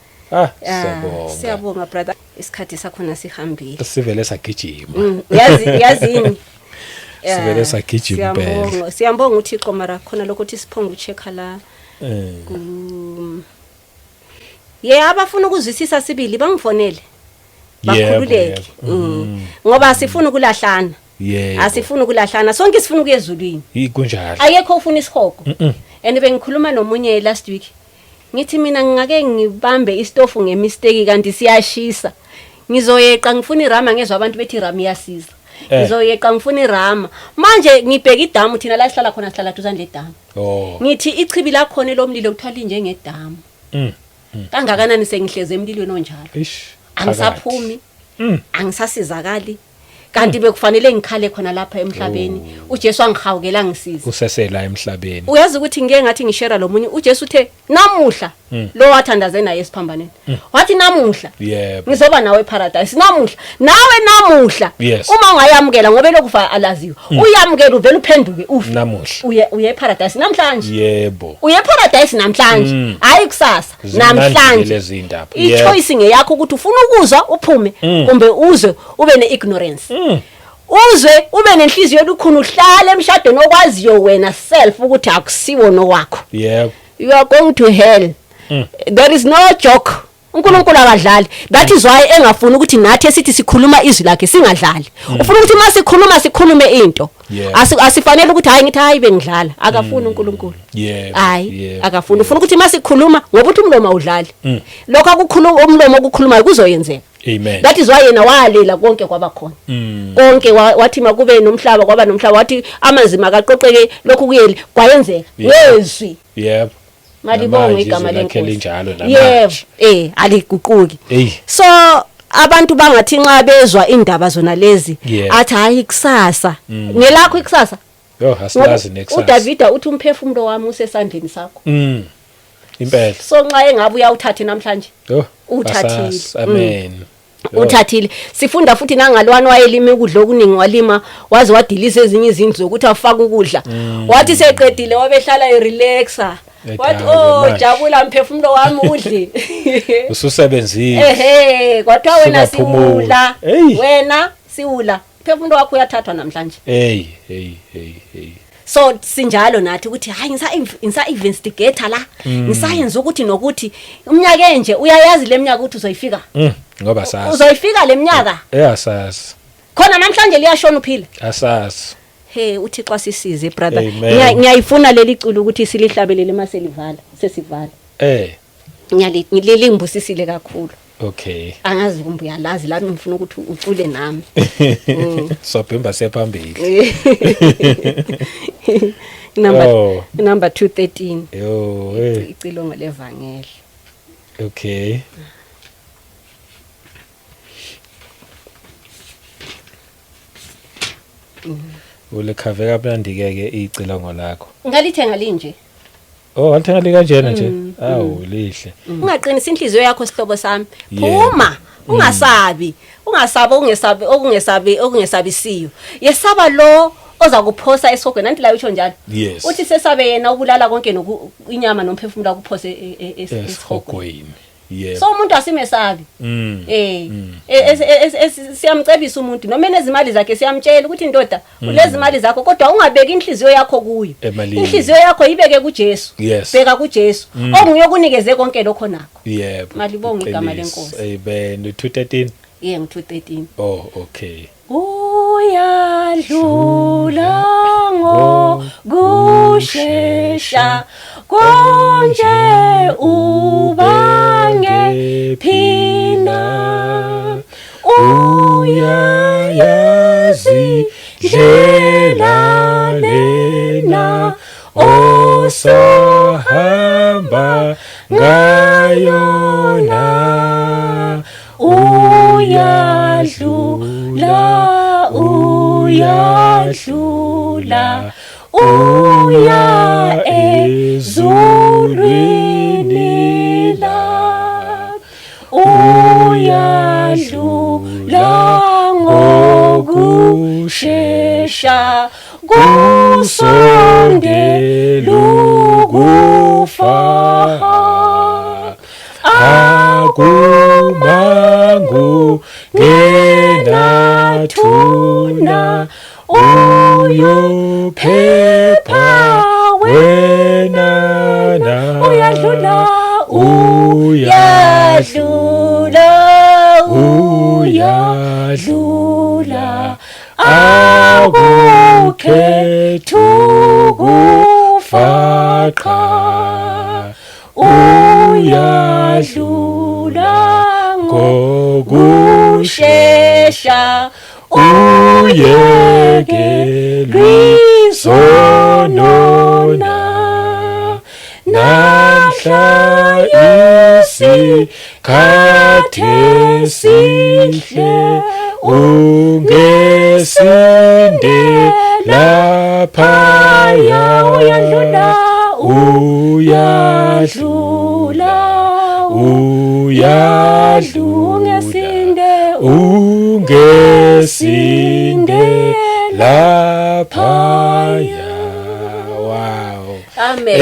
siyabonga brother isikhathi sakhona sihambile sivele sagijima yazini sivele sagijima impela siyambonga uThixo mara khona lokuthi siphonga uchecka la abafuna ukuzwisisa sibili bangifonele bakhululeke ngoba asifuna ukulahlana asifuna ukulahlana sonke sifuna ukuyezulwini kunjalo ayekho ufuna isihogo and bengikhuluma nomunye last week ngithi mina ngingake ngibambe istofu ngemistake kanti siyashisa ngizoyeqa ngifuna irama ngezwe abantu bethi irama iyasiza ngizoyeqa ngifuna irama manje ngibheka idamu thina la sihlala khona sihlala duzane ledamu ngithi ichibi la khona lomlilo kuthwala njengedamu kangakanani sengihleze emlilweni onjalo angisaphumi angisasizakali kanti bekufanele ngikhale khona lapha emhlabeni uJesu angihawukela ngisiza usesela emhlabeni uyazi ukuthi ngeke ngathi ngishare lo munye uJesu uthe namuhla lo wathandaze naye esiphambaneni wathi namuhla ngizoba nawe eparadise namuhla nawe namuhla uma ungayamukela ngoba lokufa alaziwe uyamukela uvela uphenduke ufe namuhla uye eparadise namhlanje yebo uye eparadise namhlanje hayi kusasa namhlanje ichoice ngeyakho ukuthi ufuna ukuzwa uphume kumbe uzwe ube neignorance uzwe ube nenhliziyo elukhuni uhlala emshadweni okwaziyo wena self ukuthi akusiwo nowakho yebo you are going to hell there is no joke uNkulunkulu akadlali that is why engafuni ukuthi nathi esithi sikhuluma izwi lakhe singadlali ufuna ukuthi masikhuluma sikhulume into asifanele ukuthi hayi ngithi hayi bengidlala akafuni uNkulunkulu hayi akafuni ufuna ukuthi masikhuluma ngoba uthi umlomo awudlali lokho akukhuluma umlomo okukhulumayo kuzoyenzeka amen that is why yena walela konke kwabakhona konke wathi makube nomhlaba kwaba nomhlaba wathi amanzi makaqoqeke lokhu kuyeli kwayenzeka yezwi yebo malibonga igama lenkosi njalo namanje aliguquki so abantu bangathi nxa bezwa indaba zona lezi athi hayi kusasa ngelakho ikusasa asilazi nekusasa uDavida uthi umphefumulo wami usesandleni sakho impela so nxa engabe uyawuthatha namhlanje uthathile amen uthathile sifunda futhi nangalwana wayelima ukudla okuningi walima waze wadilisa ezinye izindlu zokuthi afake ukudla wathi seqedile wabehlala relaxa wathi jabula mphefumulo wami udli ususebenzile kwathiwa wena siwula mphefumulo wakho uyathathwa namhlanje so sinjalo nathi ukuthi hayi ngisa investigator la ngisayenza ukuthi nokuthi umnyaka enje uyayazi leminyaka ukuthi uzoyifika ngoba sasa uzoyifika leminyaka sasa khona namhlanje liyashona uphila asasa uThixo asisize brother ngiyayifuna leli culo ukuthi silihlabelele maselivala sesivala ngiyaleli ngibusisile kakhulu okay angazi kumbe uyalazi la ngifuna ukuthi ucule nami sobhemba sephambili number 213 icilo ngelevangeli okay ulikhaveka mlandike icilongo lakho ngalithenga linje walithenga likanjena nje lihle ungaqinisa inhliziyo yakho sihlobo sami phuma ungasabi okungesabisiyo yesaba lo oza kuphosa esogweni nanti la utsho njalo uthi sesabe yena ubulala konke inyama nomphefumulo akuphose esogweni so umuntu asimesabi siyamcebisa umuntu noma nezimali zakhe siyamtshela ukuthi indoda lezi mali zakho kodwa ungabeki inhliziyo yakho kuyo inhliziyo yakho ibeke kuJesu bheka kuJesu onguye kunikeze konke lokho nakho malibonga igama lenkosi amen 213 ngu213 okay uyadlula ngokushesha konje ubange phina uyayazi ndlela lena osohamba ngayona uyadlula uya ezulwini la uyadlula ngokushesha kusondela ukufa akumangu ngenathuna uyophepha wenana uyadlula akukhethu kufaqa uyadlula ngokushesha uyeke lizonona namhla isikhathi sihle ungesinde laphaya ungesinde laphaya. Wow. Amen.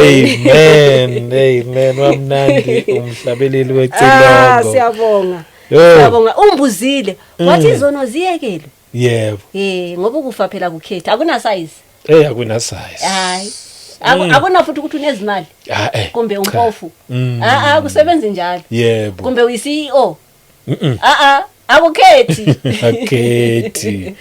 Amen. Wamnandi umhlabeleli wecilongo. Siyabonga. Siyabonga umbuzile wathi izono ziyekele. Yebo. Ngoba ukufa phela kukhetha akuna size. Akuna size. Hayi. Akuna futhi ukuthi unezimali. Kumbe umpofu. Kusebenza njalo. Yebo. Kumbe uyi-CEO. Akukhethi. Akhethi.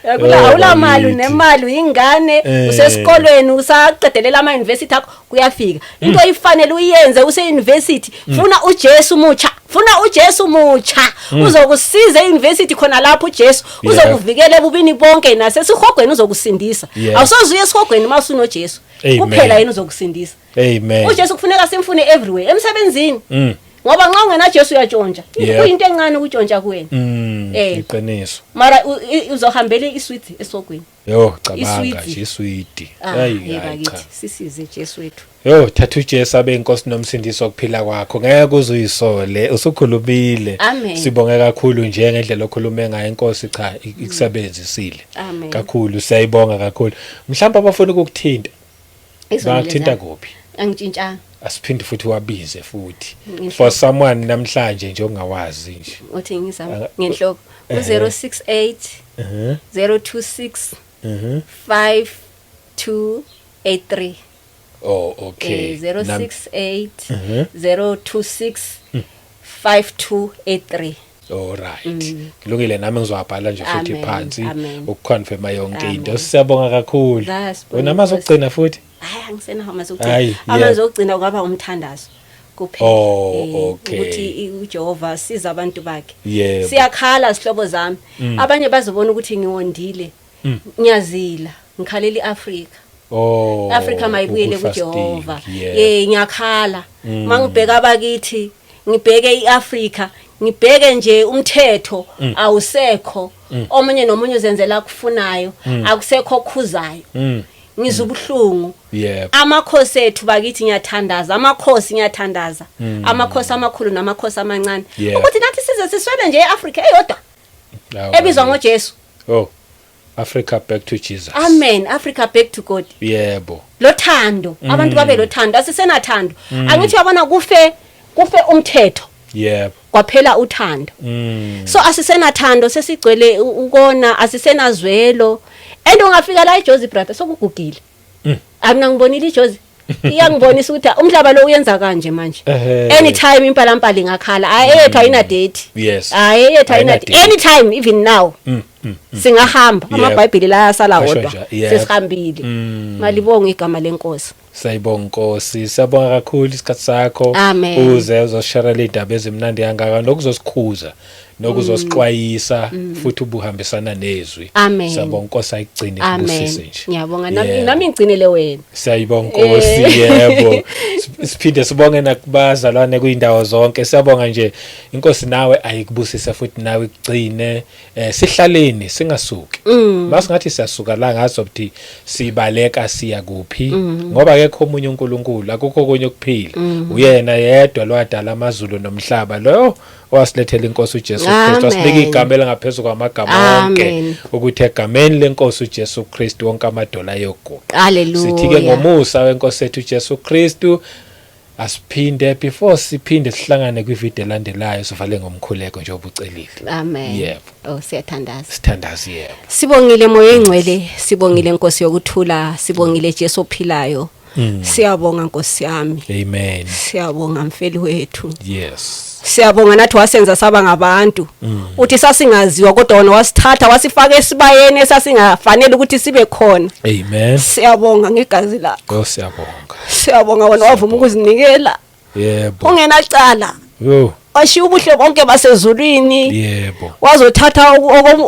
Awula mali nemali uyingane usesikolweni usaqedelela ama university akho kuyafika. Into oyifanele uyenze use university funa uJesu mucha. Funa uJesu mucha. Uzokusiza euniversity khona lapho uJesu uzokuvikela ebubini bonke nasesihogweni uzokusindisa. Awusoze uye esihogweni mase unoJesu. Kuphela yena uzokusindisa. Amen. uJesu kufuneka simfune everywhere emsebenzini. Ngoba nxa ungena Jesu uyatshontsha. Kuyinto encane ukutshontsha kuwena. Iqiniso. Mara uzohambele isweet esogweni. Yo cabanga nje isweet. Hayi cha. Sisize Jesu wethu. Yo thatha uJesu abe inkosi nomsindisi wokuphila kwakho. Ngeke uzuyisole usukhulumile. Sibonge kakhulu nje ngendlela okhulume ngayo inkosi cha ikusebenzisile. Kakhulu siyayibonga kakhulu. Mhlawumbe abafuna ukukuthinta. Bakuthinta kuphi? Angitshintshanga. Asiphinde futhi wabize futhi for someone namhlanje nje ongawazi nje uthi ngizama ngenhloko 068 026 5283 okay 068 026 5283 alright kulungile nami ngizowabhala nje futhi phansi ukuconfirm yonke into siyabonga kakhulu unamazi okugcina futhi angisena amazogcina kungaba umthandazo kuphela ukuthi uJehova siza abantu bakhe siyakhala sihlobo zami abanye bazobona ukuthi ngiwondile ngiyazila ngikhalela iAfrika Africa mayibuyele kuJehova ngiyakhala mangibheka abakithi ngibheke iAfrika ngibheke nje umthetho awusekho omunye nomunye uzenzela kufunayo akusekho okhuzayo ngizubuhlungu amakhosi ethu bakithi ngiyathandaza amakhosi ngiyathandaza amakhosi amakhulu namakhosi amancane ukuthi nathi size siswele nje eAfrika eyodwa ebizwa ngoJesu Africa back to Jesus. Amen. Africa back to God. Yebo. Lothando abantu babe lothando asisenathando angithi yabona kufe umthetho kwaphela uthando. So asisenathando, sesigcwele ukona, asisenazwelo. And ungafika la eJozi brother sokugugile. Mina ngibonile iJozi. Iyangibonisa ukuthi umhlaba lo uyenza kanje manje. Anytime impalampala ingakhala, ayethu ayina date. Ayethu ayina date. Anytime even now. Singahamba amaBhayibheli la yasala wodwa. Sesihambile. Malibonga igama lenkosi. Sayibonga Nkosi, siyabonga kakhulu isikhathi sakho. Uze uzoshare le ndaba ezimnandi kangaka nokuzosikhuza nokuzosixwayisa futhi ubuhambisana nezwi. Siyabonga Nkosi ayigcine kusise nje. Ngiyabonga nami ngigcinele wena. Siyabonga Nkosi yebo. Siphinde sibonge nakubazalwane kuyindawo zonke. Siyabonga nje Inkosi nawe ayikubusisa futhi nawe igcine sihlaleni singasuki. Masingathi siyasuka la ngazokuthi sibaleka siya kuphi ngoba akekho omunye uNkulunkulu, akukho konye ukuphila. Uyena yedwa lwadala amazulu nomhlaba lo wasilethela inkosi uJesu Kristu, wasinika igama elingaphezulu kwamagama wonke, ukuthi egameni lenkosi uJesu Kristu wonke amadola ayoguqa. Hallelujah. Sithi-ke ngomusa wenkosi ethu uJesu Kristu asiphinde before siphinde sihlangane kwivideo elandelayo sivale ngomkhuleko nje obucelile. Amen. Yebo. Siyathandaza. Sithandaza yebo. Sibongile moya engcwele, sibongile Nkosi yokuthula, sibongile Jesu ophilayo. Siyabonga Nkosi yami. Amen. Siyabonga mfeli wethu. Yes. Siyabonga nathi wasenza saba ngabantu. Uthi sasingaziwa kodwa wona wasithatha wasifaka esibayeni esasingafanele ukuthi sibe khona. Amen. Siyabonga ngegazi lakho. Siyabonga. Siyabonga wona wavuma ukuzinikela. Yebo. Ungenacala. Washiya ubuhle bonke basezulwini. Yebo. Wazothatha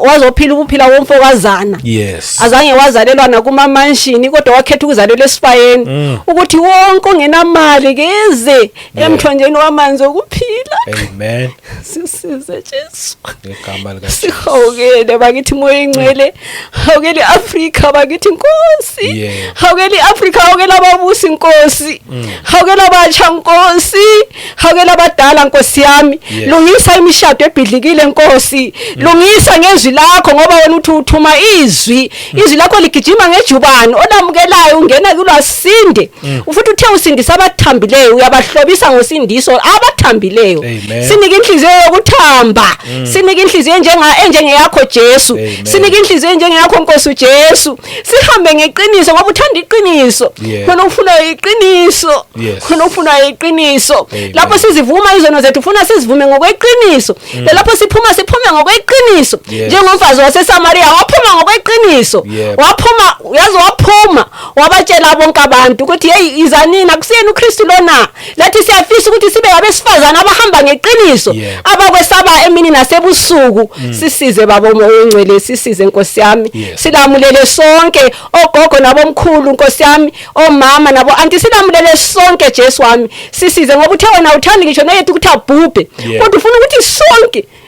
wazophila ubuphila womfokazana. Yes. Azange wazalelwa nakuma mansion kodwa wakhetha ukuzalela esibayeni ukuthi wonke ongenamali keze emthonjeni wamanzi okuphila. Amen. Sisize Jesu. Ngegama lika Jesu. Sihawukele bakithi moya engcwele. Hawukele Africa bakithi Nkosi. Hawukele Africa, hawukele ababusi Nkosi. Hawukele abatsha Nkosi. Hawukele abadala Nkosi yami. Lungisa imishado ebhidlikile Nkosi. Lungisa ngezwi lakho ngoba wena uthi uthuma izwi lakho ligijima ngejubani olamukelayo ungena kulwasinde. Ufuthi uthe usindisa abathambileyo uyabahlobisa ngosindiso abathambileyo. Sinika inhliziyo yokuthamba. Sinika inhliziyo enjengeyakho Jesu. Sinika inhliziyo enjengeyakho Nkosi uJesu. Sihambe ngeqiniso ngoba uthanda iqiniso. Khona ufuna iqiniso. Khona ufuna iqiniso. Lapho sizivuma izono zethu ufuna sizivume ngokweqiniso. Lapho siphume ngokweqiniso. Njengomfazi waseSamaria waphuma ngokweqiniso. Waphuma wabatshela bonke abantu ukuthi hey izanini akusiyena uKristu lona. Lathi siyafisa ukuthi sibe abesifazana abahamba ngeqiniso. Abakwesaba emini nasebusuku. Sisize babo moya engcwele, sisize Nkosi yami. Silamulele sonke ogogo nabomkhulu Nkosi yami, omama nabo anti silamulele sonke Jesu wami. Sisize ngoba uthe wena uthandi ngisho noyethu ukuthi abhubhe. Kodwa ufuna ukuthi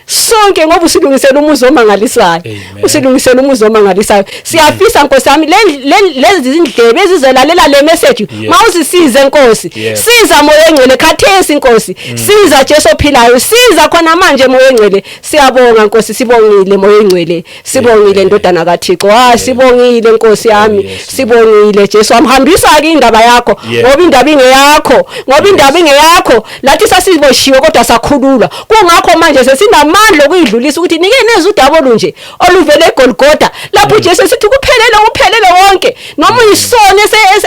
sonke ngoba usilungisela umuzi omangalisayo. Usilungisela umuzi omangalisayo. Siyafisa Nkosi yami lezi izindlebe ezizolalela le message mawuzisize Nkosi. Siza moya engcwele khathesi Nkosi. Siza Jesu ophilayo. Siza khona manje moya engcwele. Siyabonga Nkosi, sibongile moya engcwele. Sibongile ndodana kaThixo. Sibongile Nkosi yami. Sibongile Jesu. Amhambisa ke indaba yakho ngoba indaba ingeyakho. Ngoba indaba ingeyakho. Lathi sasiboshiwe kodwa sakhululwa. Kungakho manje sesinamandla okuyidlulisa ukuthi nike neze udaba olunje oluvele eGolgotha. Lapho Jesu sithi kuphelele wonke. Noma uyisona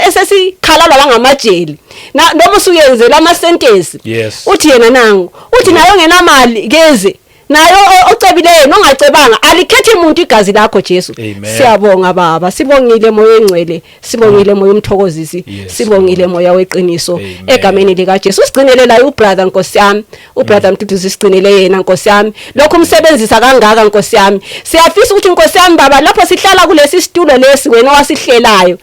esesikhalala bangamajeli. Noma usuyenzela ama sentence. Uthi yena nangu. Uthi nayo ngenamali keze. Nayo ocebileyo nongacebanga alikhethe umuntu igazi lakho Jesu. Siyabonga Baba, sibongile moya engcwele, sibongile moya umthokozisi, sibongile moya weqiniso egameni lika Jesu. Sigcinele la ubrother Nkosi yami, ubrother Mduduzi sigcinele yena Nkosi yami. Lokho umsebenzisa kangaka Nkosi yami. Siyafisa ukuthi Nkosi yami Baba lapho sihlala kulesi situlo lesi wena wasihlelayo.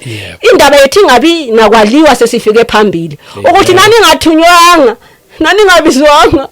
Indaba yethu ingabi nakwaliwa sesifike phambili. Ukuthi nani ngathunyanga, nani ngabizwanga.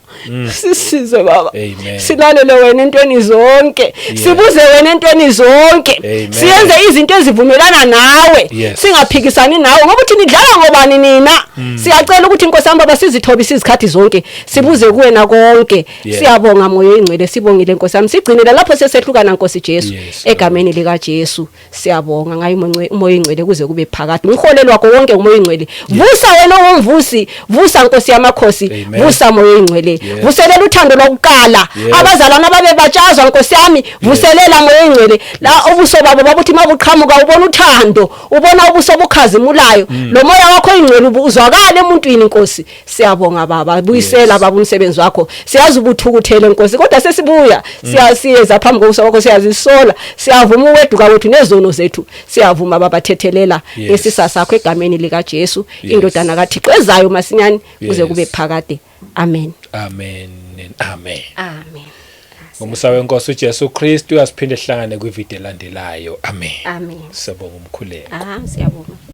Sisize Baba. Silalele wena entweni zonke. Sibuze wena entweni zonke. Siyenze izinto ezivumelana nawe. Singaphikisani nawe ngoba uthi nidlala ngobani nina. Siyacela ukuthi Nkosi yami Baba sizithobisa izikhathi zonke. Sibuze kuwena konke. Siyabonga moya engcwele, sibongile Nkosi yami. Sigcinele lapho sesehlukana Nkosi Jesu egameni lika Jesu. Siyabonga ngayo umoya engcwele kuze kube phakade. Umholelwa konke umoya engcwele. Vusa wena ongumvusi, vusa Nkosi yamakhosi. vusa moya engcwele vuselela uthando lokuqala abazalwana babe batshazwa Nkosi yami vuselela moya engcwele la ubuso babo babuthi mabuqhamuka ubona uthando ubona ubuso bukhazimulayo lo moya wakho engcwele uzwakala emuntwini Nkosi siyabonga baba buyisela baba umsebenzi wakho siyazi ubuthukuthele Nkosi kodwa sesibuya siyasiyeza phambi kobuso wakho siyazisola siyavuma uweduka wethu nezono zethu siyavuma baba thethelela lesisa sakho egameni lika Jesu indodana kaThixo ezayo masinyane kuze kube phakade amen amen amen amen Ngomusa wenkosi uJesu Kristu asiphinde sihlangane kwivideo elandelayo amen amen siyabonga umkhuleko siyabonga